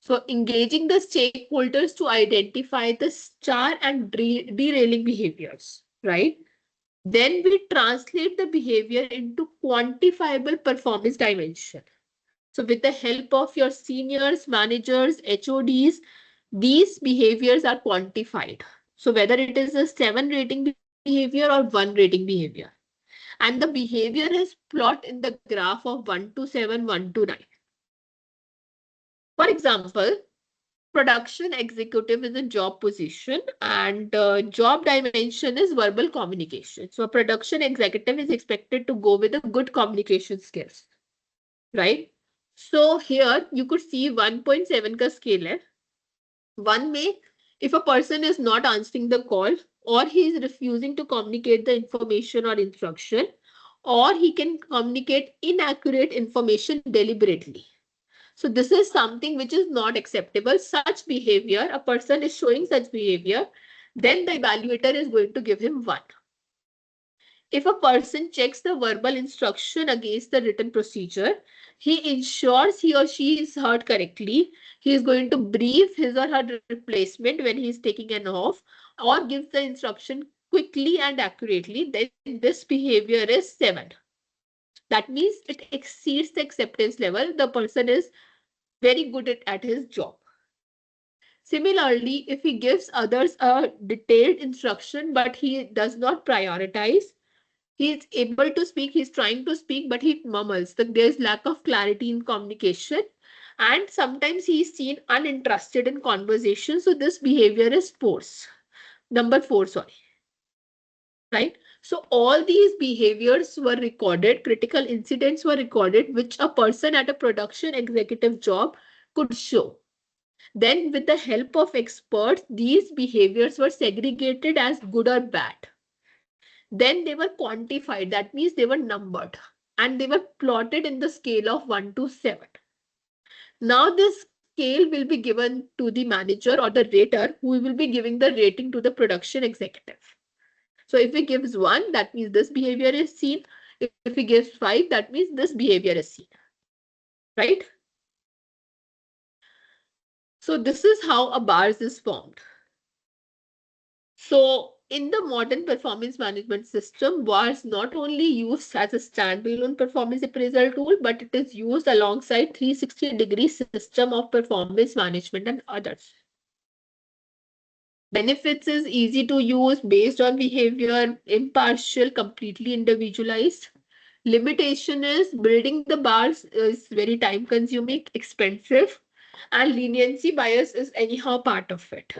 So engaging the stakeholders to identify the star and derailing behaviors, right? Then we translate the behavior into quantifiable performance dimension. So with the help of your seniors, managers, HODs, these behaviors are quantified. So whether it is a 7 rating behavior or 1 rating behavior. And the behavior is plot in the graph of 1 to 7, 1 to 9. For example, production executive is a job position and job dimension is verbal communication. So a production executive is expected to go with a good communication skills, right? So here you could see 1.7 ka scale hai. One may, if a person is not answering the call or he is refusing to communicate the information or instruction, or he can communicate inaccurate information deliberately. So this is something which is not acceptable. Such behavior, a person is showing such behavior, then the evaluator is going to give him 1. If a person checks the verbal instruction against the written procedure, he ensures he or she is heard correctly. He is going to brief his or her replacement when he is taking an off, or gives the instruction quickly and accurately, then this behavior is 7. That means it exceeds the acceptance level. The person is very good at his job. Similarly, if he gives others a detailed instruction but he does not prioritize, he is able to speak, he's trying to speak, but he mumbles. There's lack of clarity in communication. And sometimes he's seen uninterested in conversation. So this behavior is force. Number 4, sorry. Right? So all these behaviors were recorded, critical incidents were recorded, which a person at a production executive job could show. Then with the help of experts, these behaviors were segregated as good or bad. Then they were quantified, that means they were numbered, and they were plotted in the scale of 1 to 7. Now this scale will be given to the manager or the rater, who will be giving the rating to the production executive. So if he gives 1, that means this behavior is seen. If he gives 5, that means this behavior is seen. Right? So this is how a bars is formed. So in the modern performance management system, bars not only used as a standalone performance appraisal tool, but it is used alongside 360-degree system of performance management and others. Benefits is easy to use, based on behavior, impartial, completely individualized. Limitation is building the bars is very time consuming, expensive, and leniency bias is anyhow part of it.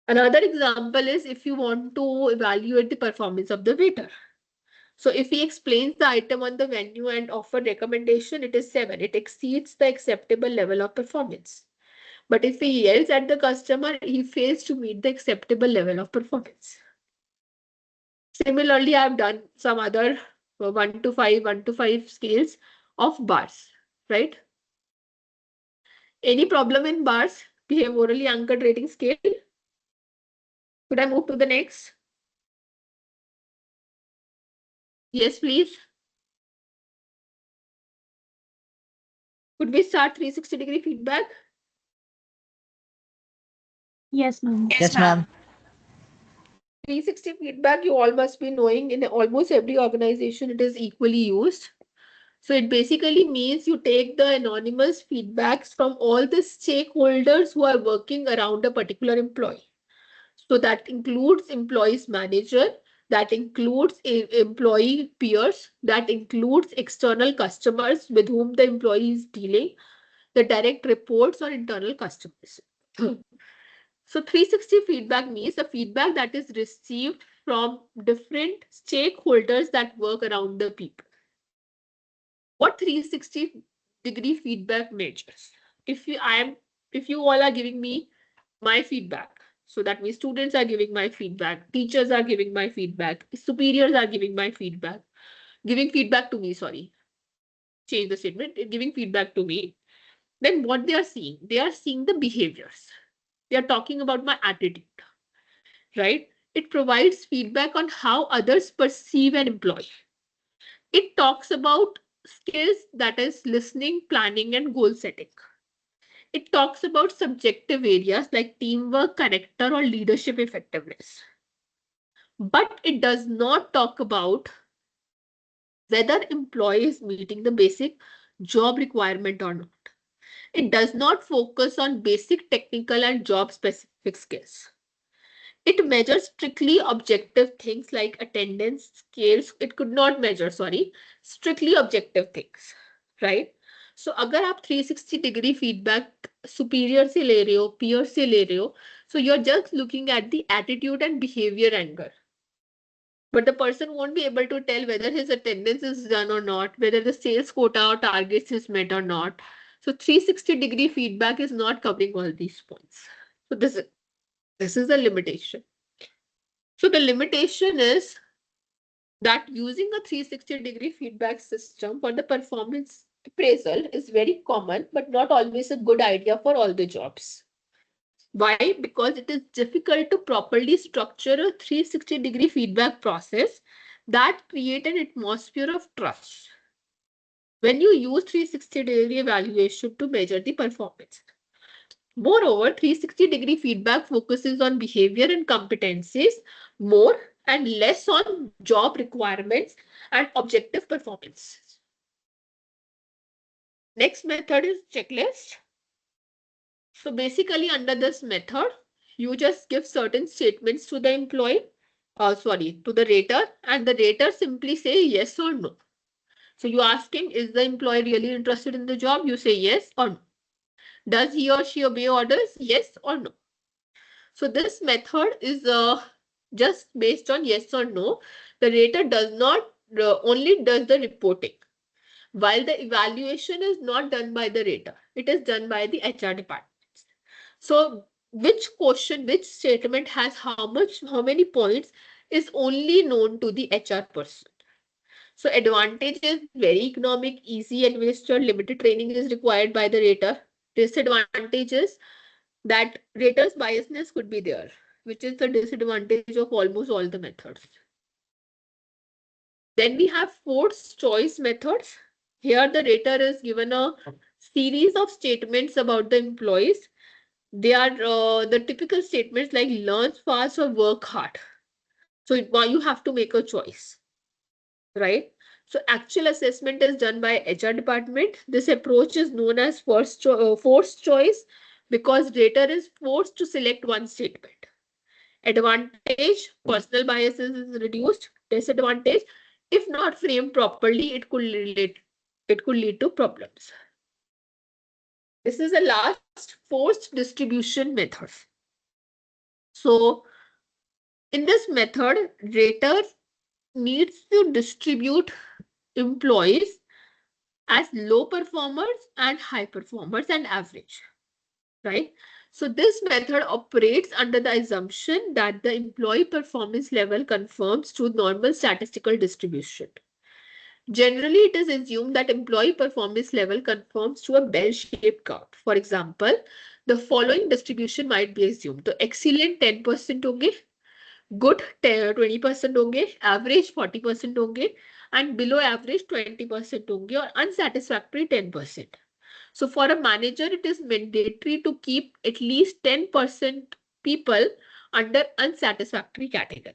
Another example is if you want to evaluate the performance of the waiter. So if he explains the item on the menu and offer recommendation, it is 7. It exceeds the acceptable level of performance. But if he yells at the customer, he fails to meet the acceptable level of performance. Similarly, I've done some other 1 to 5, 1 to 5 scales of bars, right? Any problem in bars? Behaviorally anchored rating scale. Could I move to the next? Yes, please. Could we start 360-degree feedback? Yes, ma'am. Yes, ma'am. 360 feedback, you all must be knowing, in almost every organization it is equally used. So it basically means you take the anonymous feedbacks from all the stakeholders who are working around a particular employee. So that includes employees manager, that includes employee peers, that includes external customers with whom the employee is dealing, the direct reports or internal customers. So 360 feedback means the feedback that is received from different stakeholders that work around the people. What 360-degree feedback measures? If you all are giving me my feedback, so that means students are giving my feedback, teachers are giving my feedback, superiors are giving feedback to me, sorry. Change the statement, giving feedback to me. Then what they are seeing? They are seeing the behaviors. They are talking about my attitude, right? It provides feedback on how others perceive an employee. It talks about skills, that is listening, planning, and goal setting. It talks about subjective areas like teamwork, character, or leadership effectiveness. But it does not talk about whether employee is meeting the basic job requirement or not. It does not focus on basic technical and job specific skills. It measures strictly objective things like attendance, scales. It could not measure, sorry, strictly objective things, right? So अगर आप 360-degree feedback superior से ले रहे हो, peer से ले रहे हो, so you're just looking at the attitude and behavior angle. But the person won't be able to tell whether his attendance is done or not, whether the sales quota or targets is met or not. So 360-degree feedback is not covering all these points. So this is a limitation. So the limitation is that using a 360-degree feedback system for the performance appraisal is very common, but not always a good idea for all the jobs. Why? Because it is difficult to properly structure a 360-degree feedback process that create an atmosphere of trust when you use 360-degree evaluation to measure the performance. Moreover, 360-degree feedback focuses on behavior and competencies more and less on job requirements and objective performance. Next method is checklist. So basically under this method, you just give certain statements to the employee, to the rater, and the rater simply say yes or no. So you ask him, is the employee really interested in the job? You say yes or no. Does he or she obey orders? Yes or no. So this method is just based on yes or no. The rater does not only does the reporting, while the evaluation is not done by the rater. It is done by the HR department. So which question, which statement has how many points is only known to the HR person. So advantage is very economic, easy administered, limited training is required by the rater. Disadvantage is that rater's biasness could be there, which is the disadvantage of almost all the methods. Then we have forced choice methods. Here the rater is given a series of statements about the employees. They are the typical statements like learn fast or work hard. So you have to make a choice, right? So actual assessment is done by HR department. This approach is known as forced choice because rater is forced to select one statement. Advantage, personal biases is reduced. Disadvantage, if not framed properly, it could lead to problems. This is the last forced distribution method. So in this method, rater needs to distribute employees as low performers and high performers and average, right? So this method operates under the assumption that the employee performance level conforms to normal statistical distribution. Generally, it is assumed that employee performance level conforms to a bell-shaped curve. For example, the following distribution might be assumed. The excellent 10% होंगे, good 20% होंगे, average 40% होंगे, and below average 20% होंगे, और unsatisfactory 10%. So for a manager, it is mandatory to keep at least 10% people under unsatisfactory category.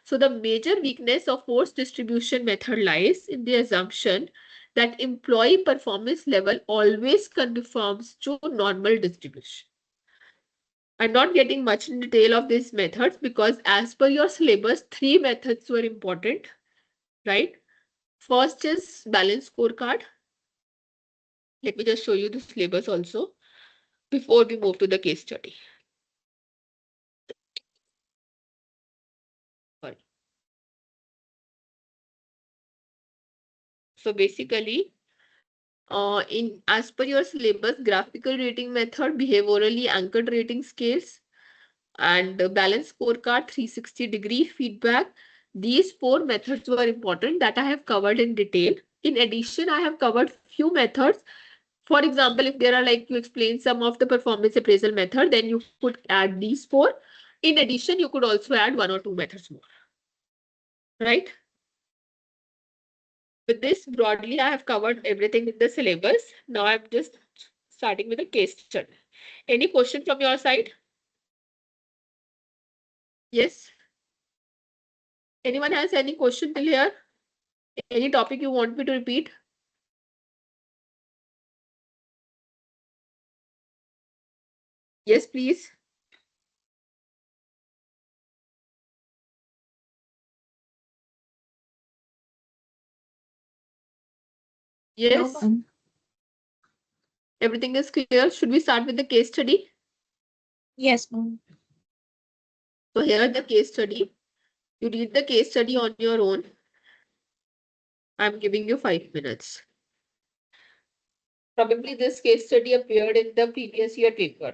So the major weakness of forced distribution method lies in the assumption that employee performance level always conforms to normal distribution. I'm not getting much in detail of these methods because as per your syllabus, 3 methods were important, right? First is balance scorecard. Let me just show you the syllabus also before we move to the case study. Sorry. So basically, in as per your syllabus, graphical rating method, behaviorally anchored rating scales, and balance scorecard, 360-degree feedback. These 4 methods were important that I have covered in detail. In addition, I have covered few methods. For example, if there are like you explain some of the performance appraisal method, then you could add these 4. In addition, you could also add 1 or 2 methods more, right? With this, broadly, I have covered everything in the syllabus. Now I'm just starting with a case study. Any question from your side? Yes? Anyone has any question till here? Any topic you want me to repeat? Yes, please. No, Yes, ma'am. everything is clear. Should we start with the case study? Yes, ma'am. So here the case study. You read the case study on your own. I'm giving you 5 minutes. Probably this case study appeared in the previous year paper.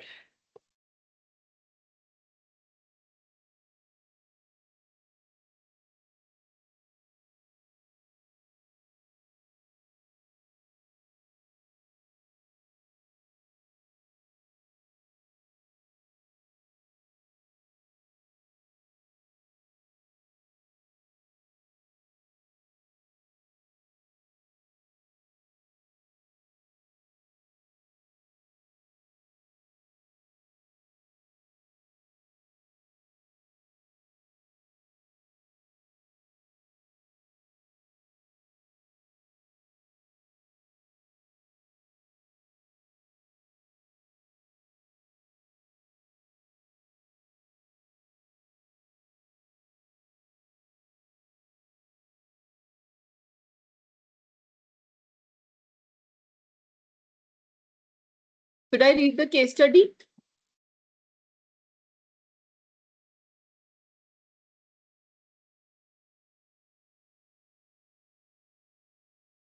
Should I read the case study?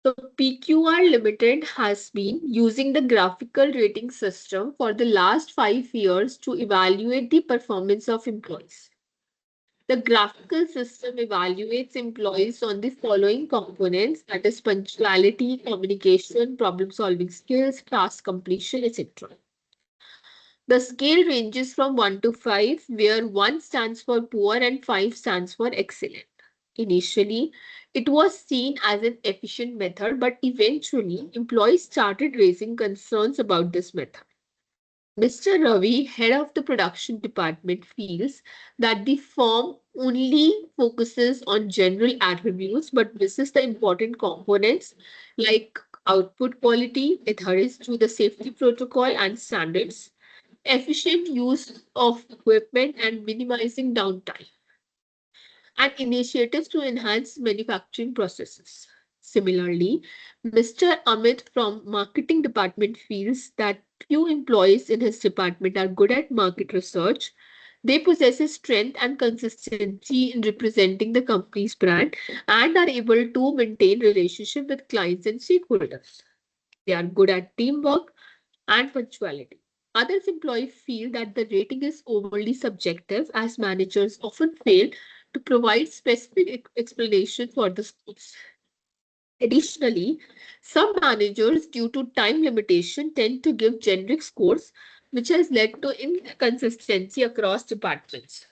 So PQR Limited has been using the graphical rating system for the last 5 years to evaluate the performance of employees. The graphical system evaluates employees on the following components, that is punctuality, communication, problem solving skills, task completion, etc. The scale ranges from 1 to 5, where 1 stands for poor and 5 stands for excellent. Initially, it was seen as an efficient method, but eventually, employees started raising concerns about this method. Mr. Ravi, head of the production department, feels that the firm only focuses on general attributes but misses the important components like output quality, adherence to the safety protocol and standards, efficient use of equipment, and minimizing downtime, and initiatives to enhance manufacturing processes. Similarly, Mr. Amit from marketing department feels that few employees in his department are good at market research. They possess a strength and consistency in representing the company's brand and are able to maintain relationship with clients and stakeholders. They are good at teamwork and punctuality. Others employees feel that the rating is overly subjective as managers often fail to provide specific explanation for the scores. Additionally, some managers, due to time limitation, tend to give generic scores, which has led to inconsistency across departments.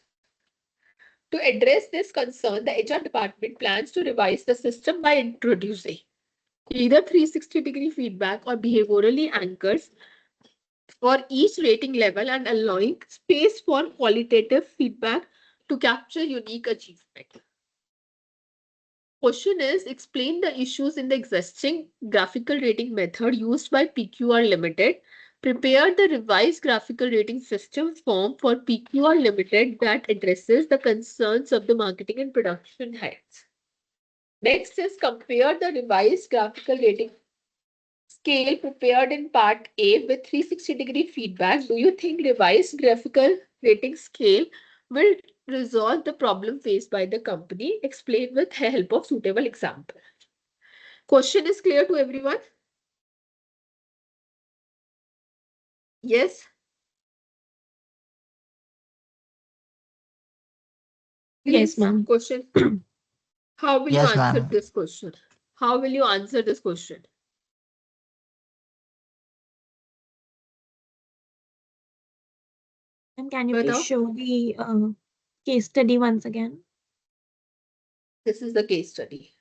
To address this concern, the HR department plans to revise the system by introducing either 360-degree feedback or behaviorally anchors for each rating level and allowing space for qualitative feedback to capture unique achievement. Question is, explain the issues in the existing graphical rating method used by PQR Limited. Prepare the revised graphical rating system form for PQR Limited that addresses the concerns of the marketing and production heads. Next is compare the revised graphical rating scale prepared in part A with 360-degree feedback. Do you think revised graphical rating scale will resolve the problem faced by the company? Explain with help of suitable example. Question is clear to everyone? Yes? Yes, Please, ma'am. question. How will you Yes, answer ma'am. this question? How will you answer this question? And can you please बताओ. show the case study once again? This is the case study.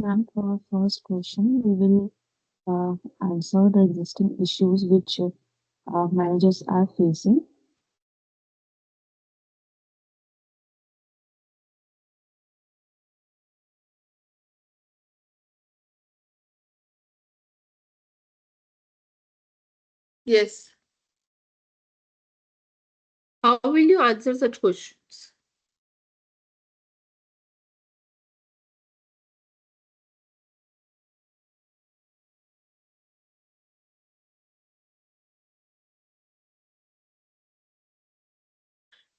Ma'am, for our first question, we will answer the existing issues which managers are facing. Yes. How will you answer such questions?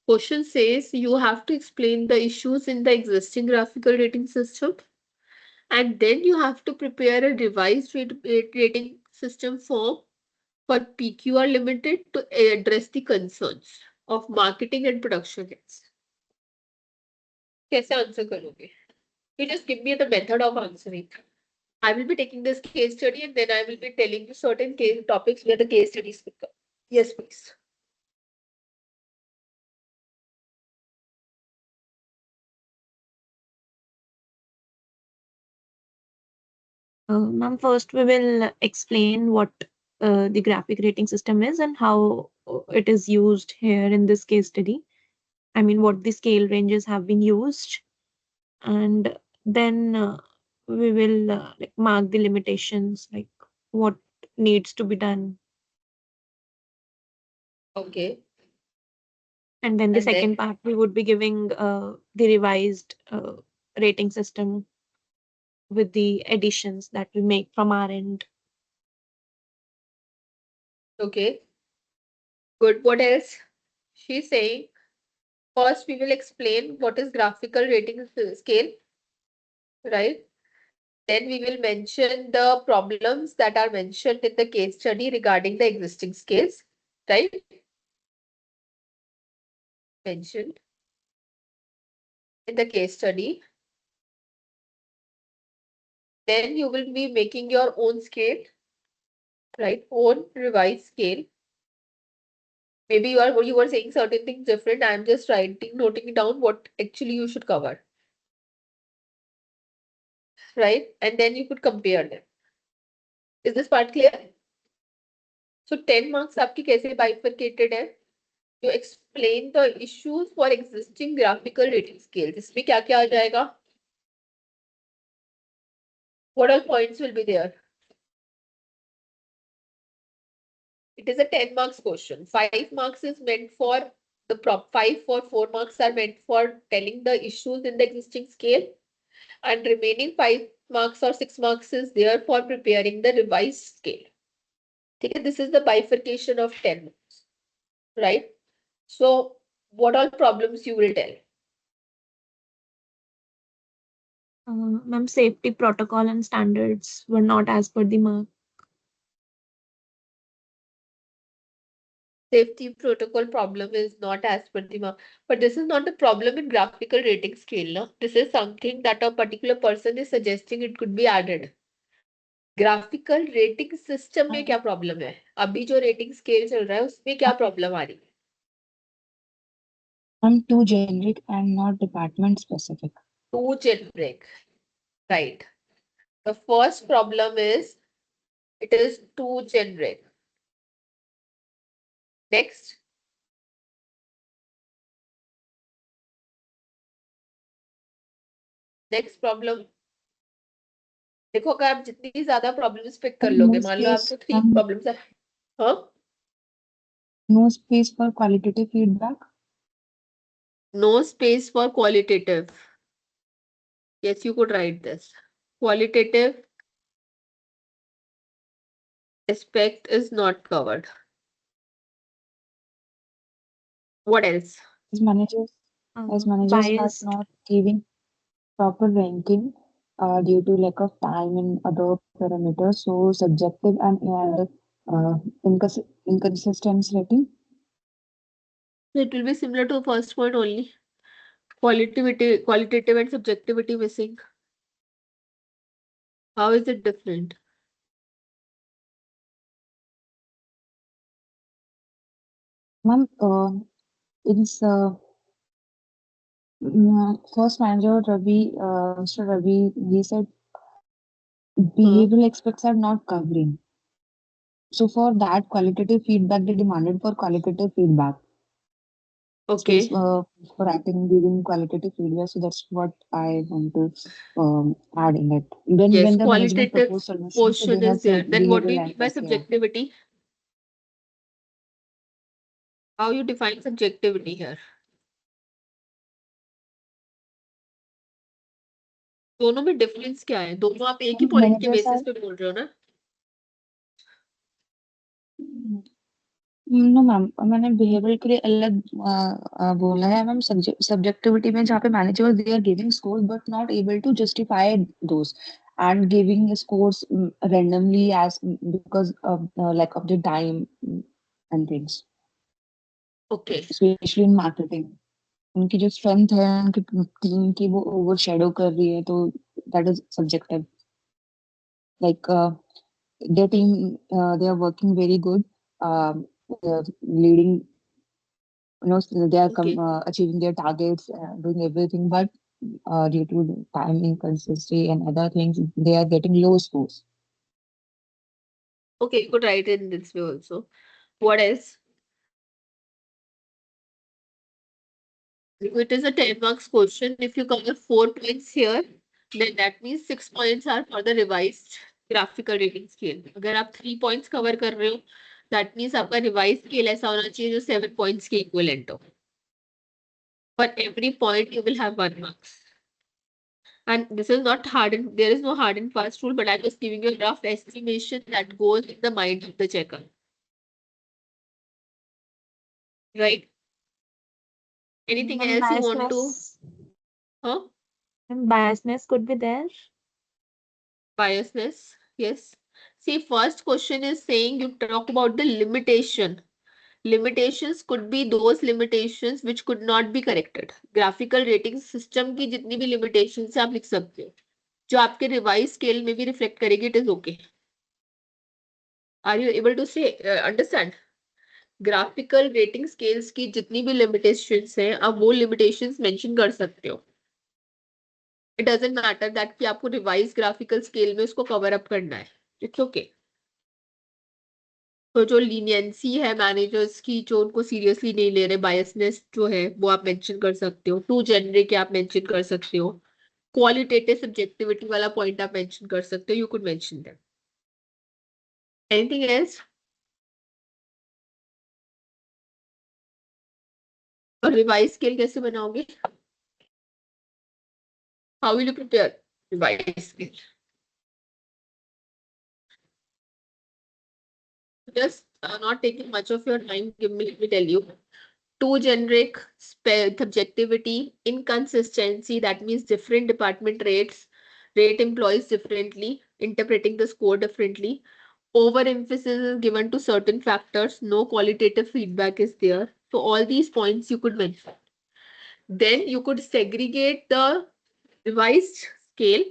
Question says you have to explain the issues in the existing graphical rating system, and then you have to prepare a revised rating system form for PQR Limited to address the concerns of marketing and production heads. कैसे answer करोगे? You just give me the method of answering. I will be taking this case study and then I will be telling you certain case topics where the case studies will come. Yes, please. Ma'am, first we will explain what the graphic rating system is and how it is used here in this case study. I mean, what the scale ranges have been used, and then we will like mark the limitations, like what needs to be done. Okay. And then the And then, second part, we would be giving the revised rating system with the additions that we make from our end. okay, good. What else? She's saying, first we will explain what is graphical rating scale, right? Then we will mention the problems that are mentioned in the case study regarding the existing scales, right? Mentioned in the case study. Then you will be making your own scale, right? Own revised scale. Maybe you were saying certain things different. I'm just noting down what actually you should cover, right? And then you could compare them. Is this part clear? So 10 marks आपकी कैसे bifurcated है? You explain the issues for existing graphical rating scales. इसमें क्या क्या आ जाएगा? What all points will be there? It is a 10 marks question. 5 marks is meant for the 5 or 4 marks are meant for telling the issues in the existing scale, and remaining 5 marks or 6 marks is there for preparing the revised scale. Okay, this is the bifurcation of 10 marks, right? So what all problems you will tell? Ma'am, safety protocol and standards were not as per the mark. Safety protocol problem is not as per the mark, but this is not a problem in graphical rating scale. No? This is something that a particular person is suggesting it could be added. Graphical rating system में क्या problem है? अभी जो rating scale चल रहा है उसमें क्या प्रॉब्लम आ रही है? I'm too generic and not department specific. Too generic, right? The first problem is it is too generic. Next, next problem. देखो अगर आप जितनी ज्यादा प्रॉब्लम्स पिक कर लोगे, मान लो आपको 3 प्रॉब्लम्स है, हाँ? No space for qualitative feedback. No space for qualitative. Yes, you could write this. Qualitative aspect is not covered. What else? As managers, are Biased. not giving proper ranking due to lack of time and other parameters. So subjective and inconsistent rating. It will be similar to first point only. Qualitative and subjectivity missing. How is it different? Ma'am, it's first manager Ravi, Mr. Ravi, he said behavioral aspects are not covering. So for that qualitative feedback, they demanded for qualitative feedback. Okay. Space for acting giving qualitative feedback. So that's what I want to add in it. Then Yes, when the management qualitative proposed solutions, so portion they is have there. said Then what do you behavioral mean by aspects. Yeah. subjectivity? How you define subjectivity here? दोनों में difference क्या है? दोनों आप एक ही point के Managers basis are पे बोल रहे हो ना? नो मैम, मैंने बिहेवियर के लिए अलग बोला है मैम. सब्जेक्टिविटी में जहाँ पे manager they are giving score but not able to justify those and giving scores randomly as because of lack of the time and things. Okay. Especially in marketing. उनकी जो स्ट्रेंथ है उनकी team की वो over shadow कर रही है तो that is subjective. Like their team they are working very good, leading, they are Okay. achieving their targets, doing everything, but due to time inconsistency and other things they are getting low scores. Okay, you could write it in this way also. What else? If it is a 10 marks question, if you cover 4 points here, then that means 6 points are for the revised graphical rating scale. अगर आप 3 points cover कर रहे हो, That means आपका revise scale ऐसा होना चाहिए जो 7 points के equivalent हो. For every point you will have 1 marks. And this is not hard and there is no hard and fast rule, but I'm just giving you a rough estimation that goes in the mind of the checker. Right? Anything Ma'am, else you want to? Huh? Biasness could be there. Biasness. Yes. See, first question is saying you talk about the limitation. Limitations could be those limitations which could not be corrected. Graphical rating system की जितनी भी limitations है आप लिख सकते हो जो आपके रिवाइज स्केल में भी रिफ्लेक्ट करेगी. It is okay. Are you able to say understand? Graphical rating scales की जितनी भी लिमिटेशंस हैं आप वो लिमिटेशंस मेंशन कर सकते हो. इट डजंट मैटर दैट कि आपको रिवाइज ग्राफिकल स्केल में उसको कवर अप करना है. It's okay. तो जो लीनियंसी है मैनेजर्स की जो उनको सीरियसली नहीं ले रहे, बायसनेस जो है वो आप मेंशन कर सकते हो. टू जेनरिक आप मेंशन कर सकते हो. क्वालिटेटिव सब्जेक्टिविटी वाला पॉइंट आप मेंशन कर सकते हो. You could mention that. Anything else? और रिवाइज स्केल कैसे बनाओगे? How will you prepare revise scale? Just not taking much of your time. Let me tell you. Too generic, subjectivity, inconsistency. That means different department rate employees differently, interpreting the score differently. Overemphasis is given to certain factors. No qualitative feedback is there. So all these points you could mention. Then you could segregate the revised scale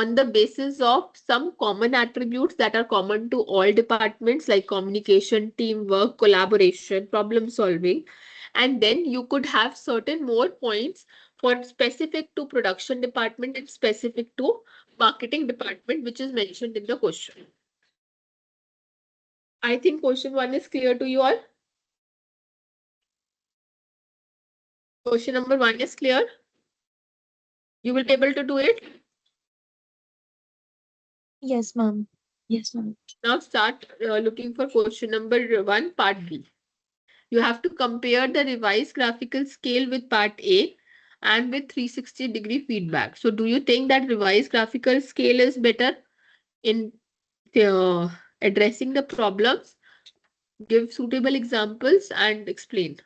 on the basis of some common attributes that are common to all departments like communication, teamwork, collaboration, problem solving. And then you could have certain more points for specific to production department and specific to marketing department, which is mentioned in the question. I think question 1 is clear to you all. Question number 1 is clear. You will be able to do it. Yes, ma'am. Yes, ma'am. Now start looking for question number 1, part B. You have to compare the revised graphical scale with part A and with 360-degree feedback. So do you think that revised graphical scale is better in addressing the problems? Give suitable examples and explain.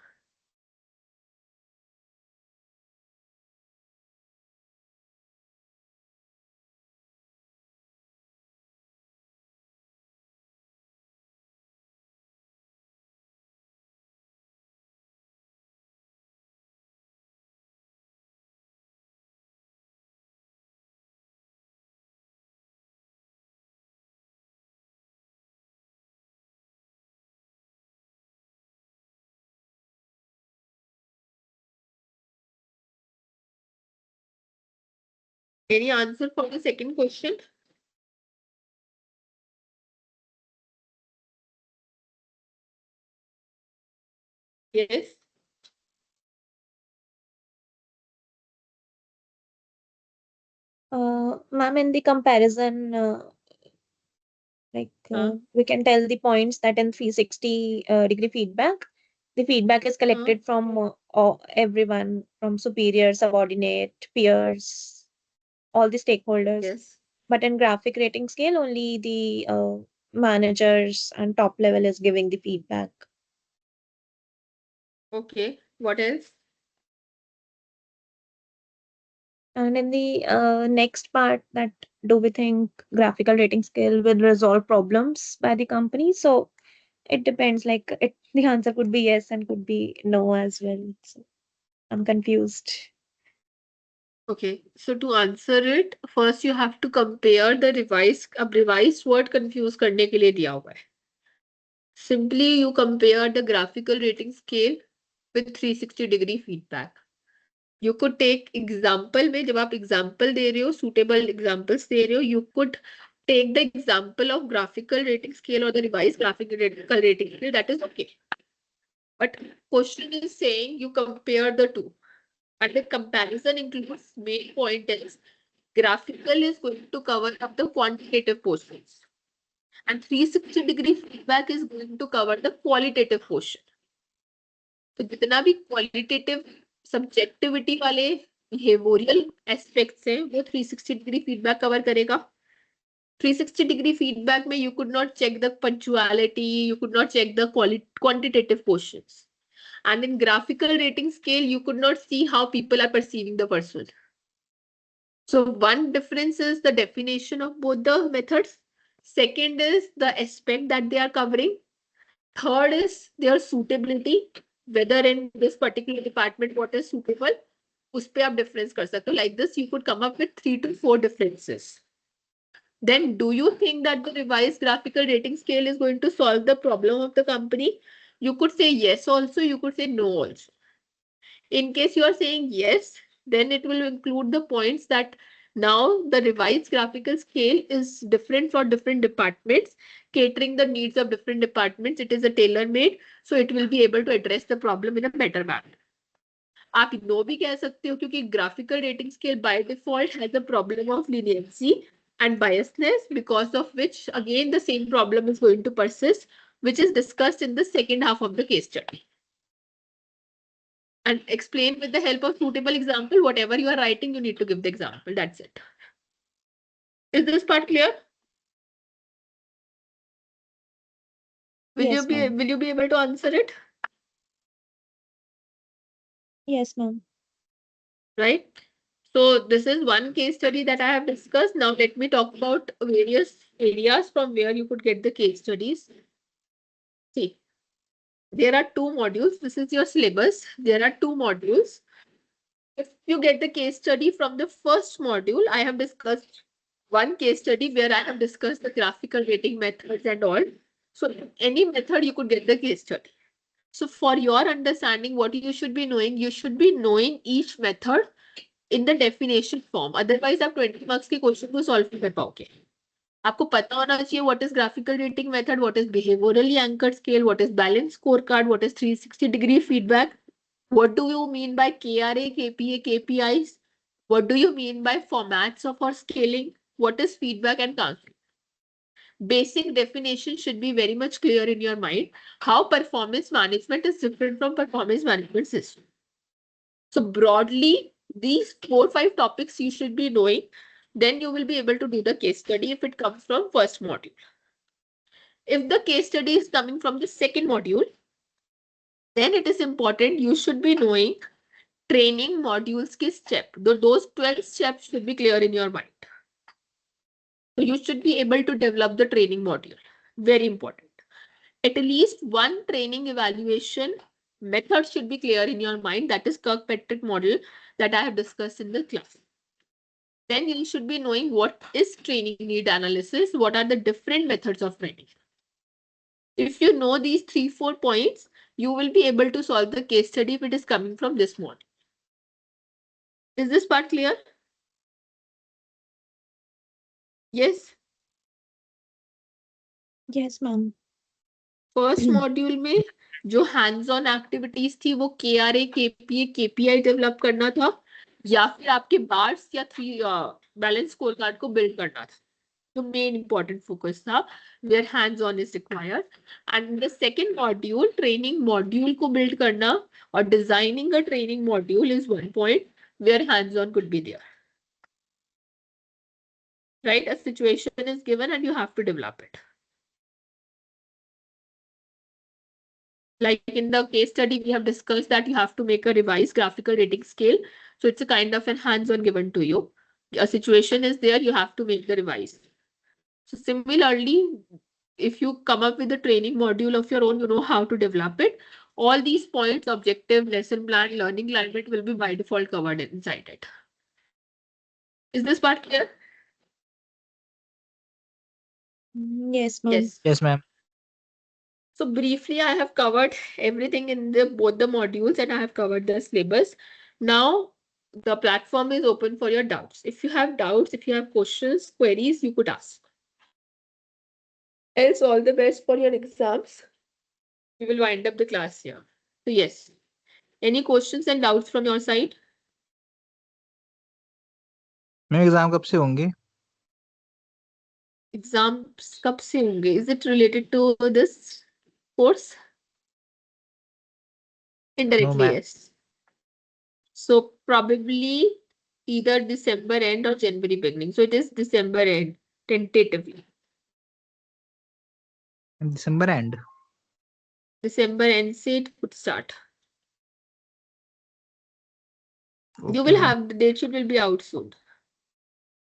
Any answer for the second question? Yes. Ma'am, in the comparison, we can tell the points that in 360 degree feedback, the feedback is collected from everyone, from superior, subordinate, peers, all the stakeholders. Yes. But in graphic rating scale, only the managers and top level is giving the feedback. Okay. What else? And in the next part, that do we think graphical rating scale will resolve problems by the company? So it depends. The answer could be yes and could be no as well. So I'm confused. Okay, so to answer it, first you have to compare the revised. अब revised word confuse करने के लिए दिया हुआ है. Simply you compare the graphical rating scale with 360-degree feedback. You could take example में जब आप example दे रहे हो, suitable examples दे रहे हो, you could take the example of graphical rating scale or the revised graphical rating scale. That is okay. But question is saying you compare the two. And the comparison includes main point is graphical is going to cover up the quantitative portions. And 360-degree feedback is going to cover the qualitative portion. तो जितना भी qualitative subjectivity वाले behavioral aspects हैं वो 360-degree feedback cover करेगा. 360-degree feedback में you could not check the punctuality, you could not check the quantitative portions. And in graphical rating scale, you could not see how people are perceiving the person. So one difference is the definition of both the methods. Second is the aspect that they are covering. Third is their suitability, whether in this particular department what is suitable. उस पे आप difference कर सकते हो. Like this, you could come up with 3 to 4 differences. Then do you think that the revised graphical rating scale is going to solve the problem of the company? You could say yes also, you could say no also. In case you are saying yes, then it will include the points that now the revised graphical scale is different for different departments, catering the needs of different departments. It is a tailor-made, so it will be able to address the problem in a better manner. आप no भी कह सकते हो क्योंकि graphical rating scale by default has a problem of leniency and biasness, because of which again the same problem is going to persist, which is discussed in the second half of the case study. And explain with the help of suitable example. Whatever you are writing, you need to give the example. That's it. Is this part clear? Yes, ma'am. Will you be able to answer it? Yes, ma'am. Right? So this is one case study that I have discussed. Now let me talk about various areas from where you could get the case studies. See, there are 2 modules. This is your syllabus. There are 2 modules. If you get the case study from the first module, I have discussed one case study where I have discussed the graphical rating methods and all. So any method you could get the case study. So for your understanding, what you should be knowing, you should be knowing each method in the definition form. Otherwise, आप 20 marks के question को solve नहीं कर पाओगे. आपको पता होना चाहिए what is graphical rating method, what is behaviorally anchored scale, what is balanced scorecard, what is 360-degree feedback. What do you mean by KRA, KPA, KPIs? What do you mean by formats of our scaling? What is feedback and counseling? Basic definition should be very much clear in your mind. How performance management is different from performance management system. So broadly, these 4-5 topics you should be knowing. Then you will be able to do the case study if it comes from first module. If the case study is coming from the second module, then it is important you should be knowing training modules ke step. Those 12 steps should be clear in your mind. So you should be able to develop the training module. Very important. At least one training evaluation method should be clear in your mind. That is Kirkpatrick model that I have discussed in the class. Then you should be knowing what is training need analysis. What are the different methods of training? If you know these 3-4 points, you will be able to solve the case study if it is coming from this model. Is this part clear? Yes. Yes, ma'am. First module में जो hands on activities थी वो KRA, KPA, KPI develop करना था या फिर आपके bars या 3 बैलेंस स्कोर कार्ड को बिल्ड करना था. तो मेन इंपॉर्टेंट फोकस था where hands on is required. And the second module training module को बिल्ड करना और designing a training module is one point where hands on could be there. Right, a situation is given and you have to develop it. Like in the case study, we have discussed that you have to make a revised graphical rating scale. So it's a kind of an hands-on given to you. A situation is there, you have to make the revise. So similarly, if you come up with a training module of your own, you know how to develop it. All these points, objective, lesson plan, learning climate will be by default covered inside it. Is this part clear? Yes, ma'am. Yes. Yes, ma'am. So briefly, I have covered everything in both the modules and I have covered the syllabus. Now, the platform is open for your doubts. If you have doubts, if you have questions, queries, you could ask. Else, all the best for your exams. We will wind up the class here. So yes, any questions and doubts from your side? Ma'am exam कब से होंगे? Exams कब से होंगे? Is it related to this course? No, Indirectly, ma'am. yes. So probably either December end or January beginning. So it is December end, tentatively. December end. December end से it could start. You Okay, will ma'am. have the date sheet will be out soon.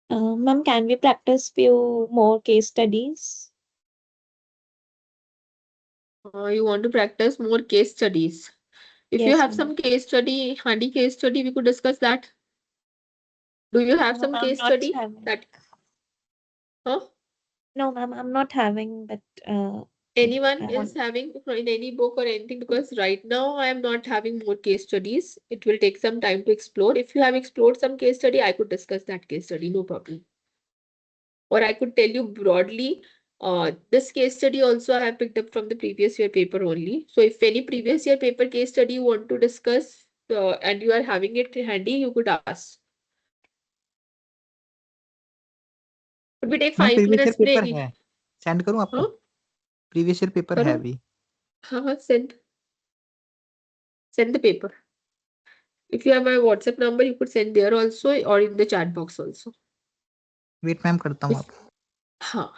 Ma'am, can we practice few more case studies? You want to practice more case studies. If you Yes, have ma'am. some case study, handy case study, we could discuss that. Do you have Ma'am, some I'm case not study having. that, huh? No, ma'am, I'm not having, but Anyone I is want. having in any book or anything? Because right now I am not having more case studies. It will take some time to explore. If you have explored some case study, I could discuss that case study, no problem. Or I could tell you broadly, this case study also I have picked up from the previous year paper only. So if any previous year paper case study you want to discuss and you are having it handy, you could ask. Could we take ma'am 5 minutes previous year paper break? है, send करूँ आपको? Huh? Previous year paper है करो. अभी. हाँ, send the paper. If you have my WhatsApp number, you could send there also or in the chat box also. Wait ma'am करता हूँ If, आप. हाँ.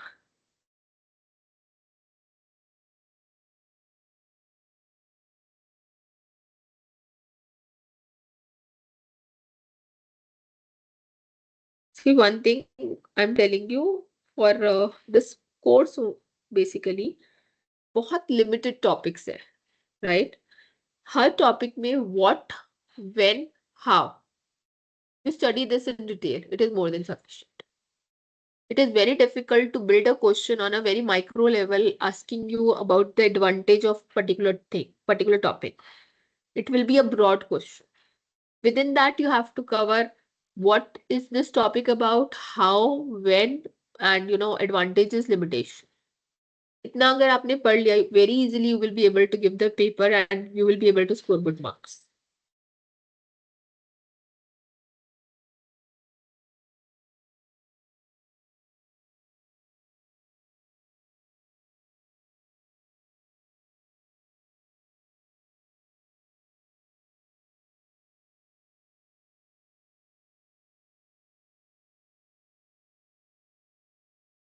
See, one thing I'm telling you for this course basically बहुत limited topics है, right? हर topic में what, when, how. You study this in detail. It is more than sufficient. It is very difficult to build a question on a very micro level asking you about the advantage of particular thing, particular topic. It will be a broad question. Within that, you have to cover what is this topic about, how, when, and advantages, limitation. इतना अगर आपने पढ़ लिया, very easily you will be able to give the paper and you will be able to score good marks.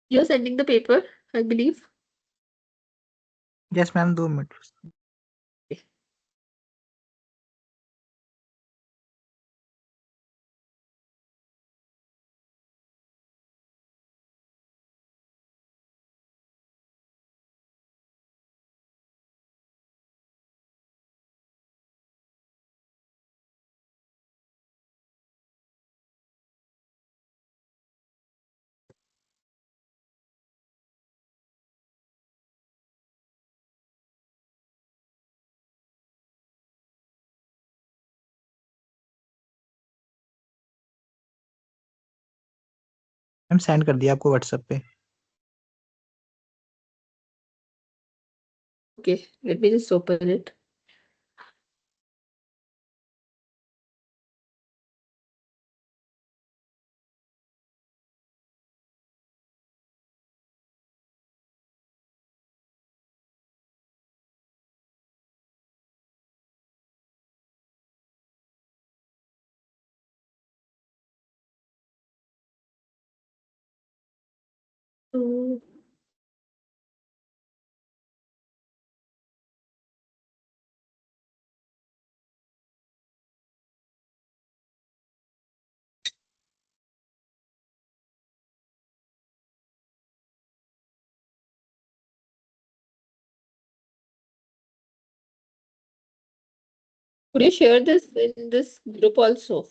You're sending the paper, I believe. Yes ma'am 2 minute. Ma'am send कर दिया आपको WhatsApp पे. Okay, let me just open it. तो could you share this in this group also?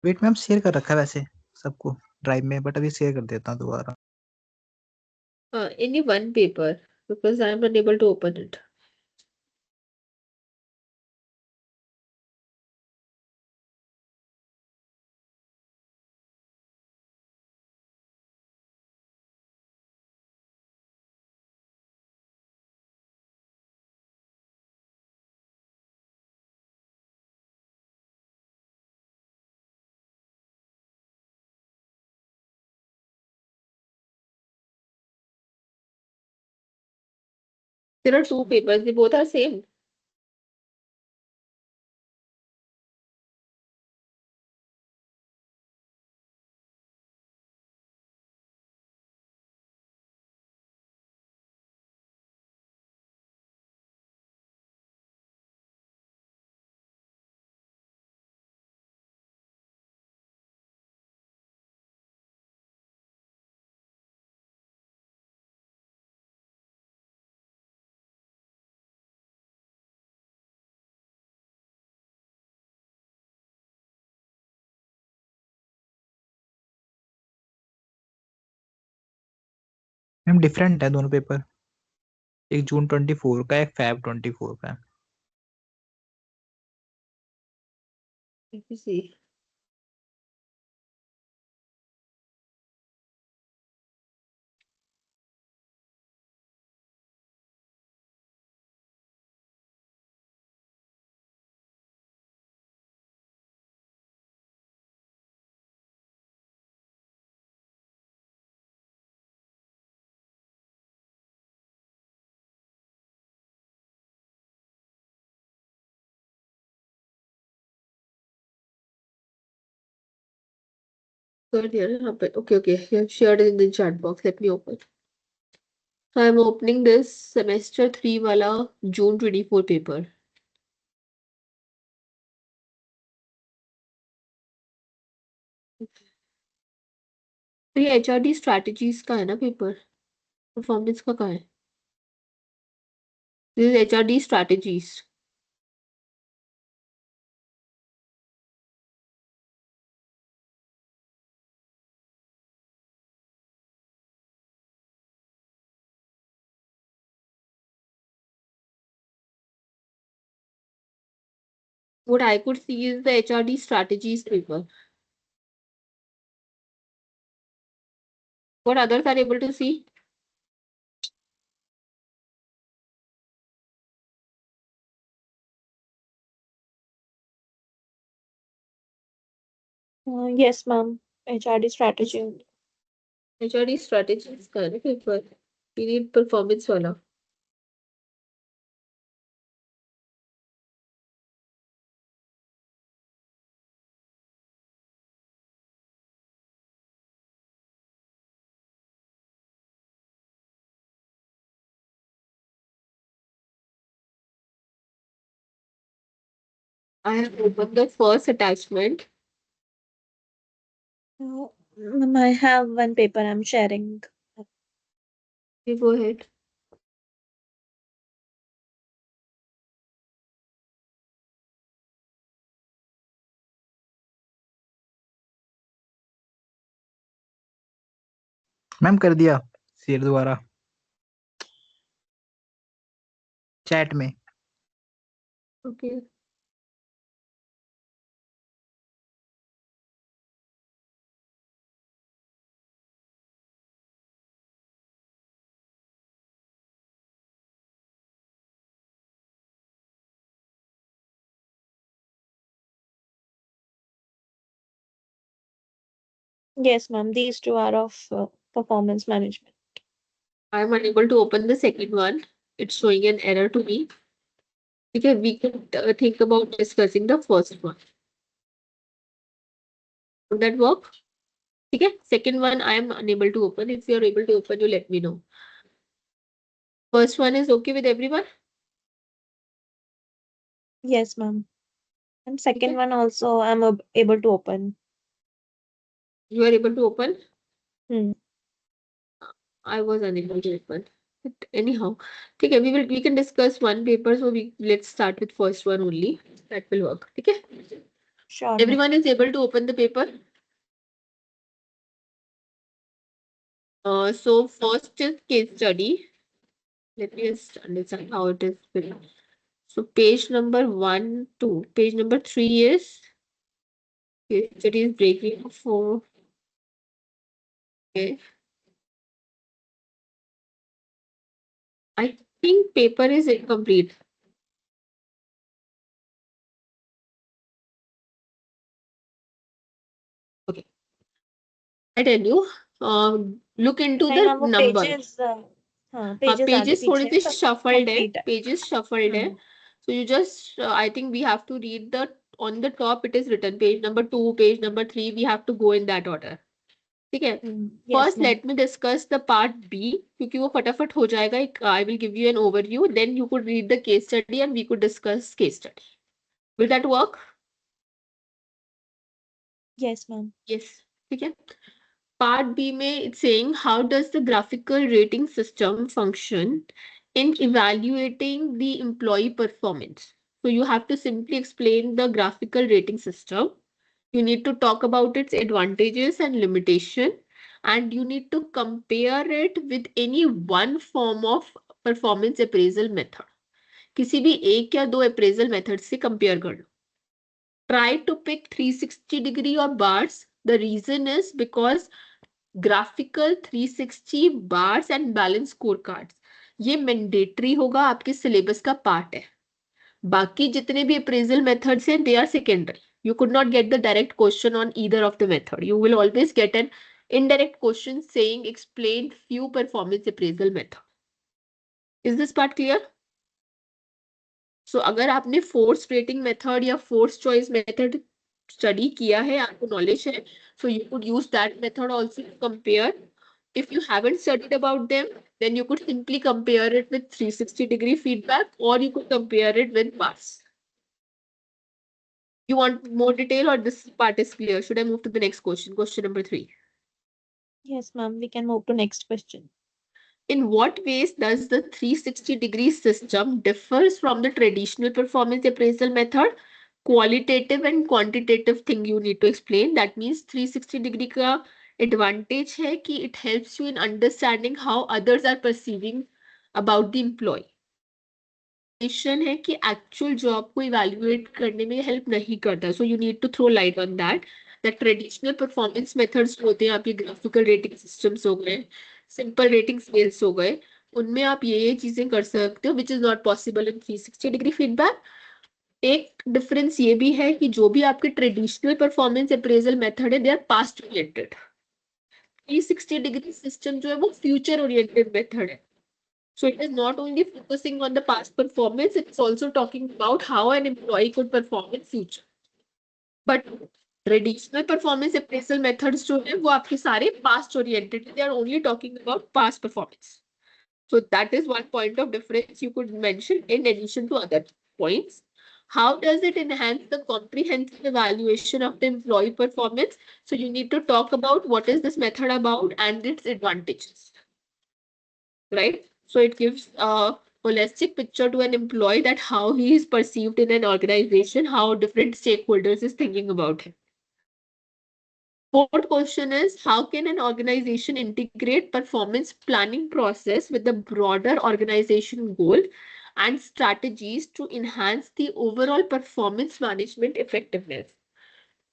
Wait ma'am share कर रखा है वैसे सबको ड्राइव में, बट अभी शेयर कर देता हूँ दोबारा. Any one paper because I'm unable to open it. There are two papers. They both are same. Ma'am different है दोनों पेपर, एक जून 24 का, एक Feb 24 का है। Let me see. Good, yeah. Okay, okay. You have shared it in the chat box. Let me open. So I'm opening this semester 3 wala June 24 paper. तो ये HRD strategies का है ना पेपर, परफॉर्मेंस का कहाँ है? This is HRD strategies. What I could see is the HRD strategies paper. What others are able to see? Yes, ma'am. HRD strategy. HRD strategies का है ना पेपर. We need performance वाला. I have opened the first attachment. Ma'am, I have one paper I'm sharing. You go ahead. Ma'am कर दिया share दोबारा chat में। Okay. Yes, ma'am. These two are of performance management. I'm unable to open the second one. It's showing an error to me. Okay, we can think about discussing the first one. Would that work? Okay, second one I am unable to open. If you're able to open, you let me know. First one is okay with everyone? Yes, ma'am. And second Okay. one also I'm able to open. You are able to open? Hmm. I was unable to open. But anyhow, okay, we can discuss one paper. So let's start with first one only. That will work. Okay. Sure, ma'am. Everyone is able to open the paper. So first is case study. Let me just understand how it is built. So page number 1, 2. Page number 3 is case study is breaking for. Okay. I think paper is incomplete. Okay. I tell you, look into नहीं the ma'am वो number. pages हाँ हाँ, pages आगे pages थोड़े पीछे से हैं, but shuffled है, complete है। पेजेस shuffled है. So you just, I think we have to read the, on the top it is written page number 2, page number 3, we have to go in that order. ठीक है. Yes First ma'am. let me discuss the part B, क्योंकि वो फटाफट हो जाएगा. I will give you an overview, then you could read the case study and we could discuss case study. Will that work? Yes ma'am. Yes. ठीक है. Part B में it's saying how does the graphical rating system function in evaluating the employee performance. So you have to simply explain the graphical rating system. You need to talk about its advantages and limitation, and you need to compare it with any one form of performance appraisal method. किसी भी एक या दो appraisal methods से compare कर लो. Try to pick 360 degree or bars. The reason is because graphical 360 bars and balance scorecards ये mandatory होगा, आपके सिलेबस का पार्ट है. बाकी जितने भी अप्रेजल मेथड्स हैं, they are secondary. You could not get the direct question on either of the method. You will always get an indirect question saying explain few performance appraisal method. Is this part clear? So अगर आपने force rating method या force choice method study किया है, आपको knowledge है, so you could use that method also to compare. If you haven't studied about them, then you could simply compare it with 360-degree feedback, or you could compare it with bars. You want more detail or this part is clear? Should I move to the next question? Question number 3. Yes ma'am, we can move to next question. In what ways does the 360-degree system differs from the traditional performance appraisal method? Qualitative and quantitative thing you need to explain. That means 360-degree का advantage है कि it helps you in understanding how others are perceiving about the employee. है कि actual job को evaluate करने में help नहीं करता. So you need to throw light on that. That traditional performance methods होते हैं, आपके ग्राफिकल रेटिंग सिस्टम्स हो गए, सिंपल रेटिंग स्केल्स हो गए, उनमें आप ये चीजें कर सकते हो which is not possible in 360-degree feedback. एक डिफरेंस ये भी है कि जो भी आपके ट्रेडिशनल परफॉर्मेंस अप्रेजल मेथड है, they are past oriented. 360-degree system जो है वो फ्यूचर ओरिएंटेड मेथड है. So it is not only focusing on the past performance, it's also talking about how an employee could perform in future. But traditional performance appraisal methods जो है वो आपके सारे past oriented, they are only talking about past performance. So that is one point of difference you could mention in addition to other points. How does it enhance the comprehensive evaluation of the employee performance? So you need to talk about what is this method about and its advantages. Right? So it gives a holistic picture to an employee that how he is perceived in an organization, how different stakeholders is thinking about him. Fourth question is, how can an organization integrate performance planning process with the broader organization goal and strategies to enhance the overall performance management effectiveness?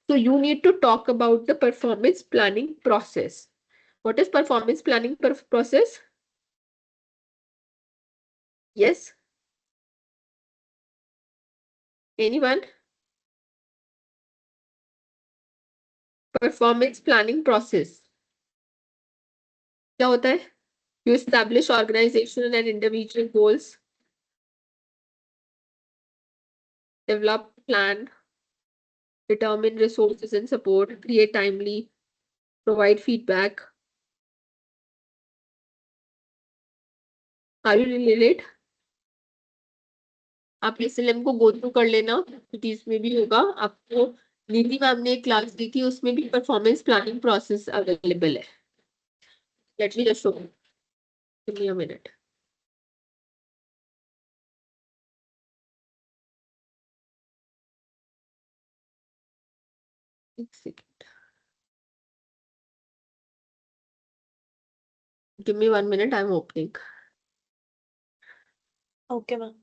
So you need to talk about the performance planning process. What is performance planning process? Yes? Anyone? Performance planning process क्या होता है? You establish organizational and individual goals, develop plan, determine resources and support, create timely, provide feedback. Are you related? आप SLM को go through कर लेना, इसमें भी होगा आपको. नीति मैम ने एक क्लास दी थी, उसमें भी परफॉर्मेंस प्लानिंग प्रोसेस अवेलेबल है. Let me just show. Give me a minute. एक second. Give me 1 minute, I am opening. Okay ma'am.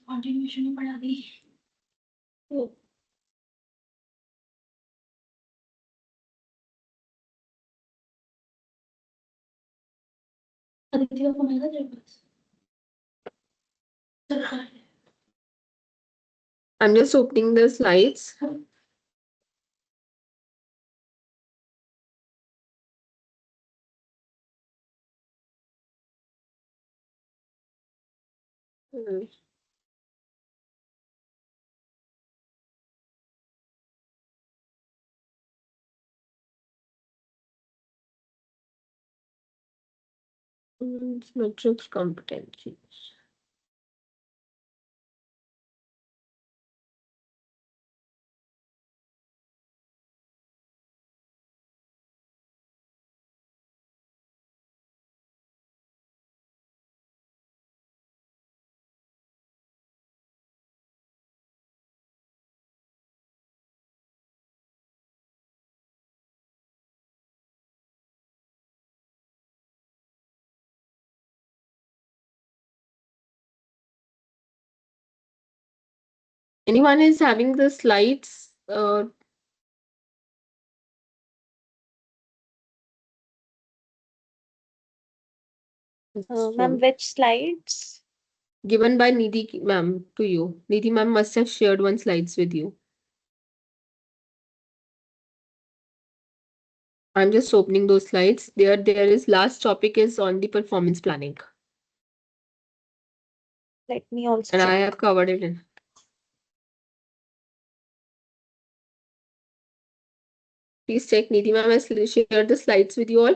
Continuation ही पढ़ा दी. I'm just opening the slides. Hmm. Metrics competency. Anyone is having the slides? Ma'am, which slides? Given by Nidhi ma'am to you. Nidhi ma'am must have shared one slides with you. I'm just opening those slides. There is last topic is on the performance planning. Let me also And check. I have covered it in. Please check. Nidhi ma'am has shared the slides with you all.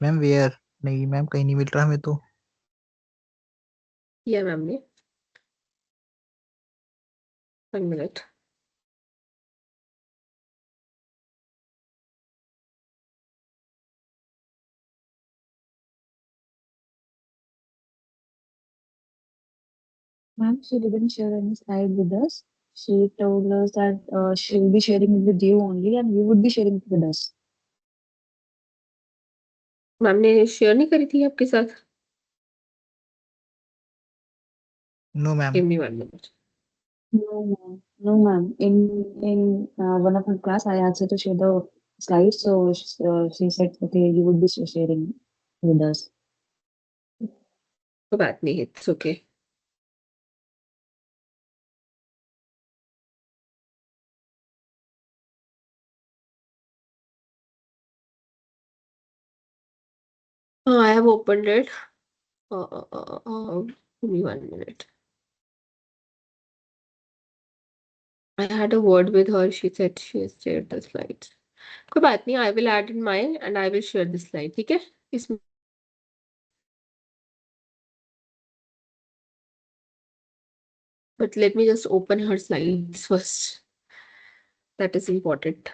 Ma'am where नहीं ma'am कहीं नहीं मिल रहा हमें तो Yeah, ma'am ने. 1 minute. Ma'am, she didn't share any slide with us. She told us that she will be sharing it with you only, and we would be sharing it with us. Ma'am ने share नहीं करी थी आपके साथ? No ma'am Give me 1 minute. No, ma'am. No, ma'am. In one of her class, I asked her to share the slides, so she said, "Okay, you would be sharing with us." कोई बात नहीं. It's okay. I have opened it. Give me 1 minute. I had a word with her. She said she has shared the slides. कोई बात नहीं. I will add in mine and I will share the slide. ठीक है? इसमें. But let me just open her slides first. That is important.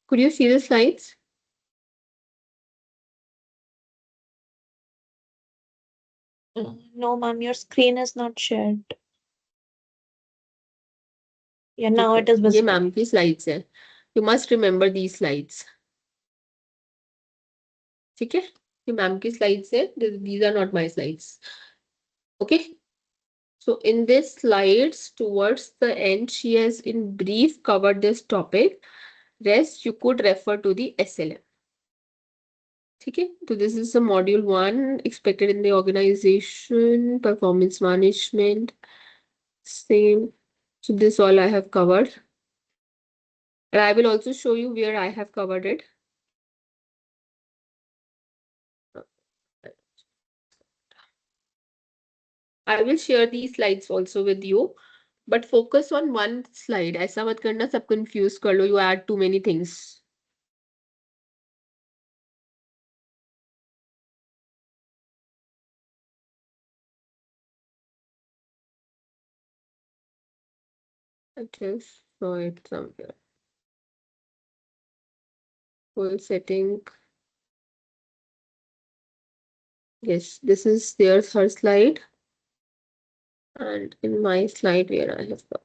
Could you see the slides? No, ma'am, your screen is not shared. Yeah, ठीक now है. it is ये visible. Ma'am की slides है. You must remember these slides. ठीक है? ये ma'am की slides है. These are not my slides. Okay? So in this slides, towards the end, she has in brief covered this topic. Rest you could refer to the SLM. ठीक है? So this is the module 1 expected in the organization, performance management. Same. So this all I have covered. And I will also show you where I have covered it. I will share these slides also with you. But focus on one slide. ऐसा मत करना सब confuse कर लो. You add too many things. It is. So it's somewhere. Goal setting. Yes, this is there's her slide. And in my slide where I have got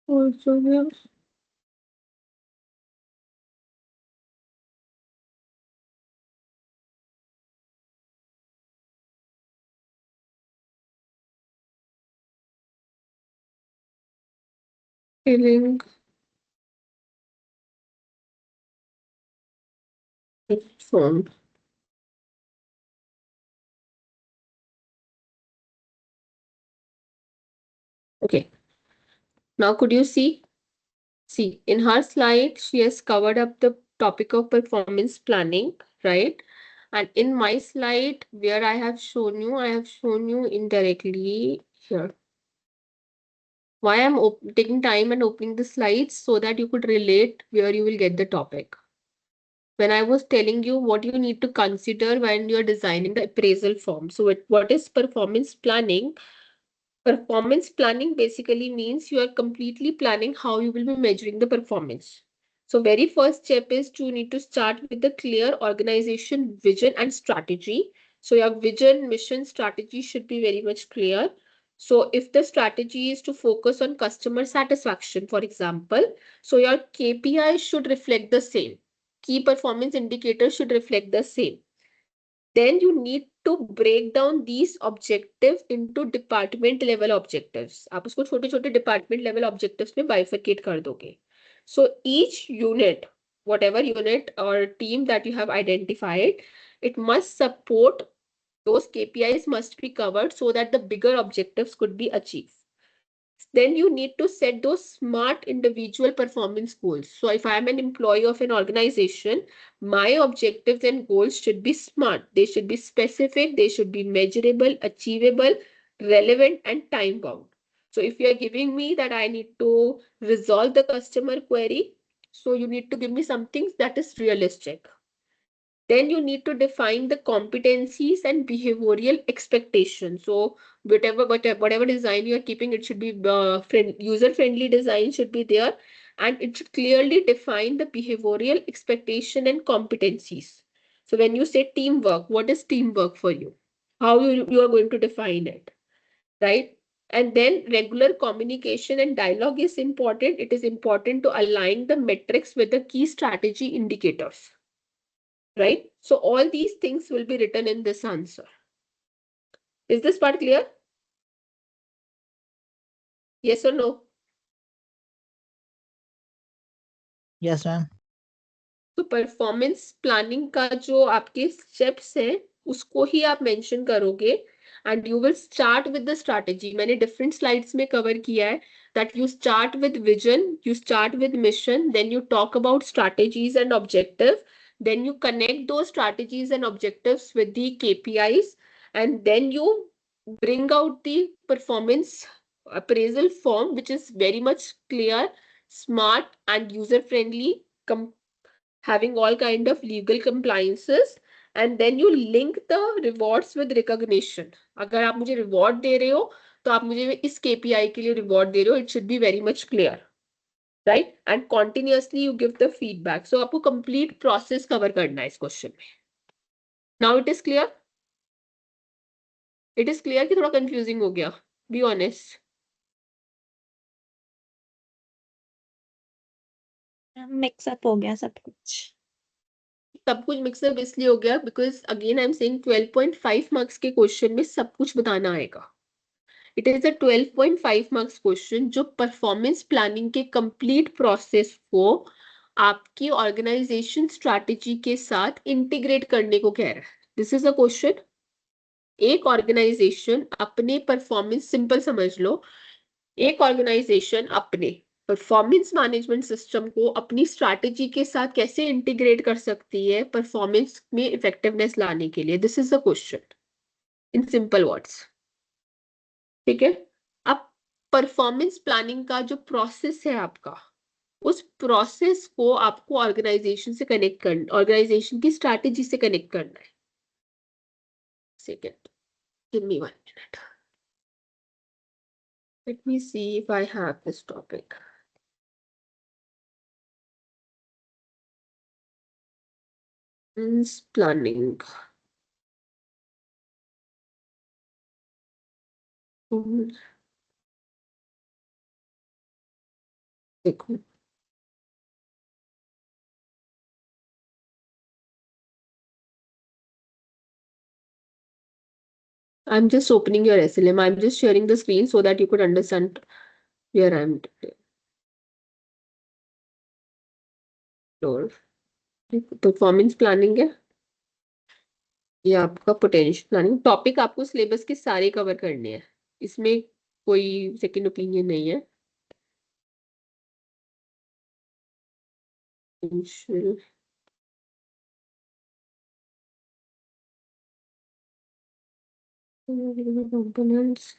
also here. Feeling phone. Okay. Now could you see? See, in her slide, she has covered up the topic of performance planning, right? And in my slide, where I have shown you indirectly here. Why I'm taking time and opening the slides so that you could relate where you will get the topic. When I was telling you what you need to consider when you're designing the appraisal form. So what is performance planning? Performance planning basically means you are completely planning how you will be measuring the performance. So very first step is to need to start with the clear organization, vision and strategy. So your vision, mission, strategy should be very much clear. So if the strategy is to focus on customer satisfaction, for example, so your KPI should reflect the same. Key performance indicators should reflect the same. Then you need to break down these objectives into department level objectives. आप उसको छोटे छोटे department level objectives में bifurcate कर दोगे. So each unit, whatever unit or team that you have identified, it must support, those KPIs must be covered so that the bigger objectives could be achieved. Then you need to set those smart individual performance goals. So if I'm an employee of an organization, my objectives and goals should be smart. They should be specific, they should be measurable, achievable, relevant, and time bound. So if you're giving me that I need to resolve the customer query, so you need to give me something that is realistic. Then you need to define the competencies and behavioral expectations. So whatever design you are keeping, it should be user friendly design should be there, and it should clearly define the behavioral expectation and competencies. So when you say teamwork, what is teamwork for you? How you are going to define it, right? And then regular communication and dialogue is important. It is important to align the metrics with the key strategy indicators, right? So all these things will be written in this answer. Is this part clear? Yes or no? Yes, ma'am. तो performance planning का जो आपके steps है उसको ही आप mention करोगे and you will start with the strategy. मैंने different slides में कवर किया है that you start with vision, you start with mission, then you talk about strategies and objective, then you connect those strategies and objectives with the KPIs, and then you bring out the performance appraisal form, which is very much clear, smart and user friendly, having all kind of legal compliances, and then you link the rewards with recognition. अगर आप मुझे reward दे रहे हो तो आप मुझे इस KPI के लिए reward दे रहे हो, it should be very much clear, right? And continuously you give the feedback. So आपको complete process cover करना है इस question में. Now it is clear? It is clear कि थोड़ा confusing हो गया? Be honest. मिक्स अप हो गया सब कुछ. सब कुछ मिक्सअप इसलिए हो गया because again I am saying 12.5 marks के क्वेश्चन में सब कुछ बताना आएगा. It is a 12.5 marks question जो परफॉर्मेंस प्लानिंग के कंप्लीट प्रोसेस को आपकी ऑर्गेनाइजेशन स्ट्रैटेजी के साथ इंटीग्रेट करने को कह रहा है. This is a question. एक ऑर्गेनाइजेशन अपने परफॉर्मेंस, सिंपल समझ लो, एक ऑर्गेनाइजेशन अपने परफॉर्मेंस मैनेजमेंट सिस्टम को अपनी स्ट्रैटेजी के साथ कैसे इंटीग्रेट कर सकती है परफॉर्मेंस में इफेक्टिवनेस लाने के लिए. This is the question in simple words. ठीक है. अब परफॉर्मेंस प्लानिंग का जो प्रोसेस है आपका, उस प्रोसेस को आपको ऑर्गेनाइजेशन से कनेक्ट करना, ऑर्गेनाइजेशन की स्ट्रैटेजी से कनेक्ट करना है. Second Give me 1 minute. Let me see if I have this topic. Planning. देखो I'm just opening your SLM. I'm just sharing the screen so that you could understand where I'm. Performance planning है, ये आपका potential planning. Topic आपको syllabus के सारे cover करने हैं, इसमें कोई सेकंड ओपिनियन नहीं है। Components,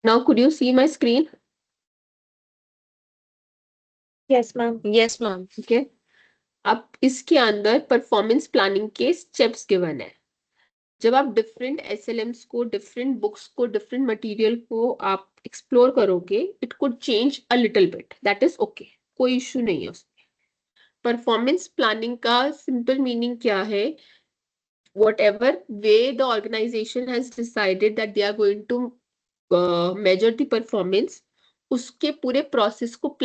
now could you see my screen? Yes, ma'am. Yes, ma'am. Okay. अब इसके अंदर परफॉर्मेंस प्लानिंग के स्टेप्स गिवन है। जब आप डिफरेंट एसएलएम्स को, डिफरेंट बुक्स को, डिफरेंट मटेरियल को आप एक्सप्लोर करोगे, it could change a little bit, that is okay, कोई इश्यू नहीं है उसमें। परफॉर्मेंस प्लानिंग का सिंपल मीनिंग क्या है? whatever way the organization has decided that they are going to measure the performance, उसके पूरे प्रोसेस को